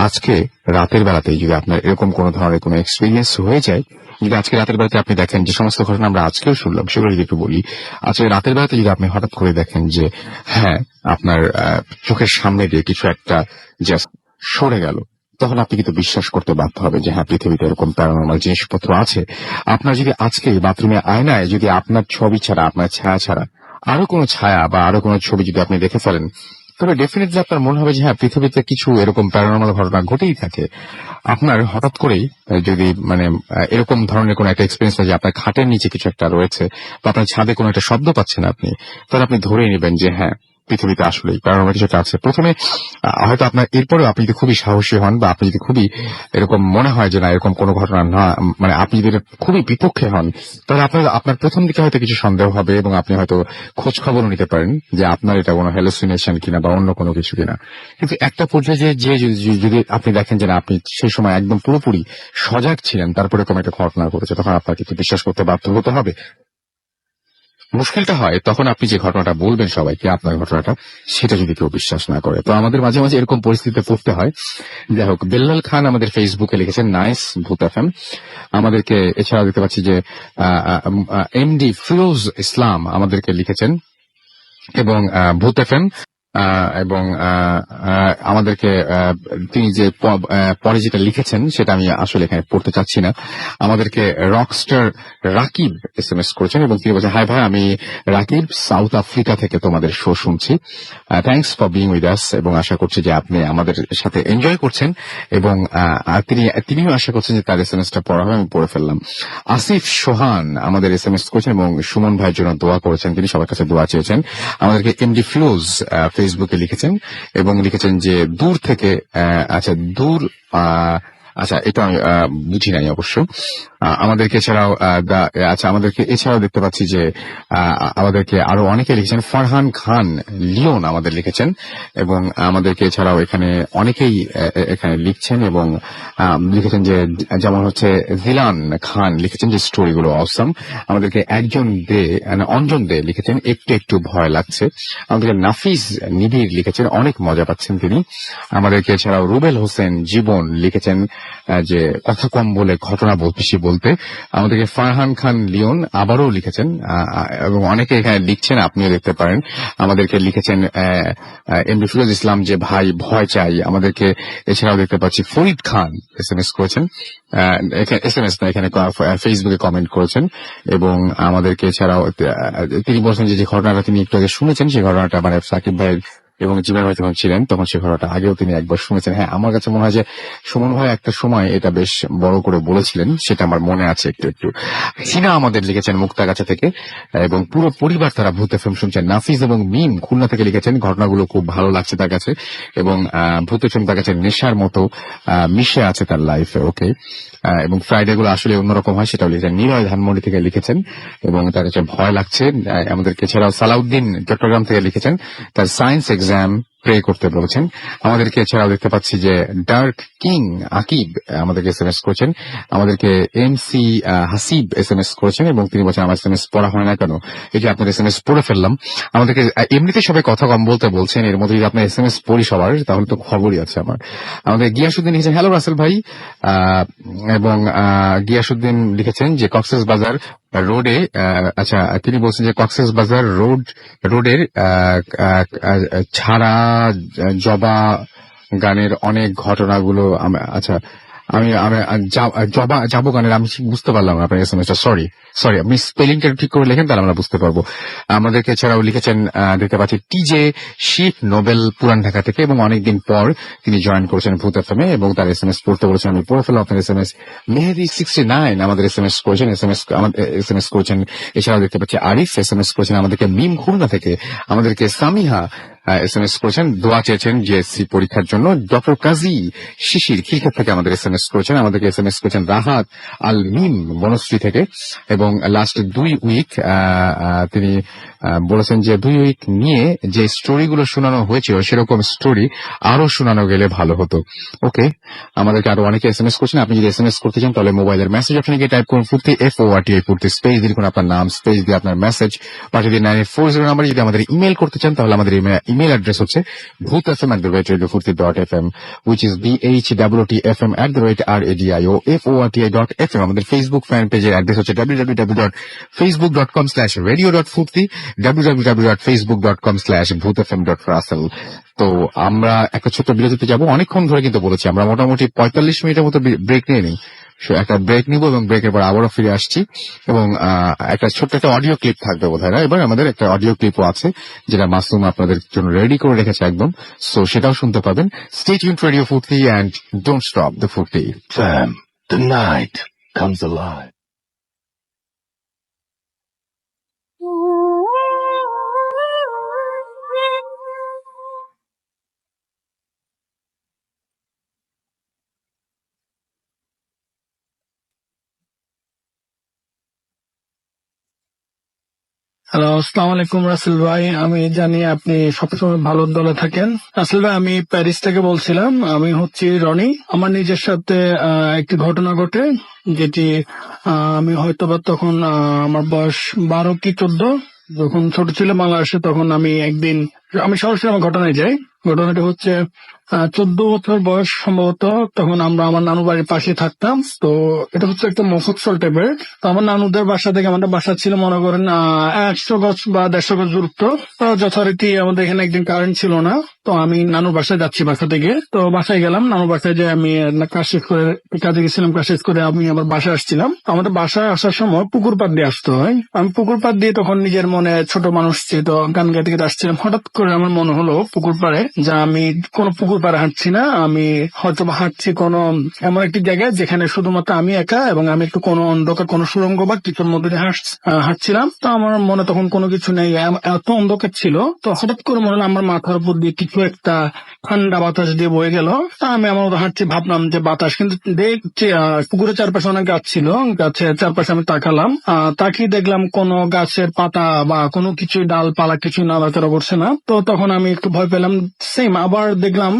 আজকে রাতের বেলাতে যদি আপনার এরকম কোনো ধরনের কোনো এক্সপেরিয়েন্স হয়ে যায়, যদি আজকে রাতের বেলাতে আপনি দেখেন যে সমস্ত ঘটনা আমরা আজকেও শুনলাম, সেগুলো যদি একটু বলি, আজকে রাতের বেলাতে যদি আপনি হঠাৎ করে দেখেন যে হ্যাঁ, আপনার চোখের সামনে দিয়ে কিছু একটা জাস্ট সরে গেল, তখন আপনি কিন্তু বিশ্বাস করতে বাধ্য হবে যে হ্যাঁ, পৃথিবীতে এরকম প্যারানর্মাল জিনিসপত্র আছে। আপনার যদি আজকে বাথরুমে আয়নায় যদি আপনার ছবি ছাড়া, আপনার ছায়া ছাড়া আরো কোনো ছায়া বা আরো কোনো ছবি যদি আপনি দেখে ফেলেন, তবে ডেফিনেটলি আপনার মনে হবে যে হ্যাঁ, পৃথিবীতে কিছু এরকম প্যারানর্মাল ঘটনা ঘটেই থাকে। আপনার হঠাৎ করেই যদি মানে এরকম ধরনের কোনো একটা এক্সপিরিয়েন্স হয় যে আপনার খাটের নিচে কিছু একটা রয়েছে বা আপনার ছাদে কোনো একটা শব্দ পাচ্ছেন আপনি, তাহলে আপনি ধরেই নেবেন যে হ্যাঁ, পৃথিবীতে আসলেই প্যারানর্মাল কিছু একটা আছে। প্রথমে হয়তো আপনার এরপরেও আপনি যদি খুবই সাহসী হন বা আপনি যদি খুবই এরকম মনে হয় যে না, এরকম কোনো ঘটনা না, মানে আপনি যদি খুবই বিপক্ষে হন, তাহলে আপনার প্রথম দিকে হয়তো কিছু সন্দেহ হবে এবং আপনি হয়তো খোঁজ খবরও নিতে পারেন যে আপনার এটা কোনো হ্যালুসিনেশন কিনা বা অন্য কোনো কিছু কিনা। কিন্তু একটা পর্যায়ে যে যদি আপনি দেখেন যে না, আপনি সেই সময় একদম পুরোপুরি সজাগ ছিলেন, তারপরে কোনো একটা ঘটনা ঘটেছে, তখন আপনাকে কিন্তু বিশ্বাস করতে বাধ্য হতে হবে। মুশকিলটা হয় তখন আপনি যে ঘটনাটা বলবেন সবাইকে আপনার ঘটনাটা, সেটা যদি কেউ বিশ্বাস না করে। তো আমাদের মাঝে মাঝে এরকম পরিস্থিতিতে পড়তে হয়। যাই হোক, বেল্লাল খান আমাদের ফেসবুকে লিখেছেন নাইস ভূত এফএম। আমাদেরকে এছাড়া দেখতে পাচ্ছি যে এমডি ফিরোজ ইসলাম আমাদেরকে লিখেছেন এবং ভূত এফএম এবং আমাদেরকে তিনি যে পরে যেটা লিখেছেন সেটা আমি আসলে এখানে পড়তে চাচ্ছি না। আমাদেরকে রকস্টার রাকিব এসএমএস করেছেন এবং তিনি বলছেন, হাই ভাই, আমি রাকিব সাউথ আফ্রিকা থেকে তোমাদের শো শুনছি। Thanks for being with us, এবং আশা করছি যে আপনি আমাদের সাথে এনজয় করছেন এবং তিনিও আশা করছেন যে তার এসএমএসটা পড়া হবে। আমি পড়ে ফেললাম। আসিফ সোহান আমাদের এসএমএস করেছেন এবং সুমন ভাইয়ের জন্য দোয়া করেছেন, তিনি সবার কাছে দোয়া চেয়েছেন। আমাদেরকে এমডি ফিরোজ ফেসবুকে লিখেছেন এবং লিখেছেন যে দূর থেকে এটা আমি বুঝি নাই অবশ্য। আমাদেরকে এছাড়াও আমাদেরকে এছাড়াও দেখতে পাচ্ছি যে আমাদেরকে আরো অনেকে লিখেছেন। ফারহান খান লিওন আমাদের লিখেছেন এবং আমাদেরকে এছাড়াও এখানে অনেকেই এখানে লিখছেন এবং লিখেছেন যে, যেমন হচ্ছে জিলান খান লিখেছেন যে স্টোরিগুলো অসম। আমাদেরকে অঞ্জন দে লিখেছেন একটু একটু ভয় লাগছে। আমাদেরকে নাফিজ নিবিড় লিখেছেন অনেক মজা পাচ্ছেন তিনি। আমাদেরকে এছাড়াও রুবেল হোসেন জীবন লিখেছেন যে কথা কম বলে ঘটনা বেশি বলতে। আমাদেরকে ফারহান খান লিওন আবারও লিখেছেন এবং অনেকে এখানে লিখছেন, আপনিও দেখতে পারেন। আমাদেরকে লিখেছেন এমডি ফিরোজ ইসলাম যে ভাই ভয় চাই। আমাদেরকে এছাড়াও দেখতে পাচ্ছি ফরিদ খান এসএমএস করেছেন, এসএমএস না, এখানে ফেসবুকে কমেন্ট করেছেন এবং আমাদেরকে এছাড়াও তিনি বলছেন যে ঘটনাটা তিনি একটু আগে শুনেছেন, সেই ঘটনাটা মানে সাকিব ভাই এবং জীবন ভাই যখন ছিলেন তখন সে ঘটনাটা আগেও তিনি একবার শুনেছেন। হ্যাঁ, আমার কাছে মনে হয় যে সুমন ভাই একটা সময় এটা বেশ বড় করে বলেছিলেন, সেটা আমার মনে আছে একটু একটু। সিনা আমাদের লিখেছেন মুক্তাগাছা থেকে এবং পুরো পরিবার তারা ভূত এফএম শুনছেন। নাফিজ এবং মিম খুলনা থেকে লিখেছেন ঘটনাগুলো খুব ভালো লাগছে তার কাছে এবং ভূত এফএম তার কাছে নেশার মতো মিশে আছে তার লাইফে। ওকে, এবং ফ্রাইডে গুলো আসলে অন্যরকম হয় সেটাও লিখেছেন। নিরয় ধানমন্ডি থেকে লিখেছেন এবং তার কাছে ভয় লাগছে। আমাদেরকে এছাড়াও সালাউদ্দিন চট্টগ্রাম থেকে লিখেছেন তার সায়েন্স এক্সাম প্রে করতে বলেছেন। আমাদেরকে এছাড়াও দেখতে পাচ্ছি যে ডার্ক কিং আকিব আমাদেরকে এসএমএস করেছেন। আমাদেরকে এমসি হাসিব এসএমএস করেছেন এবং তিনি বলছেন আমার এসএমএস পড়া হয় না কেন। এই যে আপনার এসএমএস পড়ে ফেললাম। আমাদেরকে এমনিতে সবাই কথা কম বলতে বলছেন, এর মধ্যে যদি আপনার এসএমএস পড়ি সবার তাহলে তো খবরই আছে আমার। আমাদের গিয়াসুদ্দিন লিখেছেন হ্যালো রাসেল ভাই, এবং গিয়াসুদ্দিন লিখেছেন যে কক্সবাজার রোডে তিনি বলছেন যে কক্সবাজার রোডের ছাড়া জবা গানের অনেক ঘটনাগুলো আমি যাবো গানের আমি ঠিক বুঝতে পারলাম না আপনার এসএমএসটা। সরি আপনি স্পেলিংটা ঠিক করে লেখেন তাহলে আমরা বুঝতে পারবো। আমাদেরকে এছাড়াও লিখেছেন দেখতে পাচ্ছি টিজে শিখ নোবেল পুরান ঢাকা থেকে এবং অনেকদিন পর তিনি জয়েন করেছেন ভূত এফএম এ এবং তার এসএমএস পড়তে বলেছেন। আমি পড়ে ফেললাম আপনার এসএমএস। মেহেদি 69 আমাদের এসএমএস করেছেন। এছাড়াও দেখতে পাচ্ছি আরিফ এসএমএস করেছেন আমাদেরকে মিম খুলনা থেকে। আমাদেরকে সামিহা এসএমএস করেছেন, দোয়া চেয়েছেন জিএসসি পরীক্ষার জন্য। ডক্টর কাজী শিশির খিলক্ষেত থেকে আমাদের এসএমএস করেছেন। আমাদেরকে এসএমএস করেছেন রাহাত আল মিম বনশ্রী থেকে এবং লাস্ট 2 উইক তিনি বলেছেন যে 2 উইক নিয়ে যে স্টোরিগুলো শোনানো হয়েছিল সেরকম স্টোরি আরো শোনানো গেলে ভালো হতো। ওকে, আমাদেরকে আরো অনেকে এসএমএস করছেন। আপনি যদি এসএমএস করতে চান তাহলে মোবাইলের মেসেজ অপশনে গিয়ে টাইপ করুন ফুর্তি FORTI ফুর্তি স্পেস দিয়ে লিখুন আপনার নাম, স্পেস দিয়ে আপনার মেসেজ পাঠিয়ে দিন 9840 নাম্বারে। যদি আমাদের ইমেল করতে চান তাহলে আমাদের ইমেল অ্যাড্রেস হচ্ছে bhootfm@radiofurti.fm which is BHWTFM@RADIOFORTI.FM। আমাদের ফেসবুক ফ্যান পেজের অ্যাড্রেস হচ্ছে www.facebook.com/radio.furti www.facebook.com/bhootfm.russell। তো আমরা একটা ছোট্ট বিরতিতে যাব। অনেকক্ষণ ধরে কিন্তু বলেছি আমরা মোটামুটি 45 মিনিটের মতো ব্রেক নিয়ে নিই। একটা ব্রেক নিব এবং ব্রেকের পর আবারও ফিরে আসছি এবং একটা ছোট্ট একটা অডিও ক্লিপ থাকবে বোধহয় না, এবার আমাদের একটা অডিও ক্লিপও আছে যেটা মাসুম আপনাদের জন্য রেডি করে রেখেছে একদম, সো সেটাও শুনতে পাবেন। স্টে টিউনড রেডিও ফুর্তি এন্ড ডোন্ট স্টপ দ্য ফুর্তি। Fam, the night comes alive. Hello, আসসালামু আলাইকুম রাসেল ভাই। আমি জানি আপনি সবসময় ভালো দলে থাকেন। রাসেল ভাই, আমি প্যারিস থেকে বলছিলাম। আমি হচ্ছি রনি। আমার নিজের সাথে একটি ঘটনা ঘটে যেটি আমি হয়তোবা তখন আমার বয়স 12 কি 14। যখন ছোট ছিল বাংলাদেশে, তখন আমি একদিন আমি সরাসরি আমার ঘটনায় যাই। ঘটনাটা হচ্ছে 14 বছর বয়স সম্ভবত, তখন আমরা আমার নানু বাড়ির পাশে থাকতাম। তো এটা হচ্ছে একটা মফস্বল টাইপের। তো আমার নানুদের বাসা থেকে আমাদের বাসা ছিল মনে করেন 100 গজ বা 150 গজ দূরত্ব। তো যথারীতি আমাদের এখানে একদিন কারেন্ট ছিল না, তো আমি নানুর বাসায় যাচ্ছি বাসা থেকে। তো বাসায় গেলাম, নানুর বাসায় যে আমি কাজ শেষ করে কাজে গেছিলাম, কাজ শেষ করে আমি আবার বাসায় আসছিলাম। আমাদের বাসায় আসার সময় পুকুর পাড় দিয়ে আসতে হয়। আমি পুকুর পাড় দিয়ে তখন নিজের মনে ছোট মানুষ তো গান গাইতে গাইতে আসছিলাম। হঠাৎ করে আমার মনে হলো পুকুর পাড়ে যে আমি কোনো পুকুর পাড়ে হাঁটছি না, আমি হয়তো বা হাঁটছি কোনো এমন একটি জায়গায় যেখানে শুধুমাত্র আমি একা, এবং আমি একটু কোনো অন্ধকার কোনো সুড়ঙ্গ বা কিছুর মধ্যে দিয়ে হাঁটছিলাম। তো আমার মনে তখন কোনো কিছু নেই, এত অন্ধকার ছিল। তো হঠাৎ করে মনে হলো আমার মাথার উপর দিয়ে কিছু একটা ঠান্ডা বাতাস দিয়ে বয়ে গেল। তা আমি আমার মতো হাঁটছি, ভাবলাম যে বাতাস, কিন্তু দেখছি পুকুরের চারপাশে অনেক গাছ ছিল, গাছের চারপাশে আমি তাকালাম, তাকিয়ে দেখলাম কোনো গাছের পাতা বা কোনো কিছু ডালপালা কিছু নাড়াচাড়া করছে না। তো তখন আমি একটু ভয় পেলাম। সেম আবার দেখলাম,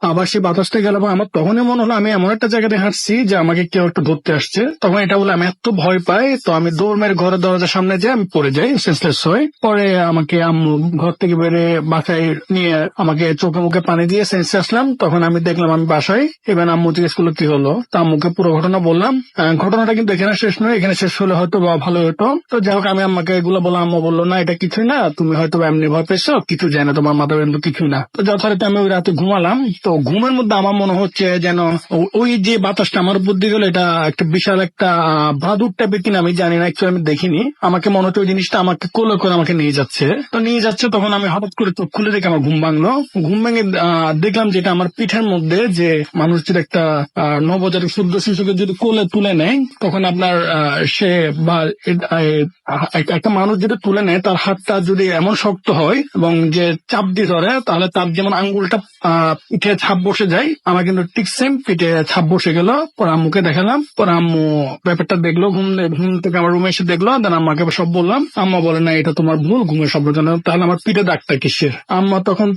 আবার সেই বাতাসটা গেল, এবং আমার তখনই মনে হলো আমি এমন একটা জায়গাতে হাঁটছি যে আমাকে কেউ একটু ধরতে আসছে। তখন এটা বলে আমি এত ভয় পাই, তো আমি দৌড় মেরে ঘরের দরজার সামনে যাই, আমি পড়ে যাই, সেন্সলেস হই। পরে আমাকে আম্মু ঘর থেকে বেরে বাসায় নিয়ে আমাকে চোখে মুখে পানি দিয়ে সেন্সে আসলাম। তখন আমি দেখলাম আমি বাসায়। এবার আম্মু জিজ্ঞেস করলো কি হলো, তা আম্মুকে পুরো ঘটনা বললাম। ঘটনাটা কিন্তু এখানে শেষ নয়, এখানে শেষ হলে হয়তো বা ভালো হতো। তো যাই হোক, আমি আম্মাকে এগুলো বললাম। আম্মু বললো না, এটা কিছুই না, তুমি হয়তো এমনি ভয় পেয়েছো, কিছু যায় না, তোমার মাথা কিন্তু কিছুই না। তো যথারীতি আমি ওই রাতে ঘুমালাম। তো ঘুমের মধ্যে আমার মনে হচ্ছে যেন ওই যে বাতাসটা আমার উপর দিয়ে গেল, এটা একটা বিশাল একটা বাদুর টাইপের কিনা আমি জানি না, অ্যাকচুয়ালি আমি দেখিনি। আমাকে মনে হচ্ছে ওই জিনিসটা আমাকে কোলে করে আমাকে নিয়ে যাচ্ছে। তো নিয়ে যাচ্ছে, তখন আমি হঠাৎ করে চোখ খুলে দেখে আমার ঘুম ভাঙলো। ঘুম ভেঙে দেখলাম যেটা আমার পিঠের মধ্যে যে মানুষের একটা নবজাতক শুদ্ধ শিশুকে যদি কোলে তুলে নেয়, তখন আপনার সে বা একটা মানুষ যদি তুলে নেয়, তার হাতটা যদি এমন শক্ত হয় এবং যে চাপ দিয়ে ধরে, তাহলে তার যেমন আঙ্গুলটা পিঠে ছাপ বসে যায়, আমার কিন্তু ঠিক সেম পিঠে ছাপ বসে গেল। পরে আম্মুকে দেখালাম, পরে আম্মু ব্যাপারটা দেখলো, ঘুম থেকে আমার রুমে এসে দেখলো, দেন আম্মাকে সব বললাম। আম্মা বলে না, এটা তোমার ভুল, ঘুমের শব্দ জানো। তাহলে আমার পিঠে দাগটা কিসের? আম্মা তখন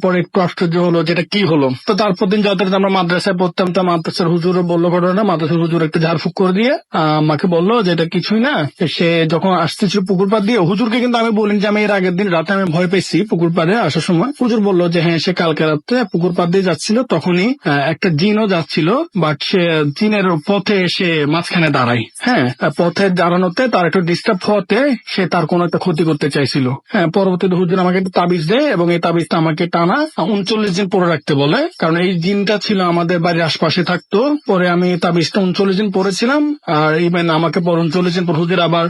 পরে একটু আশ্চর্য হলো যেটা কি হলো। তো তারপর দিন যথারীতি আমরা মাদ্রাসায় পড়তাম, তো মাদ্রাসার হুজুর বললো ঘটনা। মাদ্রাসার হুজুর একটু ঝাড়ফুঁক করে দিয়ে আমাকে বললো যে এটা কিছুই না। সে যখন আসতেছিল পুকুর পাড় দিয়ে, হুজুরকে কিন্তু আমি বলিনি যে আমি এর আগের দিন রাতে আমি ভয় পেয়েছি পুকুর পাড়ে আসার সময়। হুজুর বললো যে হ্যাঁ, সে কালকে রাতে পুকুর পাড় দিয়ে যাচ্ছিল, তখনই একটা জিনও যাচ্ছিল, বাট সে জিনের পথে এসে মাঝখানে দাঁড়ায়। হ্যাঁ, পথে দাঁড়ানোতে তার একটু ডিস্টার্ব হওয়াতে সে তার কোনো একটা ক্ষতি করতে চাইছিল। হ্যাঁ, পরবর্তীতে হুজুর আমাকে একটা তাবিজ দেয়, এবং এই তাবিজটা আমাকে টানা 39 দিন পরে রাখতে বলে, কারণ এই জিনটা ছিল আমাদের বাড়ির আশপাশে থাকতো। পরে আমি তাবিজটা 39 দিন পরেছিলাম, আর ইভেন আমাকে 39 দিন পর হুজুর আবার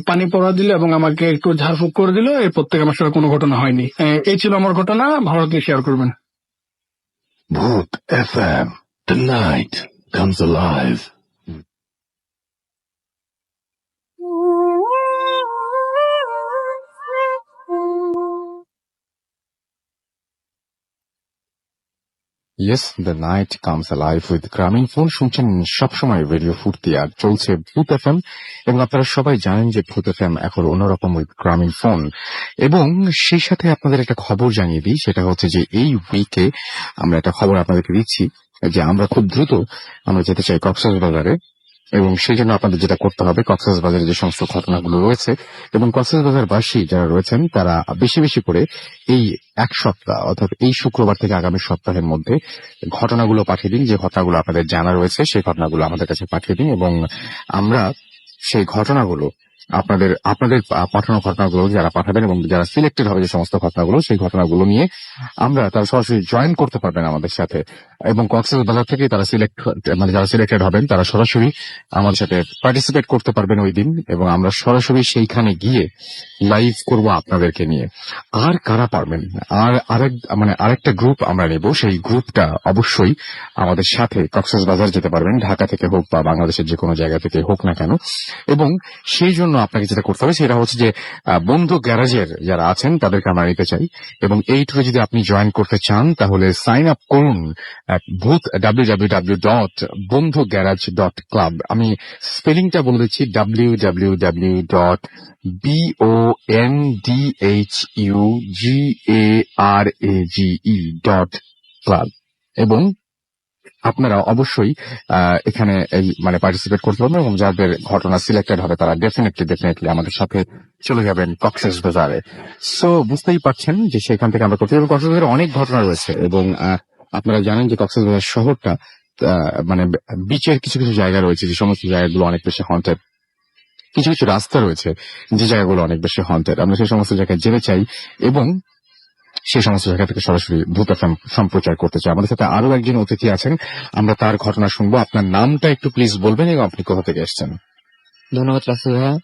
পানি পড়া দিল এবং আমাকে একটু ঝাড়ফুঁক করে দিল। এরপর থেকে আমার সাথে কোনো ঘটনা হয়নি। এই ছিল আমার ঘটনা, ভালো লাগলে শেয়ার করবেন। Bhoot FM. The night comes alive. Yes, the night comes alive with গ্রামীণ ফোন। শুনছেন সবসময় রেডিও ফুর্তি, আর চলছে ভূত এফএম। এবং আপনারা সবাই জানেন যে ভূত এফএম এখন অন্যরকম উইথ গ্রামীণ ফোন। এবং সেই সাথে আপনাদের একটা খবর জানিয়ে দিই, সেটা হচ্ছে যে এই উইকে আমরা একটা খবর আপনাদেরকে দিচ্ছি যে আমরা খুব দ্রুত আমরা যেতে চাই কক্সবাজারে। এবং সেই জন্য আপনাদের যেটা করতে হবে, কক্সবাজারে যে সমস্ত ঘটনাগুলো রয়েছে এবং কক্সবাজারবাসী যারা রয়েছেন, তারা বেশি বেশি করে এই এক সপ্তাহ, অর্থাৎ এই শুক্রবার থেকে আগামী সপ্তাহের মধ্যে ঘটনাগুলো পাঠিয়ে দিন। যে ঘটনাগুলো আপনাদের জানা রয়েছে সেই ঘটনাগুলো আমাদের কাছে পাঠিয়ে দিন, এবং আমরা সেই ঘটনাগুলো আপনাদের পাঠানো ঘটনাগুলো যারা পাঠাবেন এবং যারা সিলেক্টেড হবে যে সমস্ত ঘটনাগুলো, সেই ঘটনাগুলো নিয়ে আমরা তারা সরাসরি জয়েন করতে পারবেন আমাদের সাথে। এবং কক্সবাজার থেকে তারা যারা সিলেক্টেড হবেন তারা সরাসরি আমাদের সাথে পার্টিসিপেট করতে পারবেন ওই দিন, এবং আমরা সরাসরি সেইখানে গিয়ে লাইভ করব আপনাদেরকে নিয়ে। আর কারা পারবেন, আরেকটা গ্রুপ আমরা নেব, সেই গ্রুপটা অবশ্যই আমাদের সাথে কক্সবাজার যেতে পারবেন, ঢাকা থেকে হোক বা বাংলাদেশের যে কোনো জায়গা থেকে হোক না কেন। এবং সেই জন্য আপনাকে যেটা করতে হবে সেটা হচ্ছে যে বন্ধু গ্যারাজের যারা আছেন তাদেরকে আমরা নিতে চাই, এবং এই টুরে যদি আপনি জয়েন করতে চান তাহলে সাইন আপ করুন ভূত www.bondhugarage.club। আমি স্পেলিংটা বলে দিচ্ছি, www.bondhugarage.club। এবং আপনারা অবশ্যই এখানে এই মানে পার্টিসিপেট করতে পারবেন এবং যাদের ঘটনা সিলেক্টেড হবে তারা ডেফিনেটলি আমাদের সাথে চলে যাবেন কক্সবাজারে। সো বুঝতেই পারছেন যে সেখান থেকে আমরা করতে যাবো। কক্সবাজারে অনেক ঘটনা রয়েছে এবং আপনারা জানেন যে কক্সবাজার শহরটা মানে বিচের কিছু কিছু জায়গা রয়েছে যে সমস্ত জায়গাগুলো অনেক বেশি হন্টেড, কিছু কিছু রাস্তা রয়েছে যে জায়গাগুলো অনেক বেশি হন্টেড। আমরা সেই সমস্ত জায়গায় যেতে চাই এবং সেই সমস্ত জায়গা থেকে সরাসরি ভূত এফএম সম্প্রচার করতে চাই। আমাদের সাথে আরো একজন অতিথি আছেন, আমরা তার ঘটনা শুনবো। আপনার নামটা একটু প্লিজ বলবেন এবং আপনি কোথা থেকে এসেছেন? ধন্যবাদ রাসেল ভাইয়া।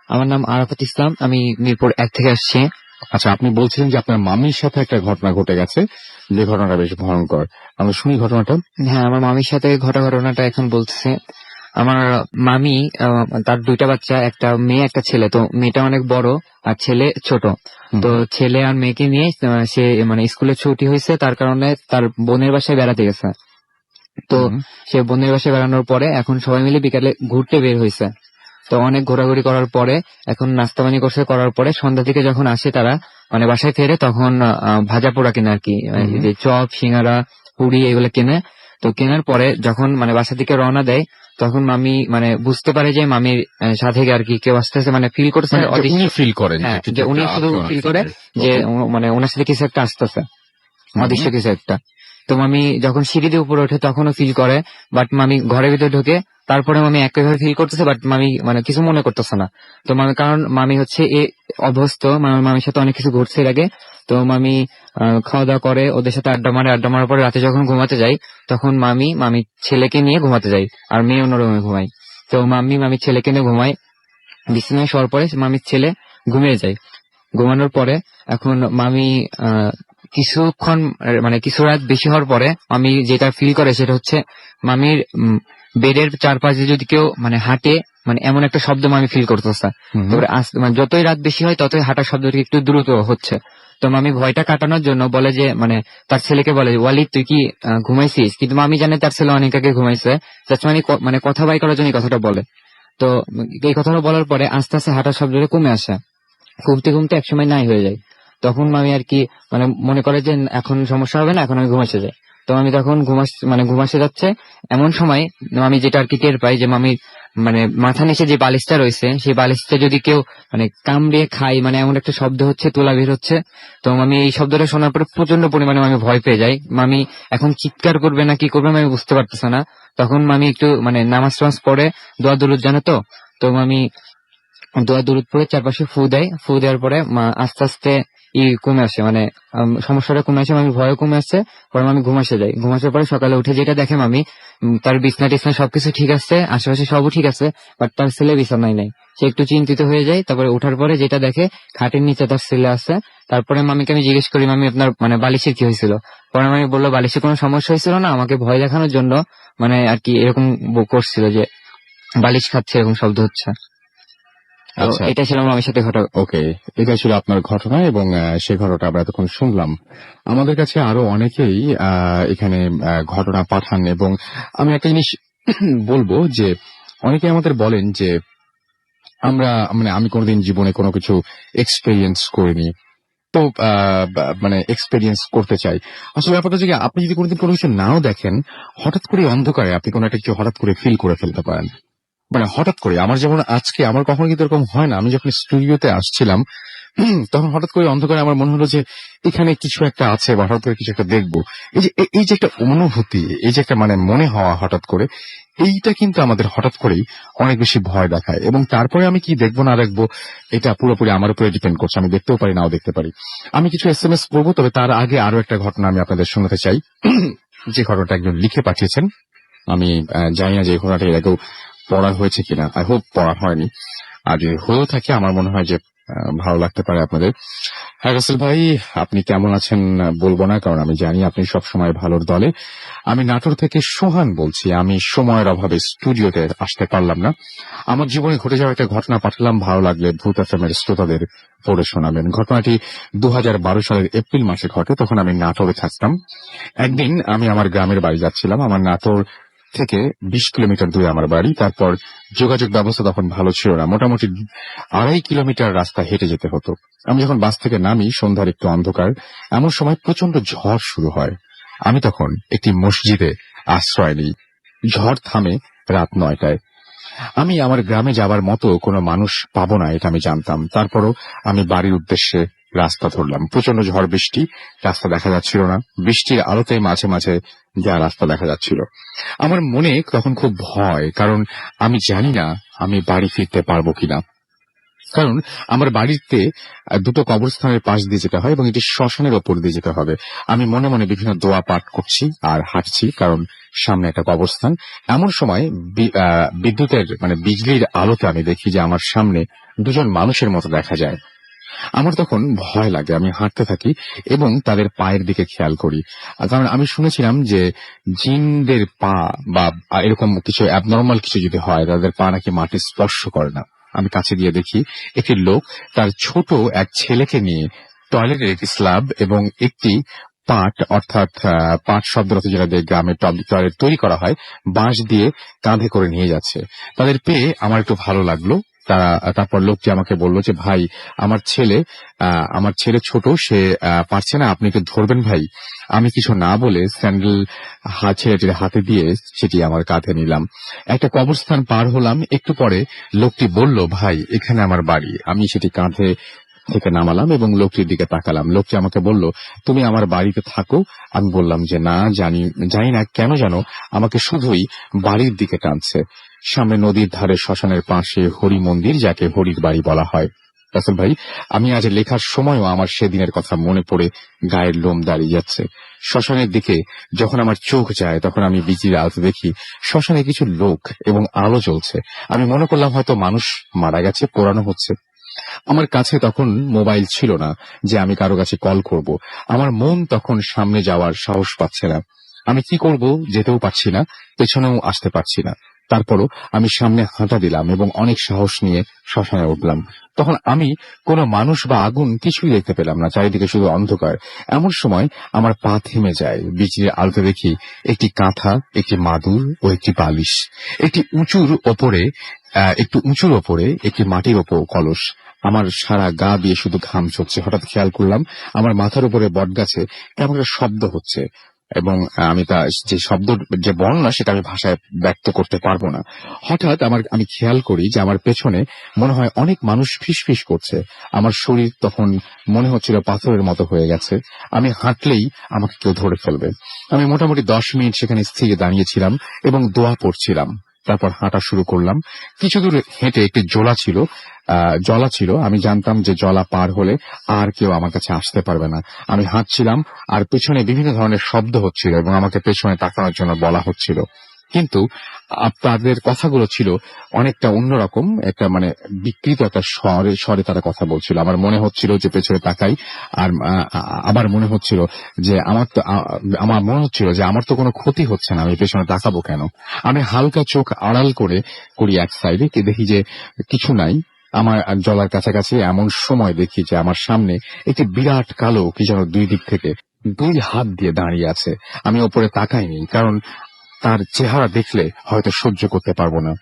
আমার নাম আরাফাত ইসলাম, আমি মিরপুর 1 থেকে আসছি। আচ্ছা, আপনি বলছিলেন যে আপনার মামির সাথে একটা ঘটনা ঘটে গেছে, যে ঘটনাটা বেশ ভয়ঙ্কর। আমরা শুনি ঘটনাটা। হ্যাঁ, আমার মামির সাথে ঘটনাটা এখন বলতেছে। আমার মামি তার 2টা বাচ্চা, একটা মেয়ে একটা ছেলে। তো মেয়েটা অনেক বড় আর ছেলে ছোট। তো ছেলে আর মেয়েকে নিয়ে সে মানে স্কুলে ছুটি হয়েছে, তার কারণে তার বোনের বাসায় বেড়াতে গেছে। তো সে বোনের বাসায় বেড়ানোর পরে এখন সবাই মিলে বিকালে ঘুরতে বের হয়েছে। তো অনেক ঘোরাঘুরি করার পরে এখন নাস্তা পানি করার পরে সন্ধ্যা থেকে যখন আসে তারা মানে বাসায় ফেরে, তখন ভাজা পোড়া কেনে আর কি, যে চপ সিঙ্গারা পুরি এগুলো কেনে। তো কেনার পরে যখন মানে বাসা থেকে রওনা দেয় তখন মামি মানে বুঝতে পারে যে মামির সাথে আর কি কেউ আসতেছে, মানে ফিল করছে, ফিল করেন যে উনি শুধু ফিল করে যে মানে ওনার সাথে কিছু একটা আসতেছে, অদৃশ্য কিছু একটা। তো মামি যখন সিঁড়ি দিয়ে উপরে ওঠে তখনও ফিল করে, বাট মামি ঘরের ভিতরে ঢোকে, তারপরে মামি একইভাবে ফিল করতেছে, বাট মামি মানে কিছু মনে করতেছে না। তো মামি, কারণ মামি হচ্ছে অভ্যস্ত, মামির সাথে অনেক কিছু ঘটছে এর আগে। তো মামি খাওয়া দাওয়া করে, ওদের সাথে আড্ডা মারার পরে রাতে যখন ঘুমাতে যাই তখন মামি ছেলেকে নিয়ে ঘুমাতে যাই আর মেয়ে অন্য রুমে ঘুমাই। তো মামির ছেলেকে নিয়ে ঘুমাই, বিছানায় শোয়ার পরে মামির ছেলে ঘুমিয়ে যায়। ঘুমানোর পরে এখন মামি কিছুক্ষণ মানে কিছু রাত বেশি হওয়ার পরে মামি যেটা ফিল করে সেটা হচ্ছে মামির বেডের চারপাশে যদি কেউ মানে হাঁটে, মানে এমন একটা শব্দ মামি ফিল করতেছে। তারপরে মানে যতই রাত বেশি হয় ততই হাঁটার শব্দটা একটু দ্রুত হচ্ছে। তো মামি ভয়টা কাটানোর জন্য বলে যে মানে তার ছেলেকে বলে, ওয়ালিদ তুই কি ঘুমাইছিস? কিন্তু মামি জানে তার ছেলে অনেক আগে ঘুমাইছে, মানে কথা বাই করার জন্য এই কথাটা বলে। তো এই কথাটা বলার পরে আস্তে আস্তে হাঁটার শব্দটা কমে আসে, ঘুমতে একসময় নাই হয়ে যায়। তখন মামি আর কি মানে মনে করে যে এখন সমস্যা হবে না, এখন আমি ঘুমাসে যাই। তো আমি তখন ঘুমাসে যাচ্ছে, এমন সময় আমি যেটা আর কি টের পাই যে মামির মানে মাথা নিচে যে বালিশটা রয়েছে সেই বালিশটা যদি কেউ মানে কামড়ে খাই, মানে এমন একটা শব্দ হচ্ছে, তোলা বের হচ্ছে। তো মামি এই শব্দটা শোনার পরে প্রচন্ড পরিমাণে মামি ভয় পেয়ে যায়। মামি এখন চিৎকার করবে না কি করবে আমি বুঝতে পারতেছে না। তখন মামি একটু মানে নামাজ পড়ে দোয়া দুরুদ জানে। তো মামি দোয়া দুরুদ পড়ে চারপাশে ফু দেওয়ার পরে আস্তে আস্তে কমে আসে, মানে সমস্যাটা কমে আসে, মামি ভয় কমে আসছে। পরে মামি ঘুমাসে যায়। ঘুমাসের পরে সকালে উঠে যেটা দেখে মামি, তার বিছনা টিছনা সবকিছু ঠিক আছে, আশেপাশে সবও ঠিক আছে, বাট তার ছেলে বিছানায় নাই। সে একটু চিন্তিত হয়ে যায়। তারপরে ওঠার পরে যেটা দেখে খাটের নিচে তার ছেলে আছে। তারপরে মামিকে আমি জিজ্ঞেস করি, মামি আপনার মানে বালিশের কি হয়েছিল? পরে মামি বললো বালিশে কোনো সমস্যা হয়েছিল না, আমাকে ভয় দেখানোর জন্য মানে আর কি এরকম করছিল যে বালিশ খাচ্ছে, এরকম শব্দ হচ্ছে। এটা ছিল আমার সাথে ঘটা। ওকে, এটা ছিল আপনার ঘটনা এবং সেই ঘটনাটা আমরা এতক্ষণ শুনলাম। আমাদের কাছে আরো অনেকেই এখানে ঘটনা পাঠান এবং আমি একটা জিনিস বলবো যে অনেকে আমাদের বলেন যে আমি কোনোদিন জীবনে কোনো কিছু এক্সপেরিয়েন্স করিনি, তো মানে এক্সপেরিয়েন্স করতে চাই। আসলে ব্যাপারটা হচ্ছে আপনি যদি কোনোদিন কোনো কিছু নাও দেখেন, হঠাৎ করে অন্ধকারে আপনি কোনো একটা কিছু হঠাৎ করে ফিল করে ফেলতে পারেন, মানে হঠাৎ করে। আমার যেমন আজকে আমার কখনো কিন্তু এরকম হয় না, আমি যখন স্টুডিওতে আসছিলাম তখন হঠাৎ করে অন্ধকারে আমার মনে হলো যে এখানে কিছু একটা আছে বা হঠাৎ করে কিছু একটা দেখবো। এই যে একটা অনুভূতি, এই যে একটা মানে মনে হওয়া হঠাৎ করে, এইটা কিন্তু আমাদের হঠাৎ করেই অনেক বেশি ভয় দেখায়। এবং তারপরে আমি কি দেখবো না দেখবো এটা পুরোপুরি আমার উপরে ডিপেন্ড করছে, আমি দেখতেও পারি নাও দেখতে পারি। আমি কিছু SMS করবো, তবে তার আগে আরো একটা ঘটনা আমি আপনাদের শোনাতে চাই, যে ঘটনাটা একজন লিখে পাঠিয়েছেন। আমি জানি না যে এই ঘটনাটা এর আগেও পড়া হয়েছে কিনা, আই হোপ পড়া হয়নি, আর যদি হয়েও থাকে আমার মনে হয় যে ভালো লাগতে পারে আপনাদের। হ্যাঁ রাসেল ভাই, আপনি কেমন আছেন বলবো না, কারণ আমি জানি আপনি সবসময় ভালোর দলে। আমি নাটোর থেকে সোহান বলছি। আমি সময়ের অভাবে স্টুডিওতে আসতে পারলাম না। আমার জীবনে ঘটে যাওয়া একটা ঘটনা পাঠালাম, ভালো লাগলে ভূত এফএমের শ্রোতাদের পড়ে শোনাবেন। ঘটনাটি 2012 সালের এপ্রিল মাসে ঘটে, তখন আমি নাটোরে থাকতাম। একদিন আমি আমার গ্রামের বাড়ি যাচ্ছিলাম। আমার নাটোর থেকে 20 কিলোমিটার দূরে আমার বাড়ি। তারপর যোগাযোগ ব্যবস্থা তখন ভালো ছিল না, মোটামুটি 2.5 কিলোমিটার রাস্তা হেঁটে যেতে হতো। আমি যখন বাস থেকে নামি, সন্ধ্যার একটু অন্ধকার, এমন সময় প্রচন্ড ঝড় শুরু হয়। আমি তখন একটি মসজিদে আশ্রয় নিই। ঝড় থামে রাত 9টায়। আমি আমার গ্রামে যাবার মতো কোনো মানুষ পাবো না এটা আমি জানতাম। তারপরও আমি বাড়ির উদ্দেশ্যে রাস্তা ধরলাম। প্রচন্ড ঝড় বৃষ্টি, রাস্তা দেখা যাচ্ছিল না। বৃষ্টির আলোতে মাঝে মাঝে যা রাস্তা দেখা যাচ্ছিল। আমার মনে তখন খুব ভয়, কারণ আমি জানি না আমি বাড়ি ফিরতে পারবো কিনা। কারণ আমার বাড়িতে দুটো কবরস্থানের পাশ দিয়ে যেতে হয় এবং এটি শ্মশানের ওপর দিয়ে যেতে হবে। আমি মনে মনে বিভিন্ন দোয়া পাঠ করছি আর হাঁটছি, কারণ সামনে একটা কবরস্থান। এমন সময় বিদ্যুতের বিজলির আলোতে আমি দেখি যে আমার সামনে দুজন মানুষের মতো দেখা যায়। আমার তখন ভয় লাগে। আমি হাঁটতে থাকি এবং তাদের পায়ের দিকে খেয়াল করি, কারণ আমি শুনেছিলাম যে জিনদের পা বা এরকম কিছু অ্যাবনর্মাল কিছু যদি হয়, তাদের পা নাকি মাটি স্পর্শ করে না। আমি কাছে গিয়ে দেখি একটি লোক তার ছোট এক ছেলেকে নিয়ে টয়লেটের একটি স্ল্যাব এবং একটি পাট, অর্থাৎ পাট শব্দ যেটা দিয়ে গ্রামে টয়লেট তৈরি করা হয়, বাঁশ দিয়ে কাঁধে করে নিয়ে যাচ্ছে। তাদের পেয়ে আমার একটু ভালো লাগলো। তারপর লোকটি আমাকে বলল যে, ভাই, আমার ছেলে ছোট, সে পারছে না, আপনি একটু ধরবেন ভাই। আমি কিছু না বলে স্যান্ডেল ছেলেটির হাতে দিয়ে সেটি আমার কাঁধে নিলাম। একটা কবরস্থান পার হলাম। একটু পরে লোকটি বলল, ভাই, এখানে আমার বাড়ি। আমি সেটি কাঁধে থেকে নামালাম এবং লোকটির দিকে তাকালাম। লোকটি আমাকে বলল, তুমি আমার বাড়িতে থাকো। আমি বললাম যে না, জানি না কেন যেন আমাকে শুধুই বাড়ির দিকে টানছে। সামনে নদীর ধারে শ্মশানের পাশে হরি মন্দির, যাকে হরির বাড়ি বলা হয়। রাসেল ভাই, আমি আজ লেখার সময়ও আমার সেদিনের কথা মনে পড়ে গায়ের লোম দাঁড়িয়ে যাচ্ছে। শ্মশানের দিকে যখন আমার চোখ যায়, তখন আমি বিচির আলোতে দেখি শ্মশানে কিছু লোক এবং আলো জ্বলছে। আমি মনে করলাম হয়তো মানুষ মারা গেছে, পোড়ানো হচ্ছে। আমার কাছে তখন মোবাইল ছিল না যে আমি কারো কাছে কল করব। আমার মন তখন সামনে যাওয়ার সাহস পাচ্ছে না। আমি কি করব, যেতেও পারছি না, পেছনেও আসতে পারছি না। তারপরও আমি সামনে হাঁটা দিলাম এবং অনেক সাহস নিয়ে শ্মশানে উঠলাম। তখন আমি কোনো মানুষ বা আগুন কিছুই দেখতে পেলাম না, চারিদিকে শুধু অন্ধকার। এমন সময় আমার পা থেমে যায়। বিচির আলোতে দেখি একটি কাঁথা, একটি মাদুর ও একটি বালিশ। একটু উঁচুর ওপরে একটি মাটির ওপর কলস। আমার সারা গা দিয়ে শুধু ঘাম ঝরছে। হঠাৎ খেয়াল করলাম আমার মাথার উপরে বটগাছে কেমন একটা শব্দ হচ্ছে এবং আমি তা যে শব্দ যে বর্ণনা সেটা আমি ভাষায় ব্যক্ত করতে পারবো না। হঠাৎ আমি খেয়াল করি যে আমার পেছনে মনে হয় অনেক মানুষ ফিসফিস করছে। আমার শরীর তখন মনে হচ্ছিল পাথরের মতো হয়ে গেছে। আমি হাঁটলেই আমাকে কেউ ধরে ফেলবে। আমি মোটামুটি 10 মিনিট সেখানে স্থির দাঁড়িয়েছিলাম এবং দোয়া পড়ছিলাম। তারপর হাঁটা শুরু করলাম। কিছু দূর হেঁটে একটি জলা ছিল। আমি জানতাম যে জলা পার হলে আর কেউ আমার কাছে আসতে পারবে না। আমি হাঁটছিলাম আর পেছনে বিভিন্ন ধরনের শব্দ হচ্ছিল এবং আমাকে পেছনে তাকানোর জন্য বলা হচ্ছিল, কিন্তু তাদের কথাগুলো ছিল অনেকটা অন্যরকম, একটা বিকৃত একটা স্বরে তারা কথা বলছিল। আমার মনে হচ্ছিল যে পেছনে তাকাই, আর আবার মনে হচ্ছিল যে আমার তো কোনো ক্ষতি হচ্ছে না, আমি পেছনে তাকাবো কেন। আমি হালকা চোখ আড়াল করি এক সাইডে, দেখি যে কিছু নাই। আমার জলার কাছাকাছি এমন সময় দেখি যে আমার সামনে একটি বিরাট কালো কি যেন দুই দিক থেকে 2 হাত দিয়ে দাঁড়িয়ে আছে। আমি ওপরে তাকাইনি, কারণ তার চেহারা দেখলে হয়তো সহ্য করতে পারবো না।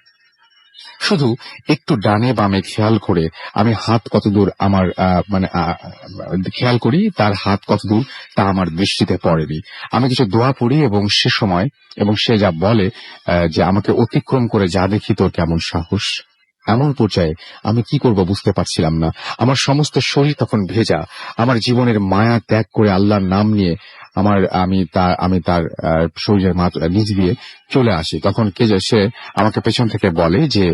শুধু একটু ডানে বামে খেয়াল করে আমি হাত কতদূর খেয়াল করি, তার হাত কতদূর তা আমার দৃষ্টিতে পড়েনি। আমি কিছু দোয়া পড়ি এবং সে যা বলে যে আমাকে অতিক্রম করে যা দেখি তোর কেমন সাহস। এমন পর্যায়ে আমি কি করব বুঝতে পারছিলাম না। আমার সমস্ত শরীর তখন ভেজা। আমার জীবনের মায়া ত্যাগ করে আল্লাহর নাম নিয়ে আমি তার শরীরের নিচ দিয়ে চলে আসি। তখন সে আমাকে পেছন থেকে বলে যে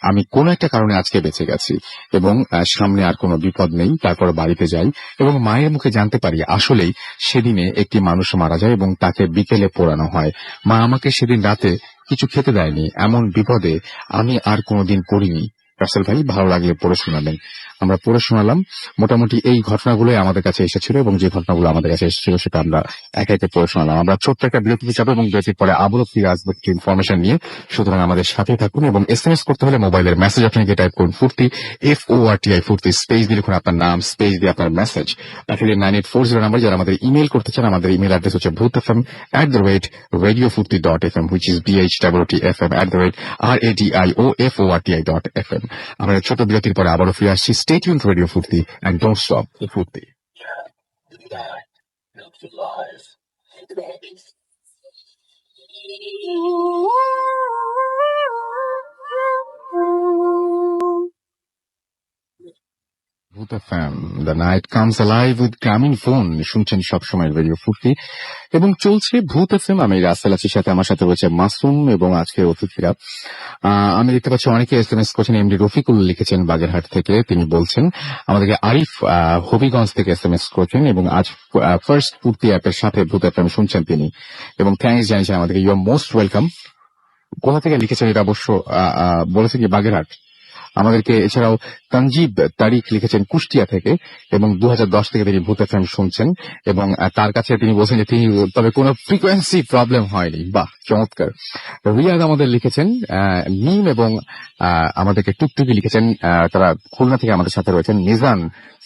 আমি কোন একটা কারণে আজকে বেঁচে গেছি এবং সামনে আর কোনো বিপদ নেই। তারপর বাড়িতে যাই এবং মায়ের মুখে জানতে পারি আসলেই সেদিনে একটি মানুষ মারা যায় এবং তাকে বিকেলে পোড়ানো হয়। মা আমাকে সেদিন রাতে কিছু খেতে দেয়নি। এমন বিপদে আমি আর কোনোদিন পড়িনি। রাসেল ভাই, ভালো লাগলে পড়ে শোনাবেন। আমরা পড়ে শোনালাম। মোটামুটি এই ঘটনাগুলোই আমাদের কাছে এসেছিল এবং যে ঘটনাগুলো আমাদের কাছে এসেছিল সেটা আমরা একে একে পড়ে শোনালাম। আমরা ছোট্ট একটা বিরতি যাবো এবং বিরতির পরে আবারও ফিরে আসবো কিছু ইনফরমেশন নিয়ে। সুতরাং আমাদের সাথে থাকুন এবং SMS করতে হলে মোবাইলের মেসেজ আপনাকে টাইপ করুন ফুর্তি, FORTI ফুর্তি, স্পেস দিয়ে লিখুন আপনার নাম, স্পেস দিয়ে আপনার মেসেজ পাঠিয়ে 9840 নাম্বার। যারা আমাদের ইমেল করতে চান, আমাদের ইমেল অ্যাড্রেস হচ্ছে bhutfm@radiofurti.fm, which is BHTTFM@radioforti.fm। আমরা ছোট বিরতির পরে আবারও ফিরে আসছি। স্টে টিউনড রেডিও ফুর্তি, and don't stop the ফুর্তি। ভূত FM, the night comes alive with গ্রামীণ ফোন। শুনছেন সবসময় রেডিও ফুর্তি এবং চলছে ভূত এফএম। আমি রাসেল আছির সাথে, আমার সাথে রয়েছে মাসুম এবং আজকের অতিথিরা। আমি দেখতে পাচ্ছি অনেকে এসএমএস করছেন। এমডি রফিকুল লিখেছেন বাগেরহাট থেকে, তিনি বলছেন আমাদেরকে আরিফ হবিগঞ্জ থেকে এসএমএস করেছেন এবং আজ ফার্স্ট ফুর্তি অ্যাপের সাথে ভূত এফএম শুনছেন তিনি এবং থ্যাঙ্কস জানিয়েছেন আমাদেরকে। You are most welcome. কোথা থেকে লিখেছেন এটা অবশ্য বলেছে কি বাগেরহাট। আমাদেরকে এছাড়াও তানজিব তারিক লিখেছেন কুষ্টিয়া থেকে এবং 2010 থেকে তিনি ভূত এফএম শুনছেন এবং তার কাছে তিনি বলছেন যে তিনি তবে কোনো ফ্রিকোয়েন্সি প্রবলেম হয়নি। বাহ, চমৎকার। রিয়াদ আমাদের লিখেছেন, নিম এবং আমাদেরকে টুকটুকি লিখেছেন, তারা খুলনা থেকে আমাদের সাথে রয়েছেন। নিজান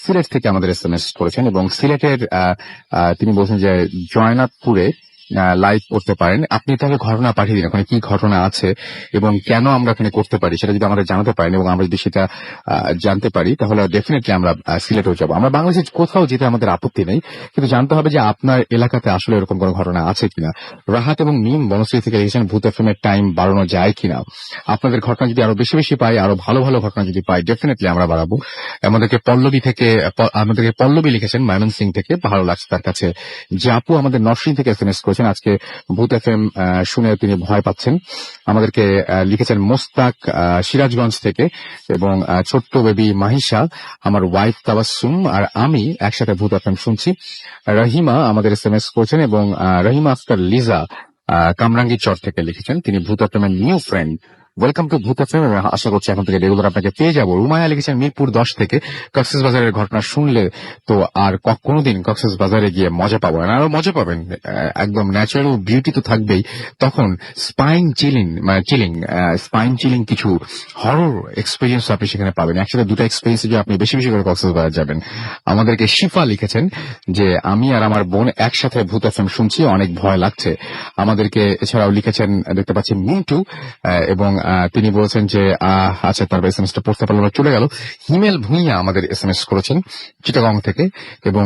সিলেট থেকে আমাদের এসএমএস করেছেন এবং সিলেটের তিনি বলছেন যে জয়নাথপুরে লাইভ করতে পারেন। আপনি তাহলে ঘটনা পাঠিয়ে দিন, ওখানে কি ঘটনা আছে এবং কেন আমরা এখানে করতে পারি সেটা যদি আমাদের জানাতে পারেন এবং আমরা যদি সেটা জানতে পারি তাহলে ডেফিনেটলি আমরা সিলেটেও যাবো। আমরা বাংলাদেশে কোথাও যেতে আমাদের আপত্তি নেই, কিন্তু জানতে হবে যে আপনার এলাকাতে আসলে এরকম কোনো ঘটনা আছে কিনা। রাহাত এবং নিম বনশ্রী থেকে লিখেছেন ভূত এফএম এর টাইম বাড়ানো যায় কিনা। আপনাদের ঘটনা যদি আরো বেশি বেশি পাই, আরো ভালো ভালো ঘটনা যদি পাই, ডেফিনেটলি আমরা বাড়াবো। আমাদেরকে পল্লবী লিখেছেন ময়মনসিং থেকে, ভালো লাগছে তার কাছে। যে আপু আমাদের নরসিংহ থেকে এসএমএস করেছেন, আজকে ভূত এফএম শুনে তিনি ভয় পাচ্ছেন। আমাদেরকে লিখেছেন মোস্তাক সিরাজগঞ্জ থেকে এবং ছোট্ট বেবি মাহিসা, আমার ওয়াইফ তাবাসসুম আর আমি একসাথে ভূত এফএম শুনছি। রহিমা আমাদের এসএমএস করেছেন এবং রহিমা আক্তার লিজা কামরাঙ্গী চর থেকে লিখেছেন তিনি ভূত এফএম এর নিউ ফ্রেন্ড। ওয়েলকাম টু ভূত এফএম। আশা করছি এখন থেকে রেগুলার আপনাকে পেয়ে যাবো। রুমায়া লিখেছেন মিরপুর 10 থেকে, কক্সবাজারের ঘটনা শুনলে তো আর কোনোদিন কক্সবাজারে গিয়ে মজা পাবো না, আরো মজা পাবেন। একদম ন্যাচারাল বিউটি তো থাকবেই, তখন স্পাইন চিলিং কিছু হরর এক্সপিরিয়েন্স আপনি সেখানে পাবেন। একসাথে দুটো এক্সপিরিয়েন্স যে আপনি বেশি বেশি করে কক্সবাজার যাবেন। আমাদেরকে শিফা লিখেছেন যে আমি আর আমার বোন একসাথে ভূত এফএম শুনছি, অনেক ভয় লাগছে। আমাদেরকে এছাড়াও লিখেছেন দেখতে পাচ্ছি মিন্টু এবং তিনি বলেছেন যে আচ্ছা, তার এসএমএসটা পড়তে পারলাম, চলে গেল। হিমেল ভুঁইয়া আমাদের এসএমএস করেছেন চিটাগং থেকে এবং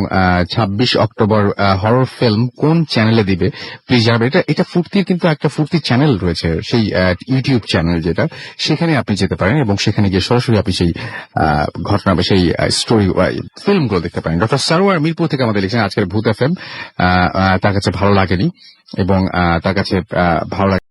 26 অক্টোবর হরর ফিল্ম কোন চ্যানেলে দিবে প্লিজ জানাবেন। এটা ফুর্তির কিন্তু একটা ফুর্তি চ্যানেল রয়েছে, সেই ইউটিউব চ্যানেল যেটা, সেখানে আপনি যেতে পারেন এবং সেখানে গিয়ে সরাসরি আপনি সেই ঘটনা বা সেই স্টোরি ফিল্মগুলো দেখতে পারেন। ডক্টর সারোয়ার মিরপুর থেকে আমাদের লিখেছেন আজকের ভূত এফএম তার কাছে ভালো লাগেনি এবং তার কাছে ভালো লাগে